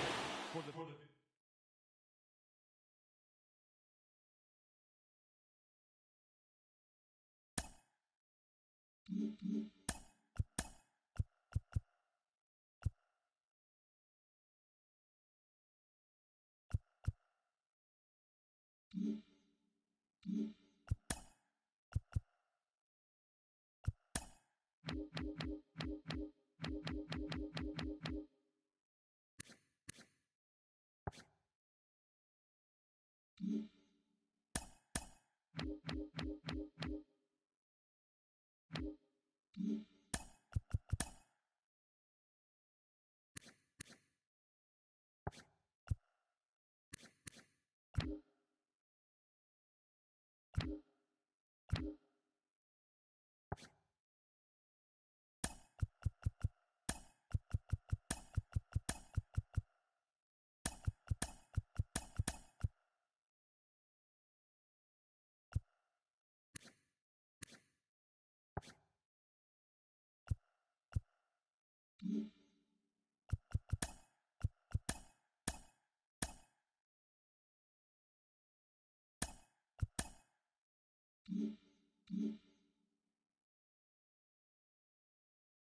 Mm-hmm.